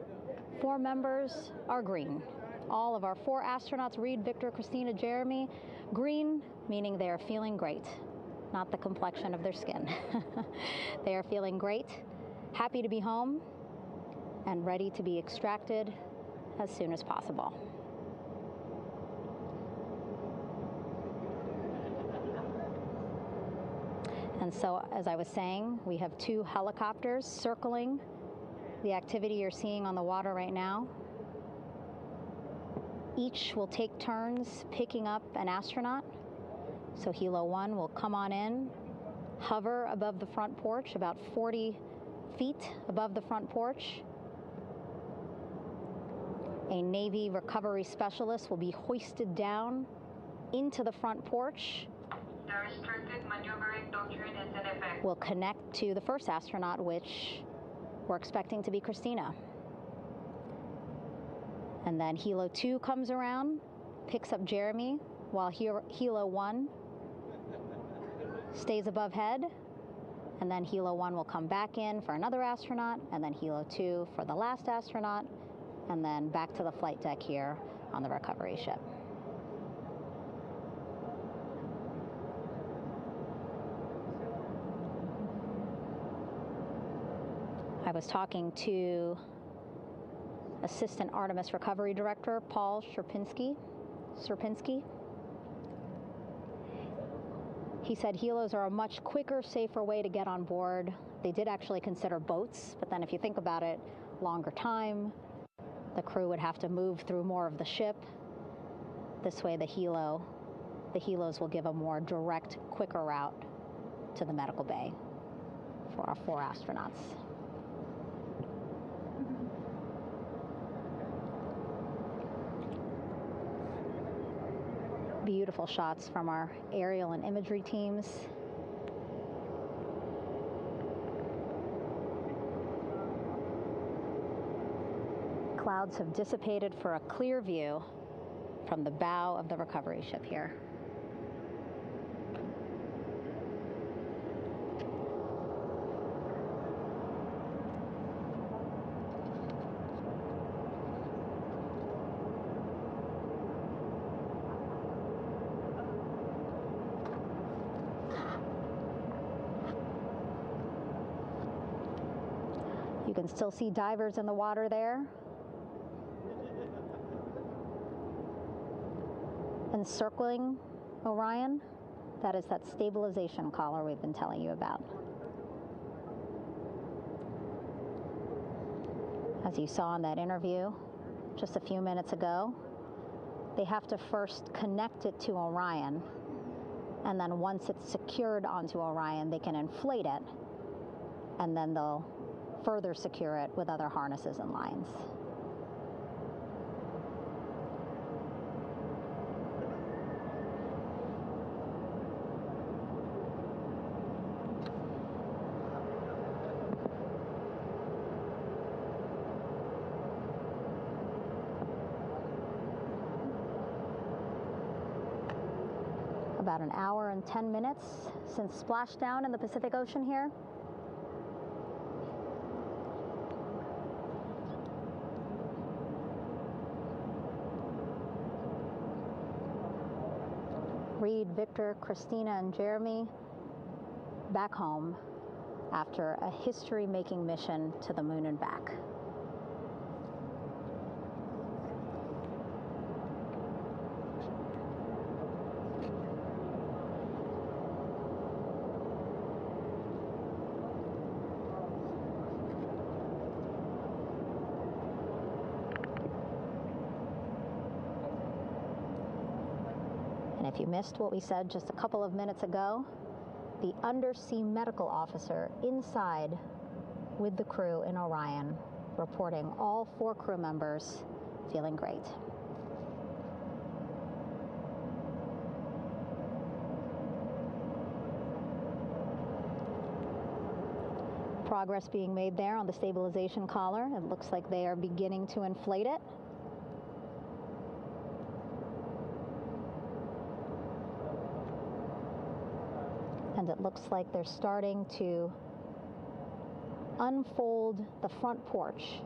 4 members are green. All of our 4 astronauts, Reed, Victor, Christina, Jeremy, green, meaning they are feeling great, not the complexion of their skin. They are feeling great, happy to be home, and ready to be extracted as soon as possible. And so, as I was saying, we have 2 helicopters circling the activity you're seeing on the water right now. Each will take turns picking up an astronaut. So Helo 1 will come on in, hover above the front porch, about 40 feet above the front porch. A Navy recovery specialist will be hoisted down into the front porch. The restricted maneuvering doctrine is in effect. Will connect to the first astronaut, which we're expecting to be Christina. And then Helo 2 comes around, picks up Jeremy, while Helo 1 stays above head, and then Helo 1 will come back in for another astronaut, and then Helo 2 for the last astronaut, and then back to the flight deck here on the recovery ship. I was talking to Assistant Artemis Recovery Director Paul Sierpinski. He said helos are a much quicker, safer way to get on board. They did actually consider boats, but then if you think about it, longer time, the crew would have to move through more of the ship. This way the helos will give a more direct, quicker route to the medical bay for our 4 astronauts. Beautiful shots from our aerial and imagery teams. Clouds have dissipated for a clear view from the bow of the recovery ship here. You can still see divers in the water there. Encircling Orion, that is that stabilization collar we've been telling you about. As you saw in that interview just a few minutes ago, they have to first connect it to Orion, and then once it's secured onto Orion, they can inflate it, and then they'll further secure it with other harnesses and lines. About an hour and 10 minutes since splashdown in the Pacific Ocean here. Reed, Victor, Christina, and Jeremy back home after a history-making mission to the moon and back. If you missed what we said just a couple of minutes ago, the undersea medical officer inside with the crew in Orion, reporting all 4 crew members feeling great. Progress being made there on the stabilization collar. It looks like they are beginning to inflate it. And it looks like they're starting to unfold the front porch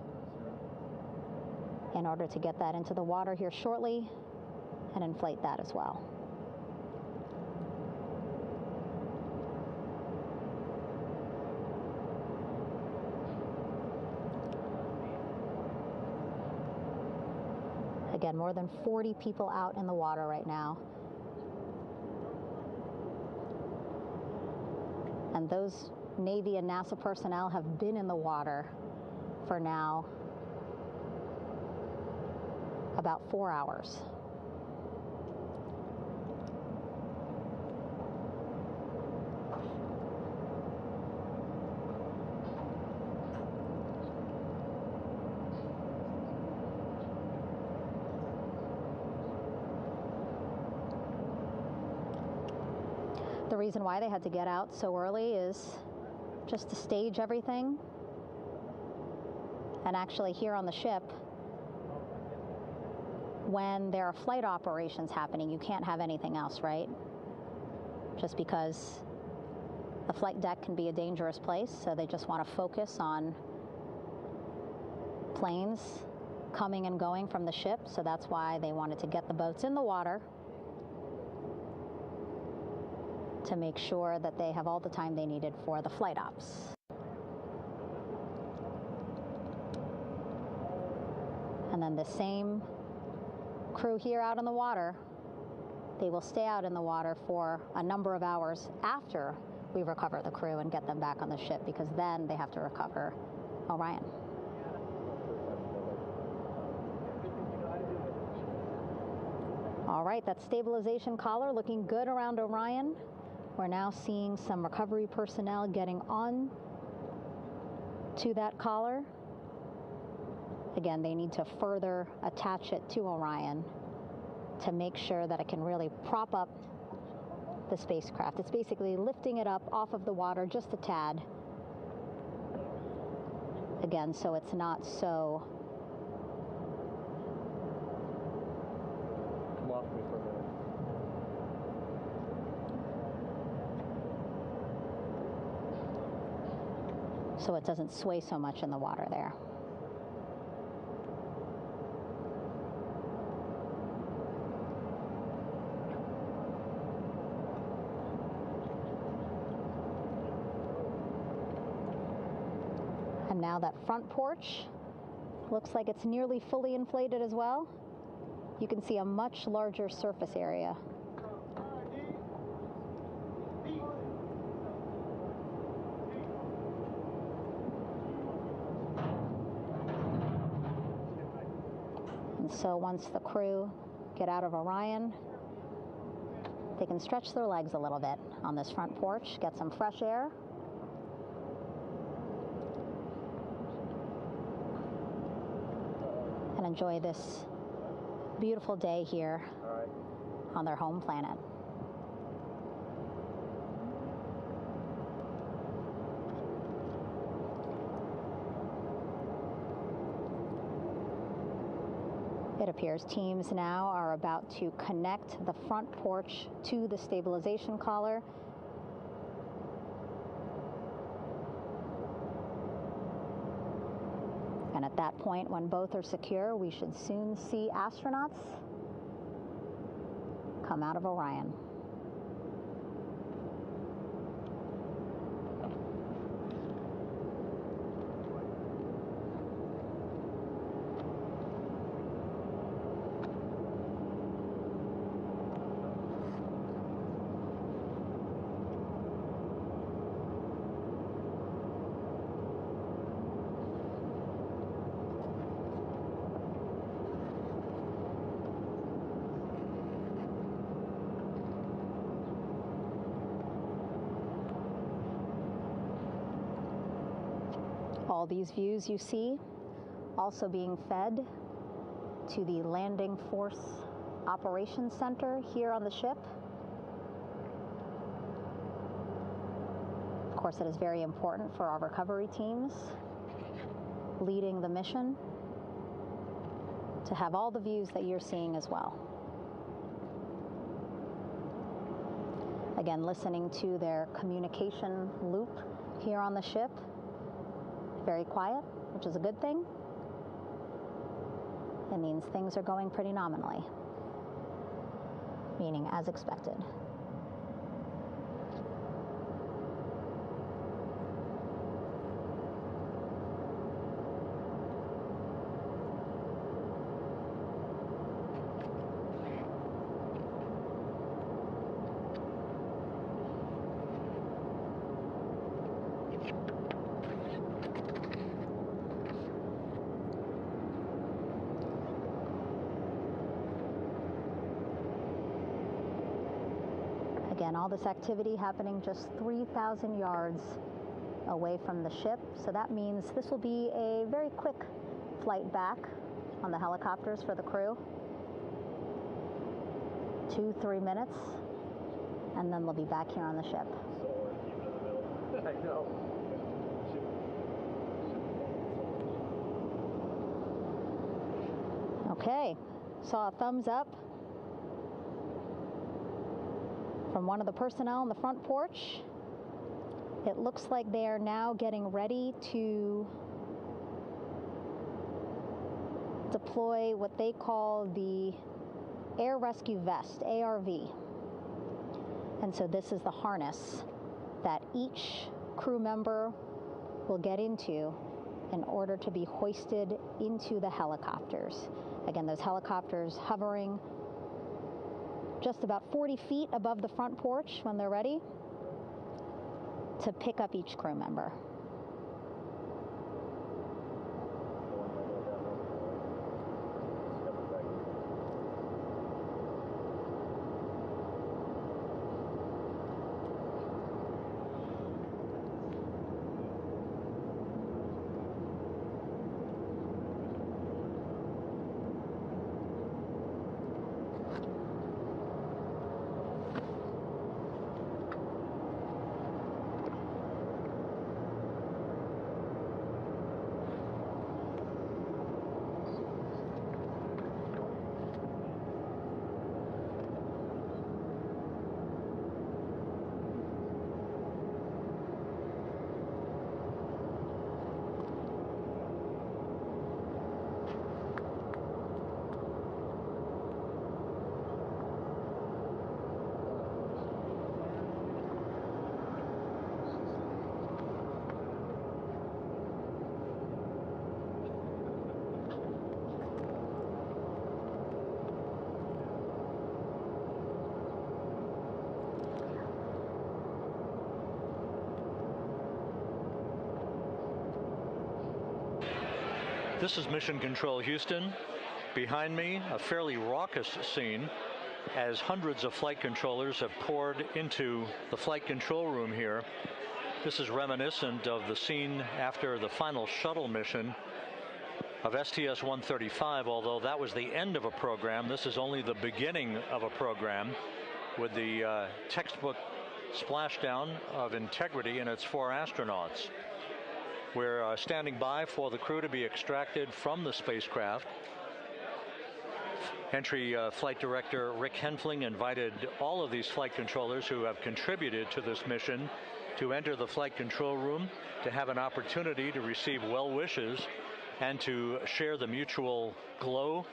in order to get that into the water here shortly and inflate that as well. Again, more than 40 people out in the water right now. And those Navy and NASA personnel have been in the water for now about 4 hours. The reason why they had to get out so early is just to stage everything. And actually here on the ship, when there are flight operations happening, you can't have anything else, right? Just because the flight deck can be a dangerous place, so they just want to focus on planes coming and going from the ship, so that's why they wanted to get the boats in the water to make sure that they have all the time they needed for the flight ops. And then the same crew here out in the water, they will stay out in the water for a number of hours after we recover the crew and get them back on the ship, because then they have to recover Orion. All right, that stabilization collar looking good around Orion. We're now seeing some recovery personnel getting on to that collar. Again, they need to further attach it to Orion to make sure that it can really prop up the spacecraft. It's basically lifting it up off of the water just a tad. Again, so it's not so come off me for a minute. so it doesn't sway so much in the water there. And now that front porch looks like it's nearly fully inflated as well. You can see a much larger surface area. And so once the crew get out of Orion, they can stretch their legs a little bit on this front porch, get some fresh air. And enjoy this beautiful day here on their home planet. It appears teams now are about to connect the front porch to the stabilization collar. And at that point, when both are secure, we should soon see astronauts come out of Orion. All these views you see also being fed to the Landing Force Operations Center here on the ship. Of course, it is very important for our recovery teams leading the mission to have all the views that you're seeing as well. Again, listening to their communication loop here on the ship. Very quiet, which is a good thing. It means things are going pretty nominally, meaning as expected. Again, all this activity happening just 3,000 yards away from the ship. So that means this will be a very quick flight back on the helicopters for the crew. 2-3 minutes, and then they'll be back here on the ship. I know. Okay, saw a thumbs up from one of the personnel on the front porch. It looks like they are now getting ready to deploy what they call the Air Rescue Vest, ARV. And so this is the harness that each crew member will get into in order to be hoisted into the helicopters. Again, those helicopters hovering just about 40 feet above the front porch when they're ready to pick up each crew member. This is Mission Control Houston. Behind me, a fairly raucous scene as hundreds of flight controllers have poured into the flight control room here. This is reminiscent of the scene after the final shuttle mission of STS-135, although that was the end of a program. This is only the beginning of a program with the textbook splashdown of Integrity and its 4 astronauts. We're standing by for the crew to be extracted from the spacecraft. Entry Flight Director Rick Henfling invited all of these flight controllers who have contributed to this mission to enter the flight control room to have an opportunity to receive well wishes and to share the mutual glow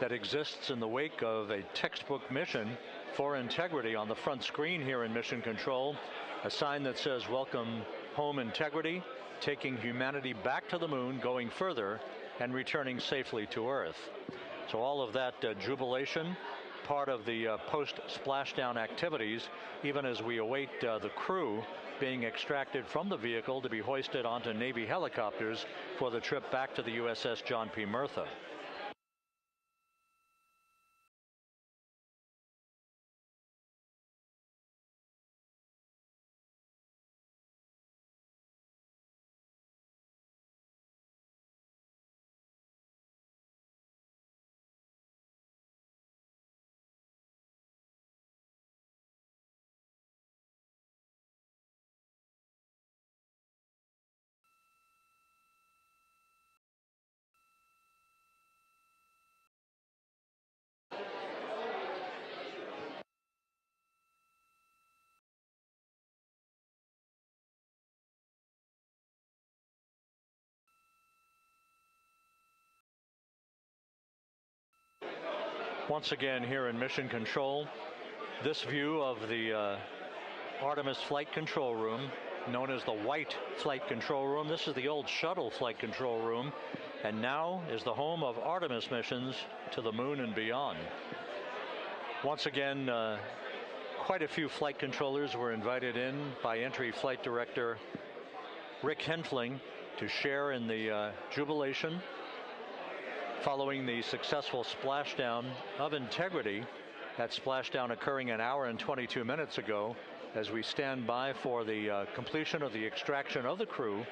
that exists in the wake of a textbook mission for Integrity. On the front screen here in Mission Control, a sign that says "Welcome home, Integrity," taking humanity back to the moon, going further, and returning safely to Earth. So all of that jubilation, part of the post-splashdown activities, even as we await the crew being extracted from the vehicle to be hoisted onto Navy helicopters for the trip back to the USS John P. Murtha. Once again here in Mission Control, this view of the Artemis Flight Control Room, known as the White Flight Control Room. This is the old shuttle flight control room, and now is the home of Artemis missions to the moon and beyond. Once again, quite a few flight controllers were invited in by Entry Flight Director Rick Henfling to share in the jubilation following the successful splashdown of Integrity. That splashdown occurring an hour and 22 minutes ago, as we stand by for the completion of the extraction of the crew,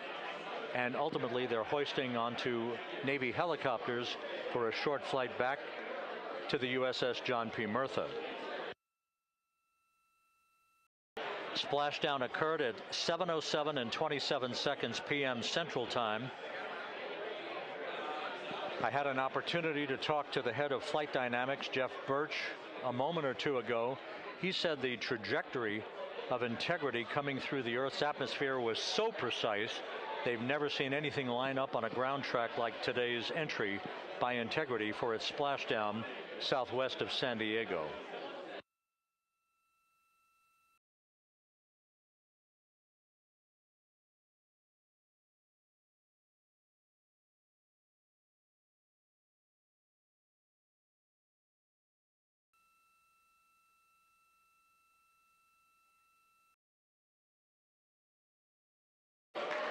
and ultimately they're hoisting onto Navy helicopters for a short flight back to the USS John P. Murtha. Splashdown occurred at 7:07 and 27 seconds p.m. Central Time. I had an opportunity to talk to the head of flight dynamics, Jeff Birch, a moment or two ago. He said the trajectory of Integrity coming through the Earth's atmosphere was so precise, they've never seen anything line up on a ground track like today's entry by Integrity for its splashdown southwest of San Diego.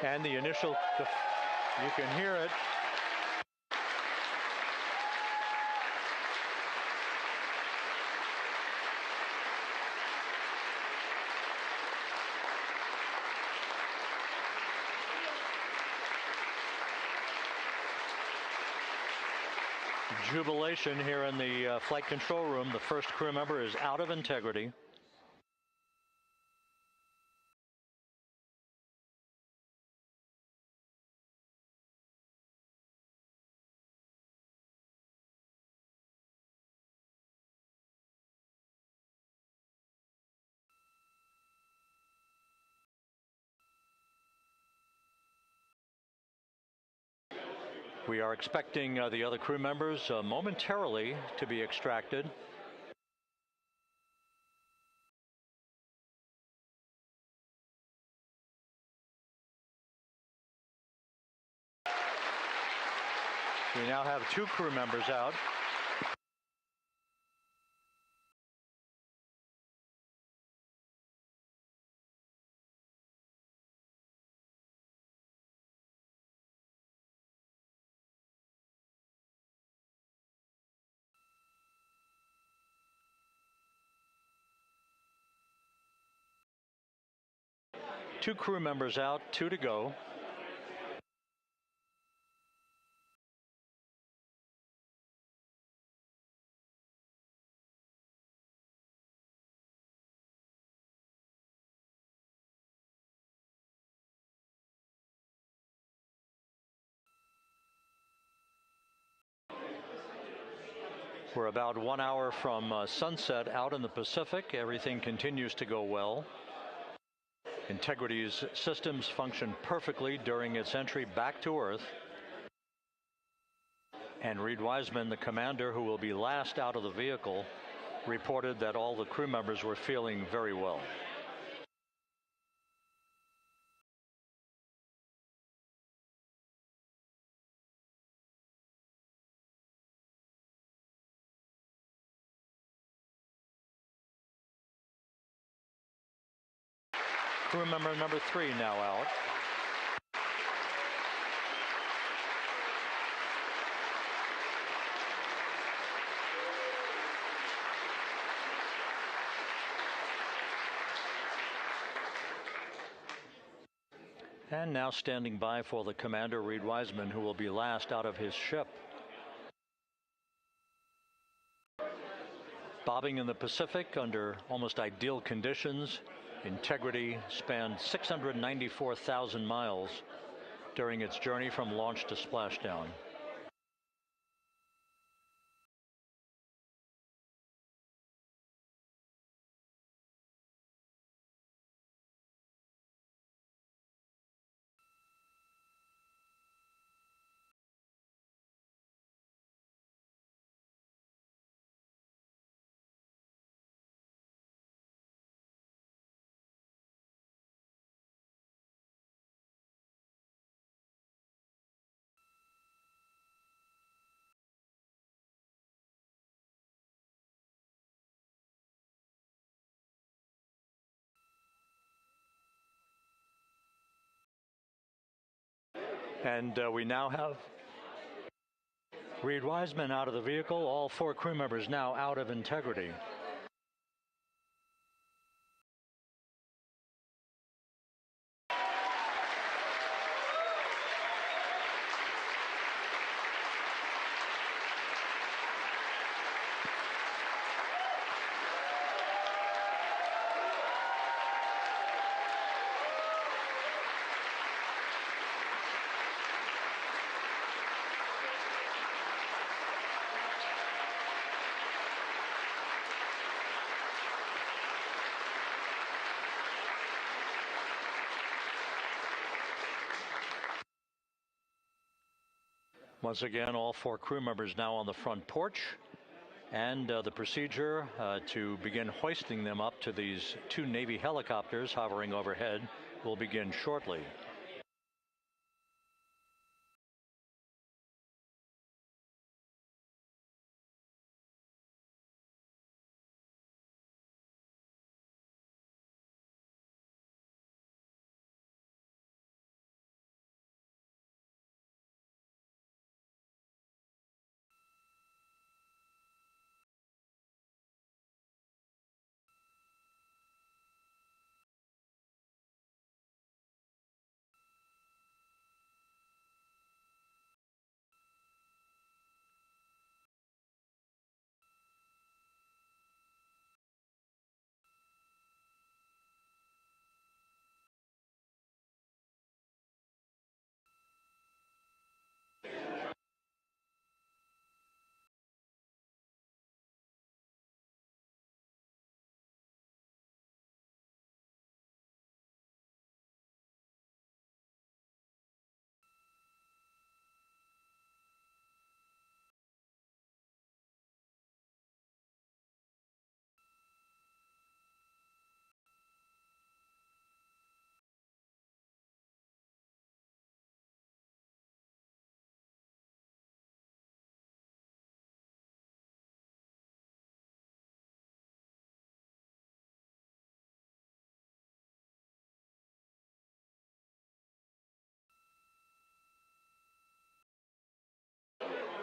And the initial, you can hear it. Jubilation here in the flight control room. The first crew member is out of Integrity. We are expecting the other crew members momentarily to be extracted. We now have 2 crew members out. Two crew members out, 2 to go. We're about 1 hour from sunset out in the Pacific. Everything continues to go well. Integrity's systems function perfectly during its entry back to Earth. And Reed Wiseman, the commander who will be last out of the vehicle, reported that all the crew members were feeling very well. Crew member number 3 now out. And now standing by for the commander, Reed Wiseman, who will be last out of his ship. Bobbing in the Pacific under almost ideal conditions, Integrity spanned 694,000 miles during its journey from launch to splashdown. And we now have Reed Wiseman out of the vehicle, all 4 crew members now out of Integrity. Once again, all 4 crew members now on the front porch, and the procedure to begin hoisting them up to these 2 Navy helicopters hovering overhead will begin shortly.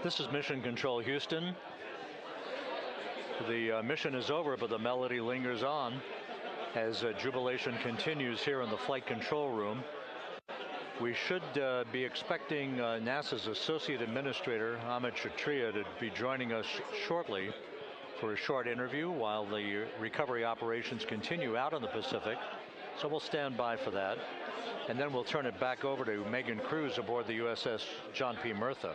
This is Mission Control Houston. The mission is over, but the melody lingers on as jubilation continues here in the flight control room. We should be expecting NASA's Associate Administrator, Amit Kshatriya, to be joining us shortly for a short interview while the recovery operations continue out in the Pacific. So we'll stand by for that. And then we'll turn it back over to Megan Cruz aboard the USS John P. Murtha.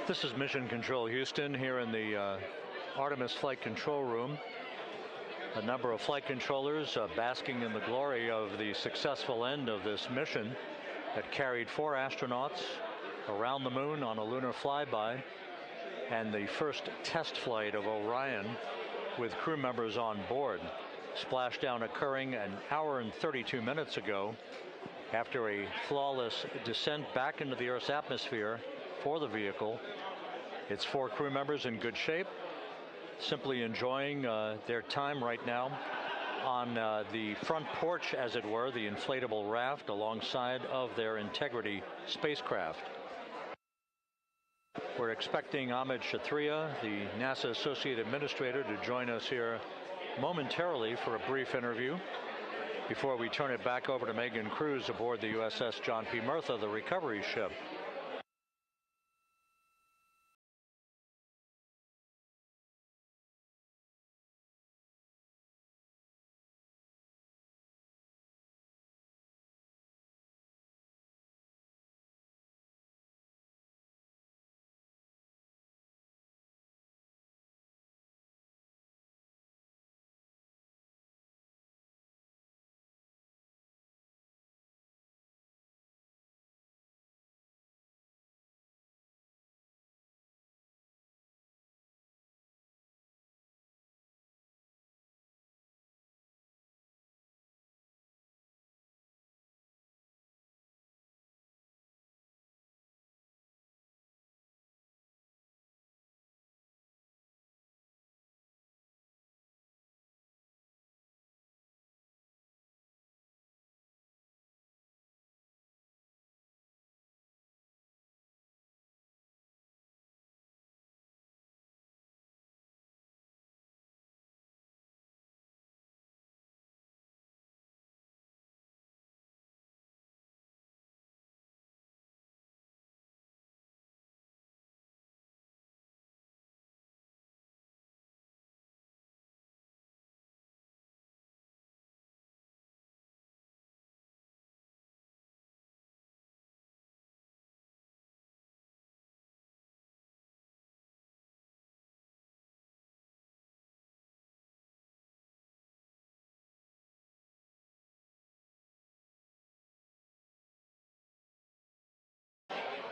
This is Mission Control Houston here in the Artemis Flight Control Room. A number of flight controllers basking in the glory of the successful end of this mission that carried 4 astronauts around the moon on a lunar flyby, and the first test flight of Orion with crew members on board. Splashdown occurring an hour and 32 minutes ago after a flawless descent back into the Earth's atmosphere for the vehicle. Its 4 crew members in good shape, simply enjoying their time right now on the front porch, as it were, the inflatable raft alongside of their Integrity spacecraft. We're expecting Amit Kshatriya, the NASA Associate Administrator, to join us here momentarily for a brief interview before we turn it back over to Megan Cruz aboard the USS John P. Murtha, the recovery ship.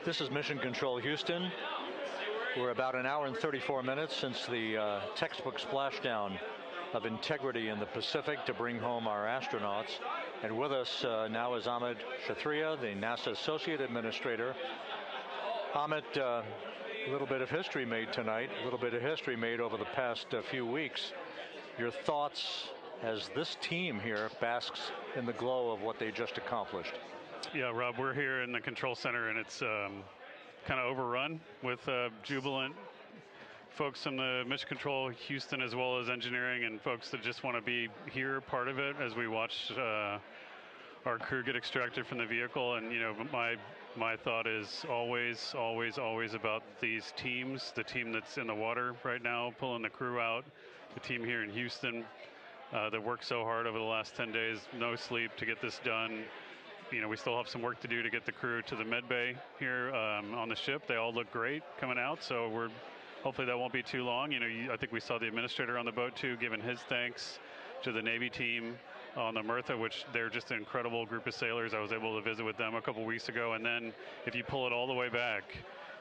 This is Mission Control Houston. We're about an hour and 34 minutes since the textbook splashdown of integrity in the Pacific to bring home our astronauts. And with us now is Amit Kshatriya, the NASA Associate Administrator. Amit, a little bit of history made tonight, a little bit of history made over the past few weeks. Your thoughts as this team here basks in the glow of what they just accomplished? Yeah, Rob, we're here in the control center, and it's kind of overrun with jubilant folks in the Mission Control Houston, as well as engineering, and folks that just want to be here, part of it, as we watch our crew get extracted from the vehicle. And, you know, my thought is always about these teams, the team that's in the water right now, pulling the crew out, the team here in Houston that worked so hard over the last 10 days, no sleep to get this done. You know, we still have some work to do to get the crew to the med bay here on the ship. They all look great coming out, so hopefully that won't be too long. You know, I think we saw the administrator on the boat too, giving his thanks to the Navy team on the Mirtha, which they're just an incredible group of sailors. I was able to visit with them a couple weeks ago. And then if you pull it all the way back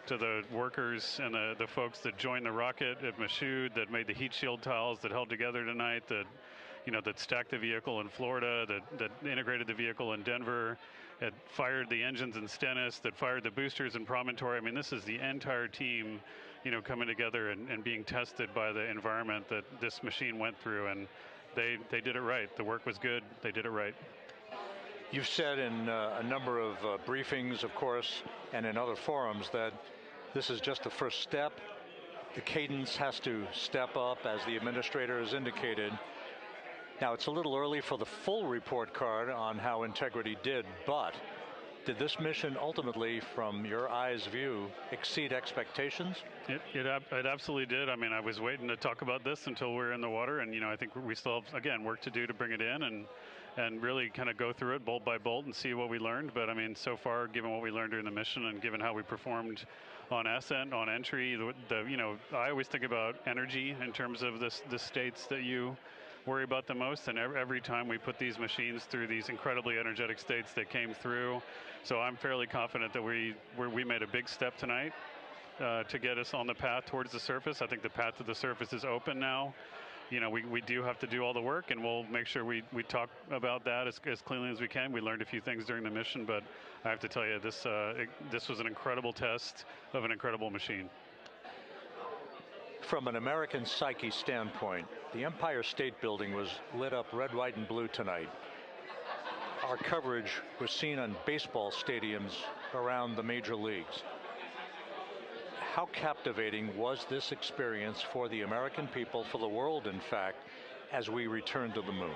to the workers and the folks that joined the rocket at Michoud, that made the heat shield tiles, that held together tonight, that stacked the vehicle in Florida, that integrated the vehicle in Denver, that fired the engines in Stennis, that fired the boosters in Promontory. I mean, this is the entire team, you know, coming together and being tested by the environment that this machine went through, and they did it right. The work was good. They did it right. You've said in a number of briefings, of course, and in other forums that this is just the first step. The cadence has to step up, as the administrator has indicated. Now, it's a little early for the full report card on how integrity did, but did this mission ultimately, from your eyes view, exceed expectations? It absolutely did. I mean, I was waiting to talk about this until we were in the water, and, you know, I think we still have, again, work to do to bring it in and really kind of go through it bolt by bolt and see what we learned. But, I mean, so far, given what we learned during the mission and given how we performed on ascent, on entry, you know, I always think about energy in terms of the states that you worry about the most, and every time we put these machines through these incredibly energetic states that came through. So I'm fairly confident that we made a big step tonight to get us on the path towards the surface. I think the path to the surface is open now. You know, we do have to do all the work, and we'll make sure we talk about that as cleanly as we can. We learned a few things during the mission, but I have to tell you, this was an incredible test of an incredible machine. From an American psyche standpoint, the Empire State Building was lit up red, white, and blue tonight. Our coverage was seen on baseball stadiums around the major leagues. How captivating was this experience for the American people, for the world, in fact, as we returned to the moon?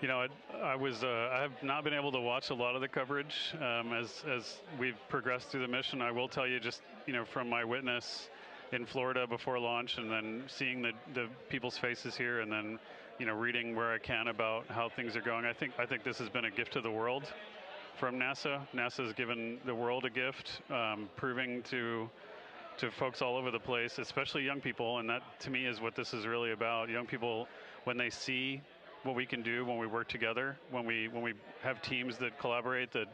You know, I have not been able to watch a lot of the coverage as we've progressed through the mission. I will tell you, just, you know, from my witness in Florida before launch, and then seeing the people's faces here, and then, you know, reading where I can about how things are going. I think this has been a gift to the world from NASA. NASA has given the world a gift, proving to folks all over the place, especially young people, and that to me is what this is really about. Young people, when they see what we can do when we work together, when we have teams that collaborate, that,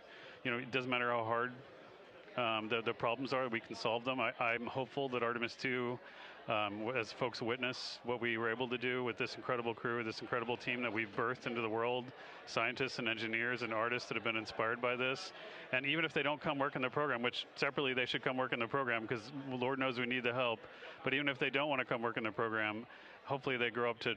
you know, it doesn't matter how hard the problems are, we can solve them. I'm hopeful that Artemis II, as folks witness what we were able to do with this incredible crew, this incredible team that we've birthed into the world, scientists and engineers and artists that have been inspired by this. And even if they don't come work in the program, which separately they should come work in the program, because Lord knows we need the help, but even if they don't want to come work in the program, hopefully they grow up to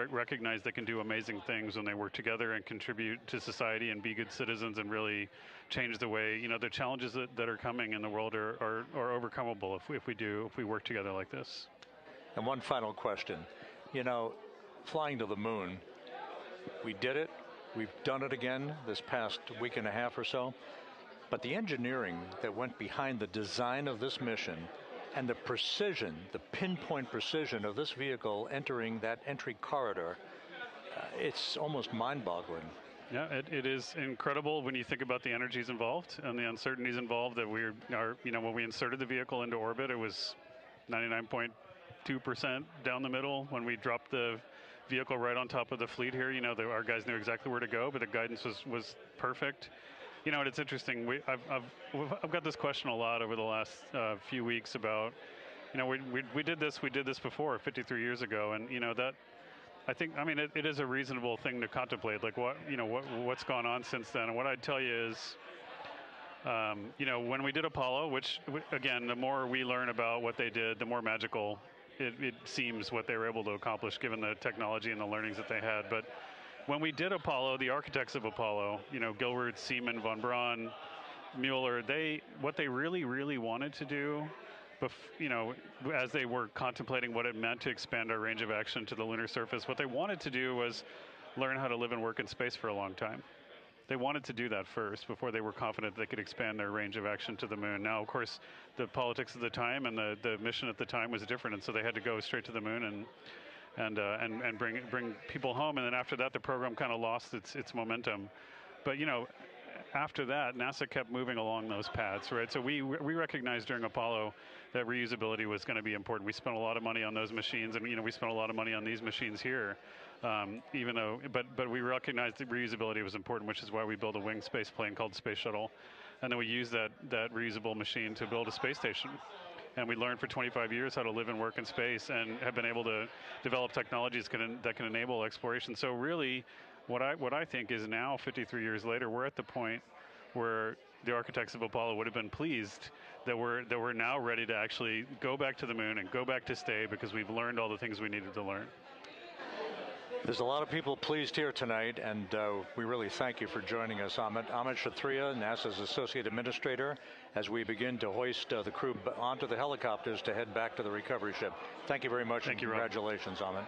recognize they can do amazing things when they work together and contribute to society and be good citizens and really change the way, you know, the challenges that are coming in the world are overcomable if we work together like this. And one final question. You know, flying to the moon, we did it. We've done it again this past week and a half or so. But the engineering that went behind the design of this mission and the precision, the pinpoint precision of this vehicle entering that entry corridor, it's almost mind-boggling. Yeah, it is incredible when you think about the energies involved and the uncertainties involved. That you know, when we inserted the vehicle into orbit, it was 99.2% down the middle. When we dropped the vehicle right on top of the fleet here, you know, our guys knew exactly where to go, but the guidance was perfect. You know, it's interesting. I've got this question a lot over the last few weeks about, you know, we did this before 53 years ago, and you know that. I think, I mean, it is a reasonable thing to contemplate, like what's gone on since then. And what I'd tell you is, you know, when we did Apollo, which again, the more we learn about what they did, the more magical it seems what they were able to accomplish given the technology and the learnings that they had. But when we did Apollo, the architects of Apollo, you know, Gilbert, Seaman, von Braun, Mueller, what they really wanted to do, you know, as they were contemplating what it meant to expand our range of action to the lunar surface, what they wanted to do was learn how to live and work in space for a long time. They wanted to do that first before they were confident they could expand their range of action to the moon. Now, of course, the politics of the time and the mission at the time was different, and so they had to go straight to the moon and bring people home. And then after that, the program kind of lost its momentum. But you know, after that, NASA kept moving along those paths, right? So we recognized during Apollo that reusability was going to be important. We spent a lot of money on those machines, and you know, we spent a lot of money on these machines here. Even though, but we recognized that reusability was important, which is why we built a winged space plane called the Space Shuttle, and then we used that reusable machine to build a space station. And we learned for 25 years how to live and work in space, and have been able to develop technologies that can enable exploration. So really, what I think is now, 53 years later, we're at the point where the architects of Apollo would have been pleased that we're now ready to actually go back to the moon and go back to stay, because we've learned all the things we needed to learn. There's a lot of people pleased here tonight, and we really thank you for joining us. Amit Kshatriya, NASA's Associate Administrator, as we begin to hoist the crew onto the helicopters to head back to the recovery ship. Thank you very much, and congratulations, Amit.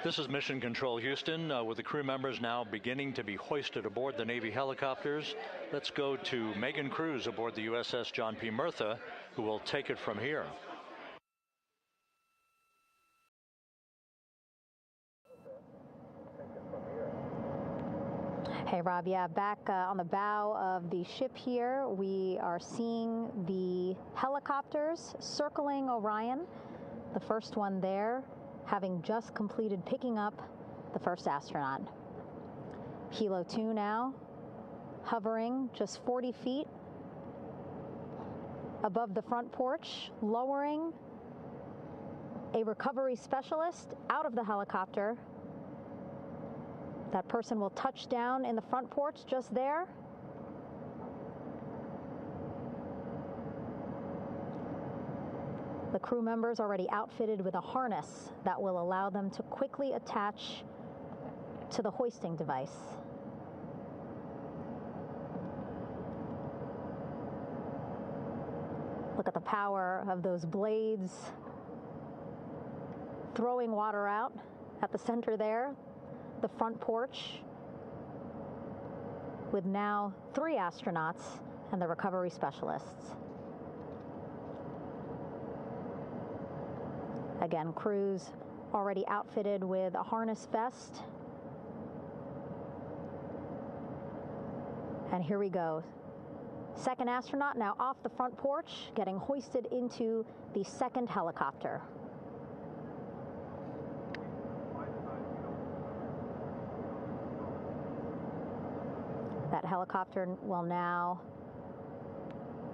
This is Mission Control Houston, with the crew members now beginning to be hoisted aboard the Navy helicopters. Let's go to Megan Cruz aboard the USS John P. Murtha, who will take it from here. Hey, Rob. Yeah, back on the bow of the ship here, we are seeing the helicopters circling Orion. The first one there, having just completed picking up the first astronaut. Helo 2 now, hovering just 40 feet above the front porch, lowering a recovery specialist out of the helicopter. That person will touch down in the front porch just there. The crew members already outfitted with a harness that will allow them to quickly attach to the hoisting device. Look at the power of those blades throwing water out at the center there, the front porch, with now 3 astronauts and the recovery specialists. Again, crews already outfitted with a harness vest. And here we go. Second astronaut now off the front porch, getting hoisted into the second helicopter. That helicopter will now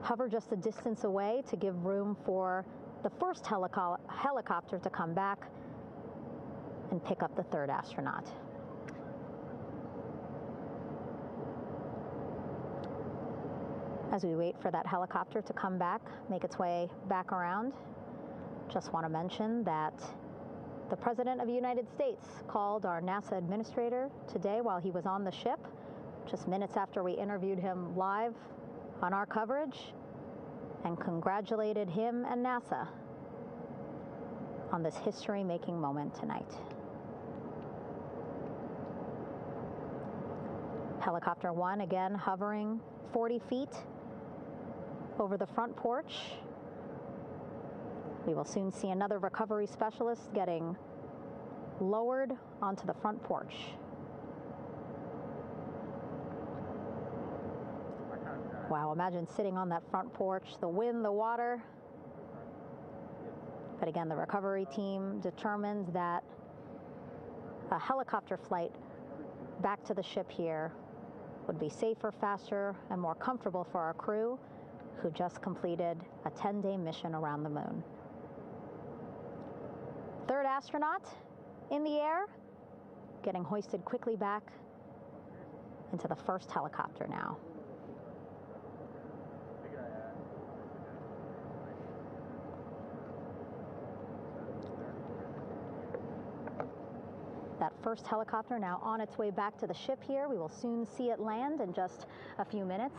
hover just a distance away to give room for the first helicopter to come back and pick up the third astronaut. As we wait for that helicopter to come back, make its way back around, just want to mention that the President of the United States called our NASA administrator today while he was on the ship, just minutes after we interviewed him live on our coverage, and congratulated him and NASA on this history-making moment tonight. Helicopter 1 again hovering 40 feet over the front porch. We will soon see another recovery specialist getting lowered onto the front porch. Wow, imagine sitting on that front porch, the wind, the water. But again, the recovery team determined that a helicopter flight back to the ship here would be safer, faster, and more comfortable for our crew who just completed a 10-day mission around the moon. Third astronaut in the air, getting hoisted quickly back into the first helicopter now. That first helicopter now on its way back to the ship here. We will soon see it land in just a few minutes.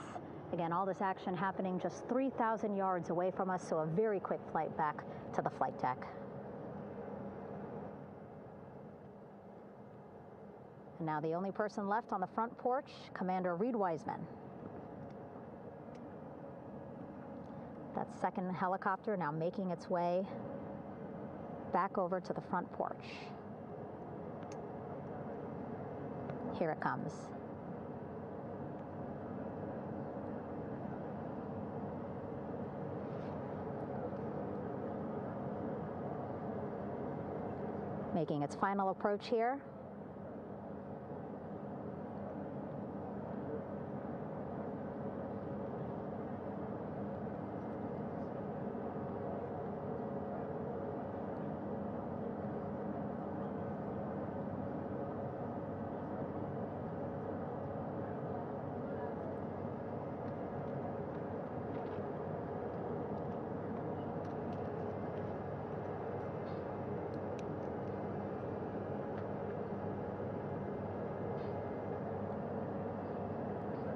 Again, all this action happening just 3,000 yards away from us, so a very quick flight back to the flight deck. And now the only person left on the front porch, Commander Reed Wiseman. That second helicopter now making its way back over to the front porch. Here it comes. Making its final approach here.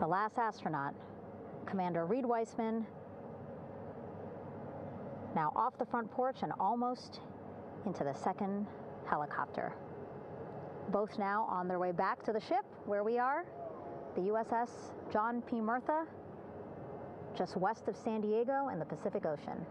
The last astronaut, Commander Reed Wiseman, now off the front porch and almost into the second helicopter. Both now on their way back to the ship where we are, the USS John P. Murtha, just west of San Diego in the Pacific Ocean.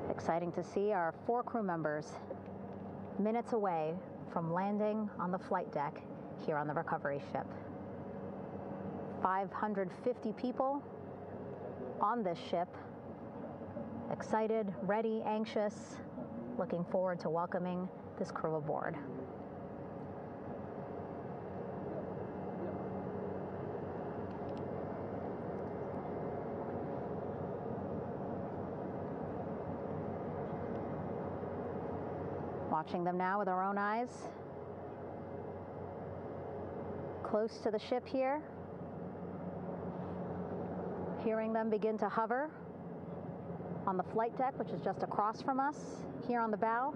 Exciting to see our 4 crew members minutes away from landing on the flight deck here on the recovery ship. 550 people on this ship, excited, ready, anxious, looking forward to welcoming this crew aboard. Watching them now with our own eyes. Close to the ship here. Hearing them begin to hover on the flight deck, which is just across from us, here on the bow.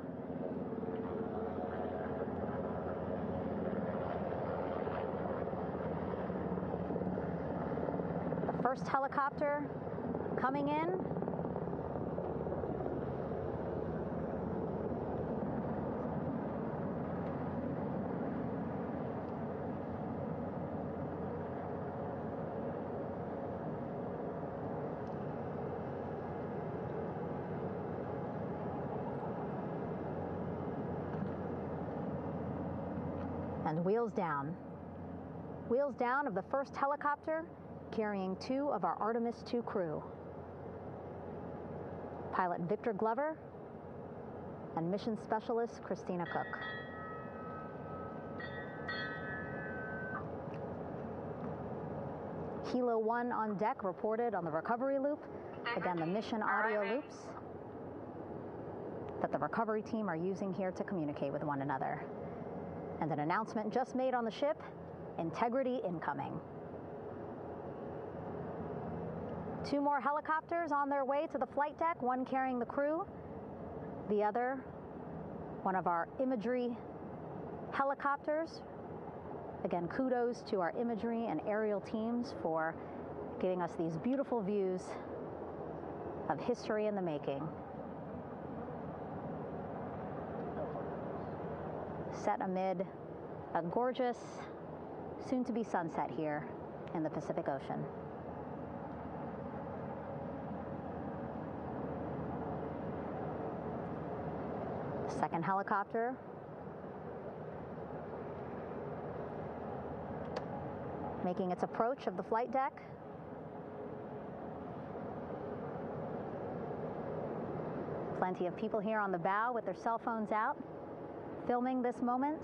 The first helicopter coming in. And wheels down. Wheels down of the first helicopter carrying 2 of our Artemis II crew. Pilot Victor Glover and mission specialist Christina Cook. Helo 1 on deck reported on the recovery loop. Again, the mission audio loops that the recovery team are using here to communicate with one another. And an announcement just made on the ship, integrity incoming. 2 more helicopters on their way to the flight deck, one carrying the crew, the other, one of our imagery helicopters. Again, kudos to our imagery and aerial teams for giving us these beautiful views of history in the making. Set amid a gorgeous, soon-to-be sunset here in the Pacific Ocean. Second helicopter making its approach of the flight deck. Plenty of people here on the bow with their cell phones out, filming this moment.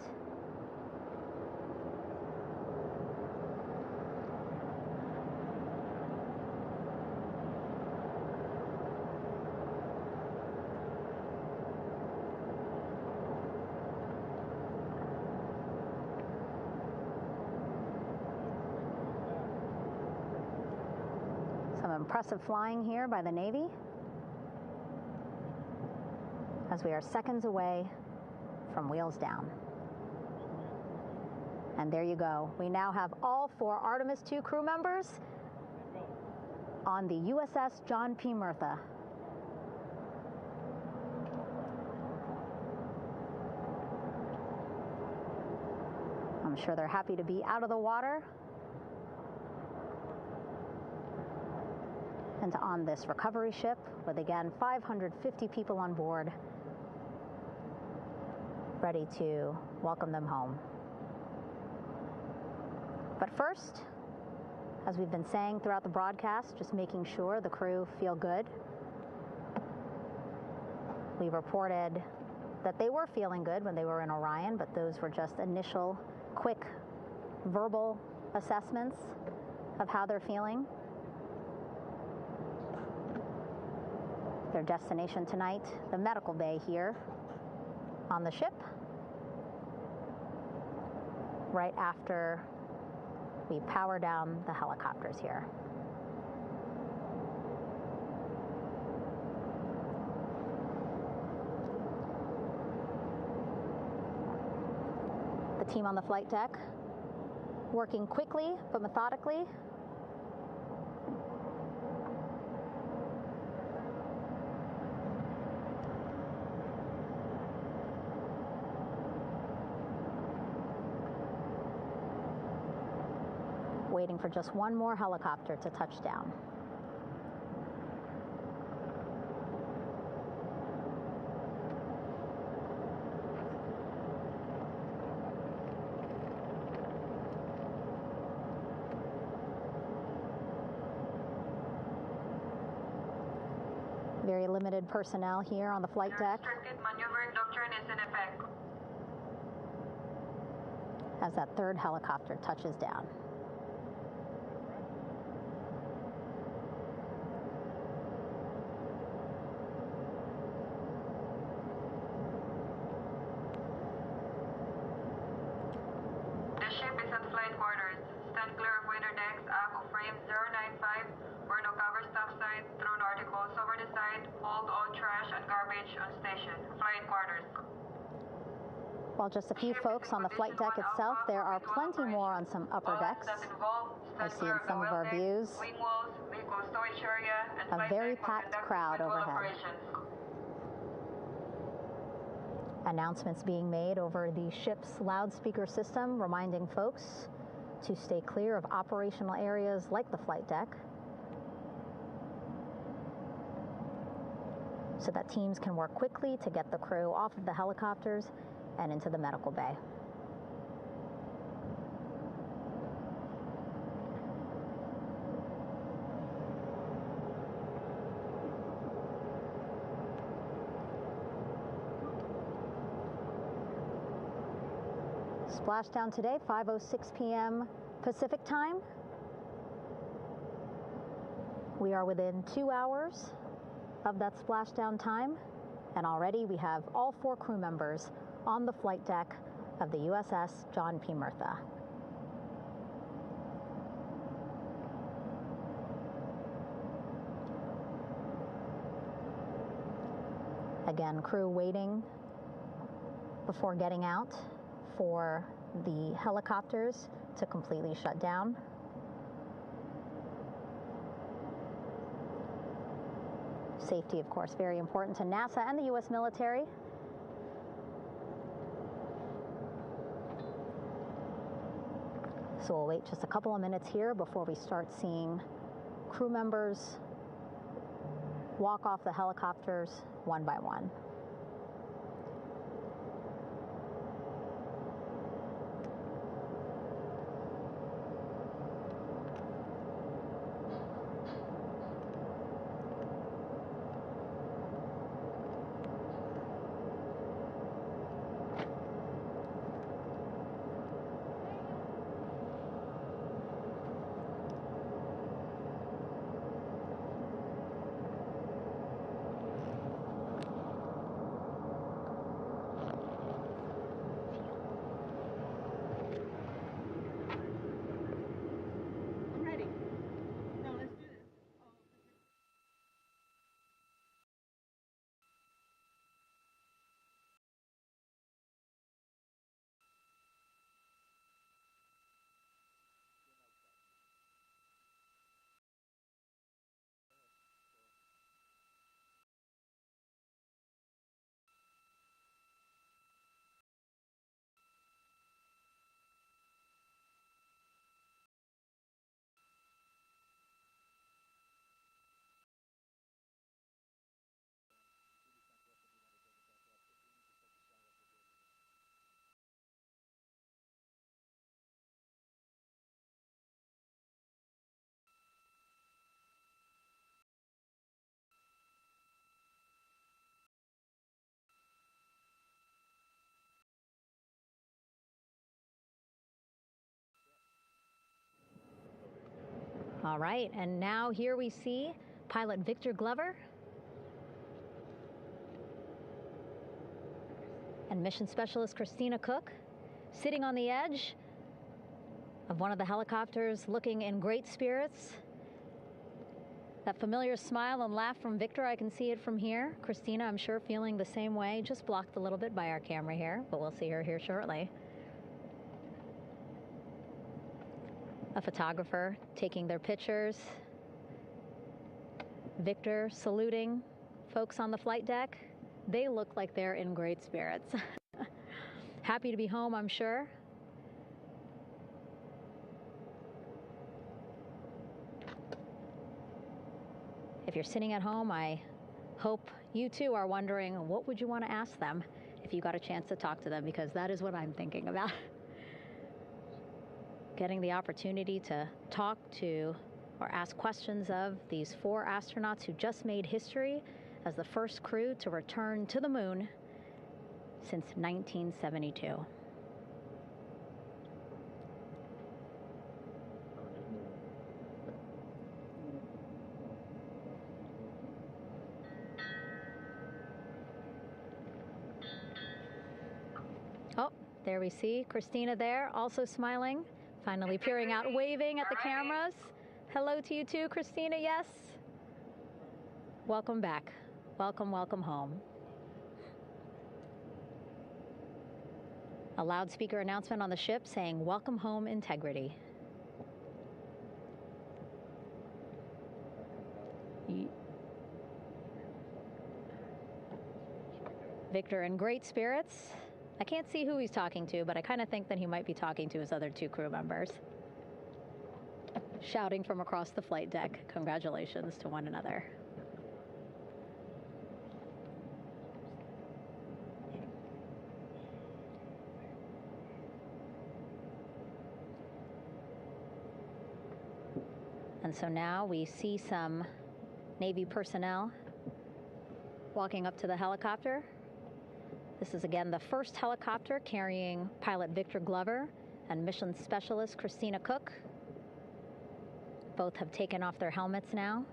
Some impressive flying here by the Navy, as we are seconds away from wheels down. And there you go. We now have all 4 Artemis II crew members on the USS John P. Murtha. I'm sure they're happy to be out of the water and on this recovery ship with, again, 550 people on board, ready to welcome them home. But first, as we've been saying throughout the broadcast, just making sure the crew feel good. We reported that they were feeling good when they were in Orion, but those were just initial, quick, verbal assessments of how they're feeling. Their destination tonight, the medical bay here on the ship, right after we power down the helicopters here. The team on the flight deck working quickly but methodically. Waiting for just one more helicopter to touch down. Very limited personnel here on the flight deck. Restricted maneuvering doctrine is in effect. As that third helicopter touches down. While just a few folks on the flight deck itself, there are plenty more on some upper decks. I see in some of our views a very packed crowd overhead. Announcements being made over the ship's loudspeaker system, reminding folks to stay clear of operational areas like the flight deck, so that teams can work quickly to get the crew off of the helicopters and into the medical bay. Splashdown today, 5:06 p.m. Pacific time. We are within 2 hours of that splashdown time, and already we have all 4 crew members on the flight deck of the USS John P. Murtha. Again, crew waiting before getting out for the helicopters to completely shut down. Safety, of course, very important to NASA and the U.S. military. So we'll wait just a couple of minutes here before we start seeing crew members walk off the helicopters one by one. All right, and now here we see pilot Victor Glover and mission specialist Christina Cook sitting on the edge of one of the helicopters, looking in great spirits. That familiar smile and laugh from Victor, I can see it from here. Christina, I'm sure, feeling the same way, just blocked a little bit by our camera here, but we'll see her here shortly. A photographer taking their pictures. Victor saluting folks on the flight deck. They look like they're in great spirits. Happy to be home, I'm sure. If you're sitting at home, I hope you too are wondering, what would you want to ask them if you got a chance to talk to them? Because that is what I'm thinking about. Getting the opportunity to talk to or ask questions of these 4 astronauts who just made history as the first crew to return to the moon since 1972. Oh, there we see Christina there, also smiling. Finally peering out, waving at the cameras. Hello to you too, Christina, yes. Welcome back. Welcome, welcome home. A loudspeaker announcement on the ship saying, welcome home, Integrity. Victor in great spirits. I can't see who he's talking to, but I kind of think that he might be talking to his other 2 crew members. Shouting from across the flight deck, congratulations to one another. And so now we see some Navy personnel walking up to the helicopter. This is again the first helicopter carrying pilot Victor Glover and mission specialist Christina Cook. Both have taken off their helmets now.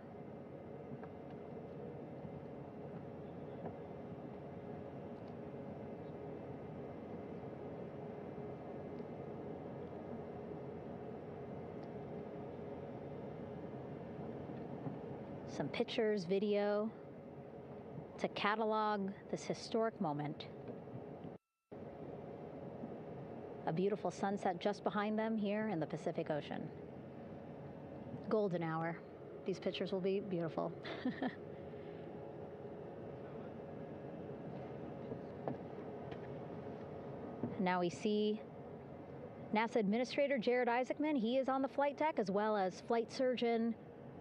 Some pictures, video to catalog this historic moment. A beautiful sunset just behind them here in the Pacific Ocean. Golden hour. These pictures will be beautiful. Now we see NASA Administrator Jared Isaacman. He is on the flight deck, as well as Flight Surgeon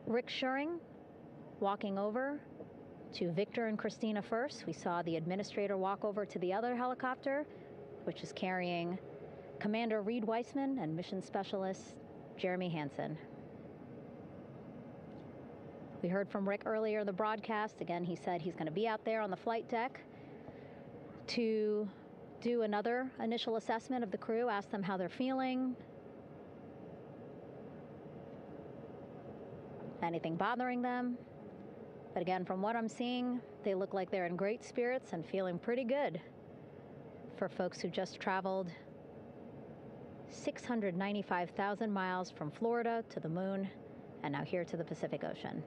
Rick Schuring walking over to Victor and Christina first. We saw the administrator walk over to the other helicopter, which is carrying Commander Reed Weissman and Mission Specialist Jeremy Hansen. We heard from Rick earlier in the broadcast. Again, he said he's going to be out there on the flight deck to do another initial assessment of the crew, ask them how they're feeling, anything bothering them. But again, from what I'm seeing, they look like they're in great spirits and feeling pretty good for folks who just traveled 695,000 miles from Florida to the moon and now here to the Pacific Ocean.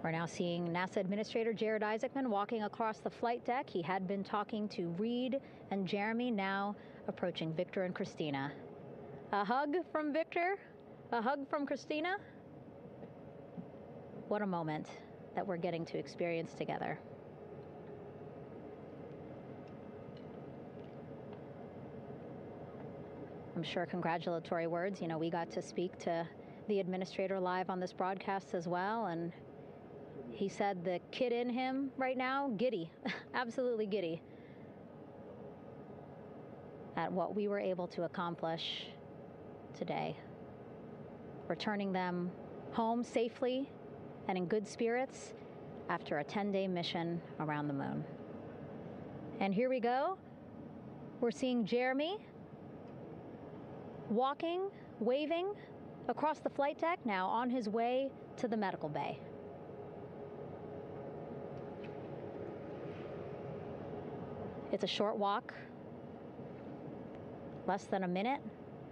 We're now seeing NASA Administrator Jared Isaacman walking across the flight deck. He had been talking to Reed and Jeremy, now approaching Victor and Christina. A hug from Victor, a hug from Christina. What a moment that we're getting to experience together. I'm sure congratulatory words. You know, we got to speak to the administrator live on this broadcast as well, and he said the kid in him right now, giddy, absolutely giddy at what we were able to accomplish today. Returning them home safely and in good spirits after a 10-day mission around the moon. And here we go. We're seeing Jeremy walking, waving across the flight deck, now on his way to the medical bay. It's a short walk, less than a minute.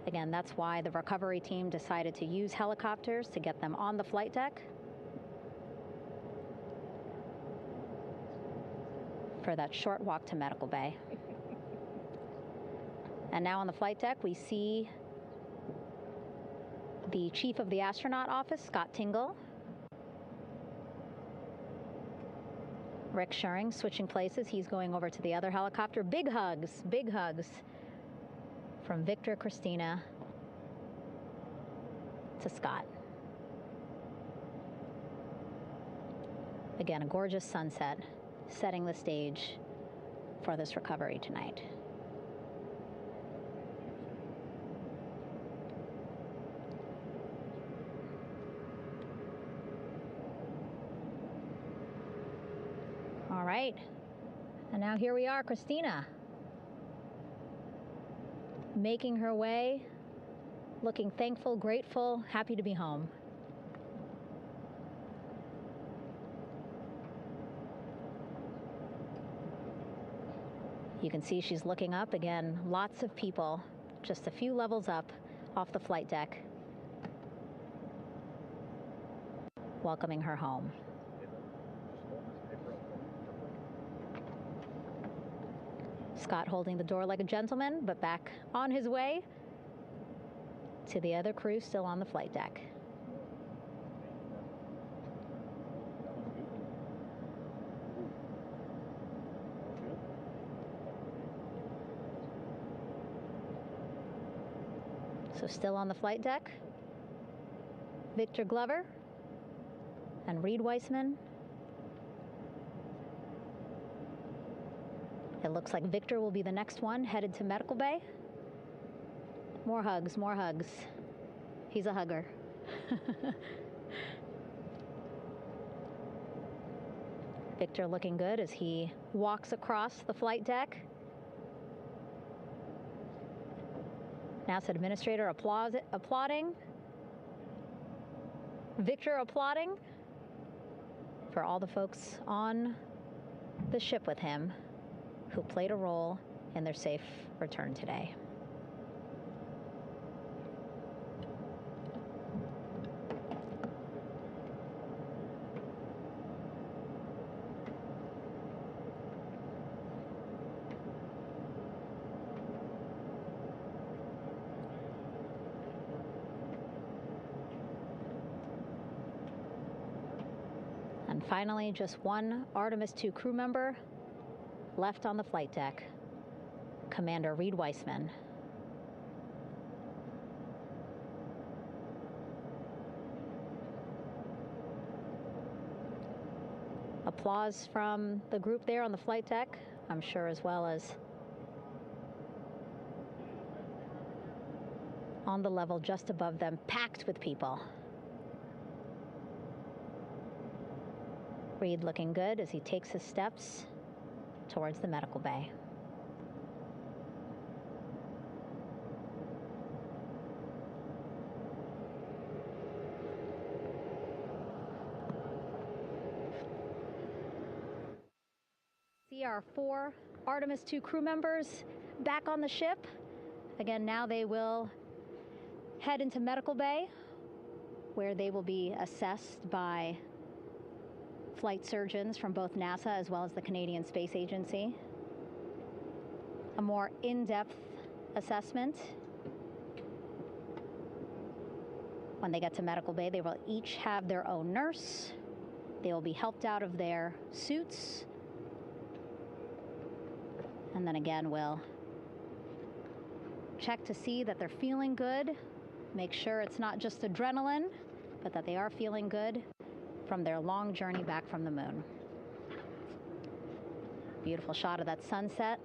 Again, that's why the recovery team decided to use helicopters to get them on the flight deck for that short walk to medical bay. And now on the flight deck, we see the chief of the astronaut office, Scott Tingle. Rick Schuring switching places. He's going over to the other helicopter. Big hugs from Victor, Christina to Scott. Again, a gorgeous sunset setting the stage for this recovery tonight. All right, and now here we are, Christina, making her way, looking thankful, grateful, happy to be home. You can see she's looking up. Again, lots of people, just a few levels up off the flight deck, welcoming her home. Scott holding the door like a gentleman, but back on his way to the other crew still on the flight deck. So still on the flight deck, Victor Glover and Reed Weissman. It looks like Victor will be the next one headed to medical bay. More hugs, more hugs. He's a hugger. Victor looking good as he walks across the flight deck. NASA Administrator applauding. Victor applauding for all the folks on the ship with him who played a role in their safe return today. And finally, just one Artemis II crew member left on the flight deck, Commander Reed Weissman. Applause from the group there on the flight deck, I'm sure, as well as on the level just above them, packed with people. Reed looking good as he takes his steps towards the medical bay. See our 4 Artemis II crew members back on the ship. Again, now they will head into medical bay, where they will be assessed by flight surgeons from both NASA as well as the Canadian Space Agency. A more in-depth assessment. When they get to medical bay, they will each have their own nurse. They will be helped out of their suits. And then again, we'll check to see that they're feeling good. Make sure it's not just adrenaline, but that they are feeling good from their long journey back from the moon. Beautiful shot of that sunset,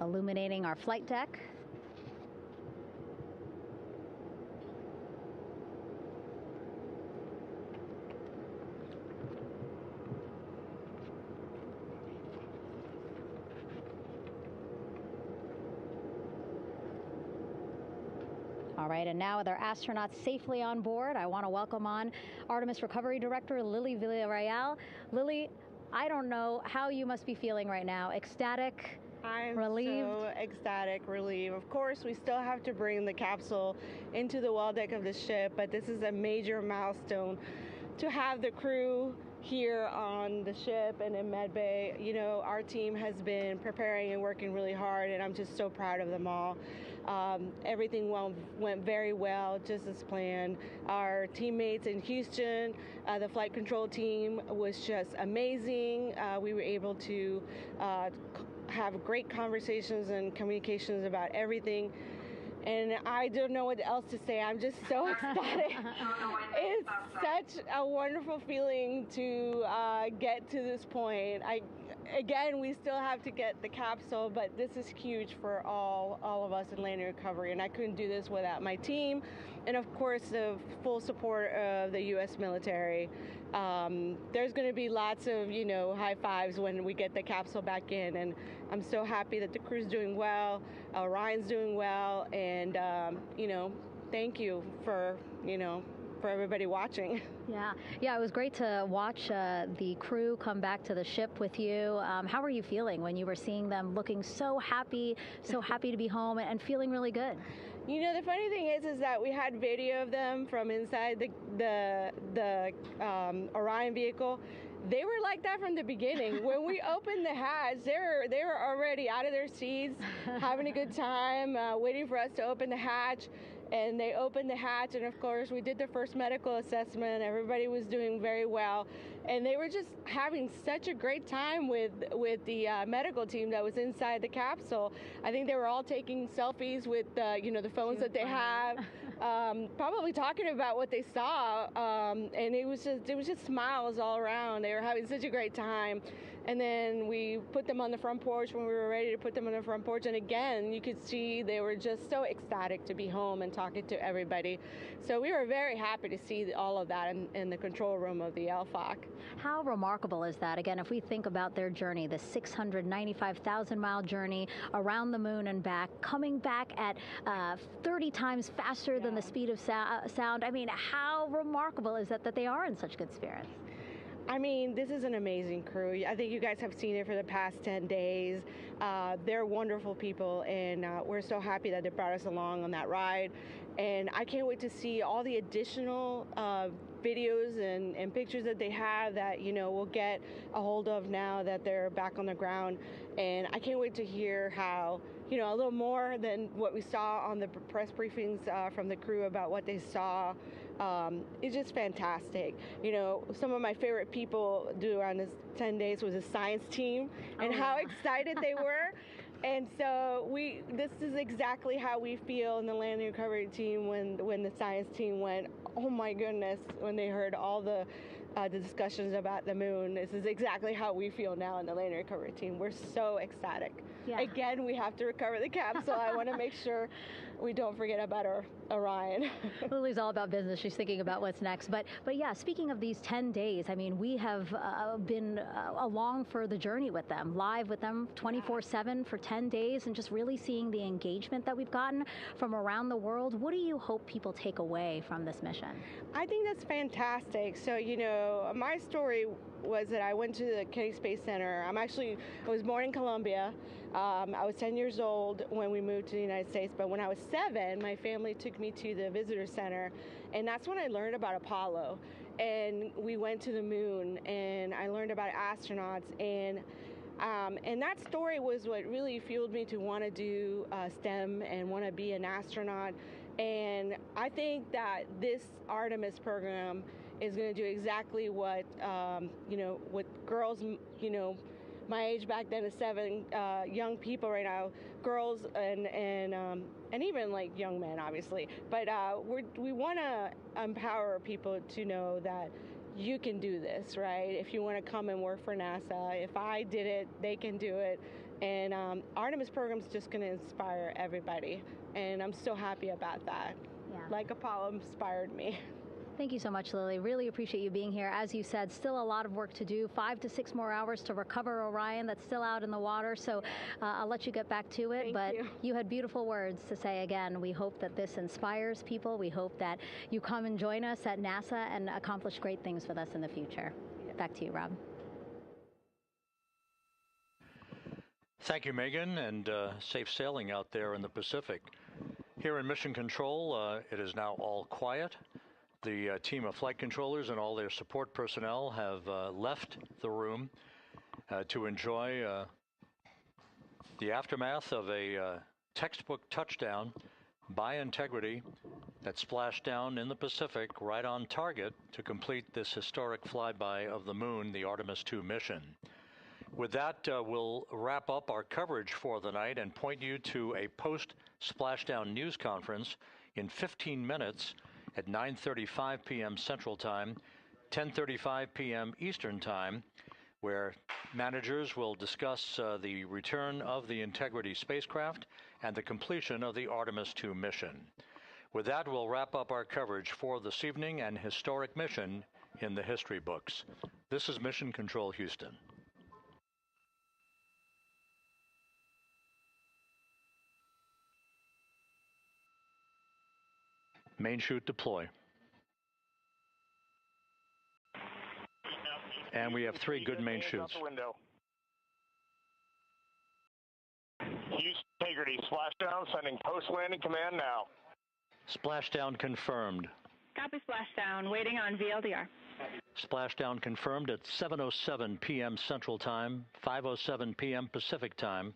illuminating our flight deck. All right, and now with our astronauts safely on board, I want to welcome on Artemis Recovery Director Lily Villarreal. Lily, I don't know how you must be feeling right now. Ecstatic, relieved? So ecstatic, relieved. Of course, we still have to bring the capsule into the well deck of the ship, but this is a major milestone to have the crew here on the ship and in medbay. You know, our team has been preparing and working really hard, and I'm just so proud of them all. Everything went very well, just as planned. Our teammates in Houston, the flight control team was just amazing. We were able to have great conversations and communications about everything. And I don't know what else to say. I'm just so ecstatic. It's such a wonderful feeling to get to this point. Again, we still have to get the capsule, but this is huge for all of us in landing recovery, and I couldn't do this without my team, and of course the full support of the U.S. military. There's going to be lots of, you know, high fives when we get the capsule back in, and I'm so happy that the crew's doing well, Orion's doing well, and you know, thank you for, you know, for everybody watching. Yeah, it was great to watch the crew come back to the ship with you. How were you feeling when you were seeing them looking so happy to be home and feeling really good? You know, the funny thing is that we had video of them from inside the Orion vehicle. They were like that from the beginning. When we opened the hatch, they were already out of their seats, having a good time, waiting for us to open the hatch. And they opened the hatch, and of course we did the first medical assessment. Everybody was doing very well, and they were just having such a great time with the medical team that was inside the capsule. I think they were all taking selfies with you know, the phones that they have, probably talking about what they saw, and it was just smiles all around. They were having such a great time. And then we put them on the front porch when we were ready to put them on the front porch. And again, you could see they were just so ecstatic to be home and talking to everybody. So we were very happy to see all of that in the control room of the LFOC. How remarkable is that? Again, if we think about their journey, the 695,000-mile journey around the moon and back, coming back at 30 times faster than the speed of sound. I mean, how remarkable is that they are in such good spirits? I mean, this is an amazing crew. I think you guys have seen it for the past 10 days. They're wonderful people, and we're so happy that they brought us along on that ride. And I can't wait to see all the additional videos and pictures that they have that, you know, we'll get a hold of now that they're back on the ground. And I can't wait to hear how, a little more than what we saw on the press briefings from the crew about what they saw. It's just fantastic. Some of my favorite people around this 10 days was the science team and how excited they were. And so this is exactly how we feel in the landing recovery team when the science team went, oh my goodness, when they heard all the discussions about the moon. This is exactly how we feel now in the landing recovery team. We're so ecstatic. Yeah. Again, we have to recover the capsule. I want to make sure we don't forget about our Orion. Lily's all about business. She's thinking about what's next. But yeah, speaking of these 10 days, I mean, we have been along for the journey with them, live with them 24/7 for 10 days, and just really seeing the engagement that we've gotten from around the world. What do you hope people take away from this mission? I think that's fantastic. So, my story was that I went to the Kennedy Space Center. I was born in Colombia. I was 10 years old when we moved to the United States, but when I was 7, my family took me to the visitor center, and that's when I learned about Apollo. And we went to the moon, and I learned about astronauts, and that story was what really fueled me to want to do STEM and want to be an astronaut. And I think that this Artemis program is going to do exactly what, what girls, my age back then is 7, young people right now, girls and even like young men, obviously. But we want to empower people to know that you can do this, right? If you want to come and work for NASA, if I did it, they can do it. And Artemis program is just going to inspire everybody. And I'm so happy about that. Yeah. Like Apollo inspired me. Thank you so much, Lily. Really appreciate you being here. As you said, still a lot of work to do, 5 to 6 more hours to recover Orion that's still out in the water. So I'll let you get back to it. But you had beautiful words to say again. We hope that this inspires people. We hope that you come and join us at NASA and accomplish great things with us in the future. Back to you, Rob. Thank you, Megan, and safe sailing out there in the Pacific. Here in Mission Control, it is now all quiet. The team of flight controllers and all their support personnel have left the room to enjoy the aftermath of a textbook touchdown by Integrity that splashed down in the Pacific right on target to complete this historic flyby of the moon, the Artemis II mission. With that, we'll wrap up our coverage for the night and point you to a post-splashdown news conference in 15 minutes at 9:35 p.m. Central Time, 10:35 p.m. Eastern Time, where managers will discuss the return of the Integrity spacecraft and the completion of the Artemis II mission. With that, we'll wrap up our coverage for this evening and historic mission in the history books. This is Mission Control Houston. Main chute deploy. And we have 3 good main chutes. Integrity splashdown, sending post-landing command now. Splashdown confirmed. Copy splashdown, waiting on VLDR. Splashdown confirmed at 7:07 p.m. Central Time, 5:07 p.m. Pacific Time.